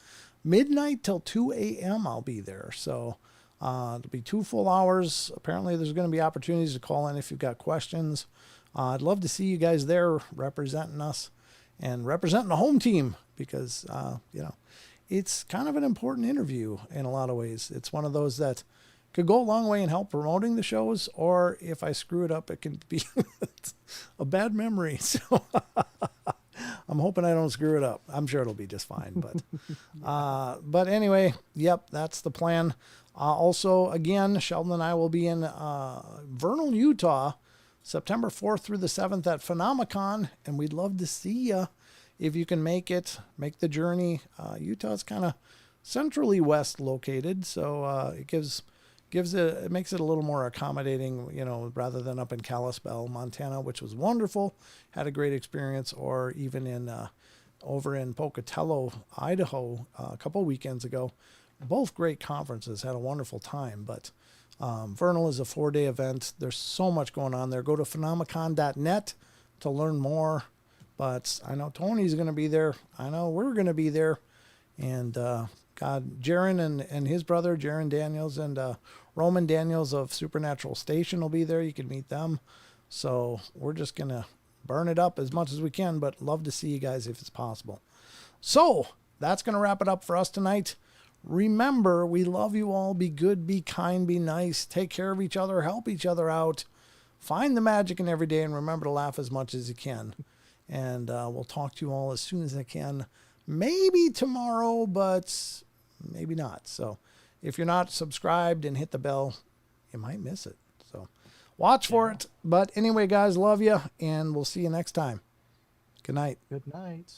[SPEAKER 1] midnight till 2 a.m. I'll be there. So it'll be 2 full hours. Apparently there's going to be opportunities to call in if you've got questions. I'd love to see you guys there representing us and representing the home team because, it's kind of an important interview in a lot of ways. It's one of those that could go a long way in help promoting the shows, or if I screw it up, it can be a bad memory. So I'm hoping I don't screw it up. I'm sure it'll be just fine. But anyway, yep, that's the plan. Also, again, Sheldon and I will be in Vernal, Utah, September 4th through the 7th at Phenomicon, and we'd love to see you if you can make the journey. Utah's kind of centrally west located, so it makes it a little more accommodating, rather than up in Kalispell, Montana, which was wonderful, had a great experience, or even over in Pocatello, Idaho, a couple weekends ago. Both great conferences, had a wonderful time. But Vernal is a 4-day event. There's so much going on there. Go to phenomicon.net to learn more. But I know Tony's going to be there. I know we're going to be there. And Jaron and his brother, Jaron Daniels, and Roman Daniels of Supernatural Station will be there. You can meet them. So we're just going to burn it up as much as we can, but love to see you guys if it's possible. So that's going to wrap it up for us tonight. Remember, we love you all. Be good, be kind, be nice. Take care of each other. Help each other out. Find the magic in every day, and remember to laugh as much as you can. And we'll talk to you all as soon as I can. Maybe tomorrow, but maybe not. So if you're not subscribed and hit the bell, you might miss it. So watch for it. But anyway, guys, love you, and we'll see you next time. Good night.
[SPEAKER 4] Good night.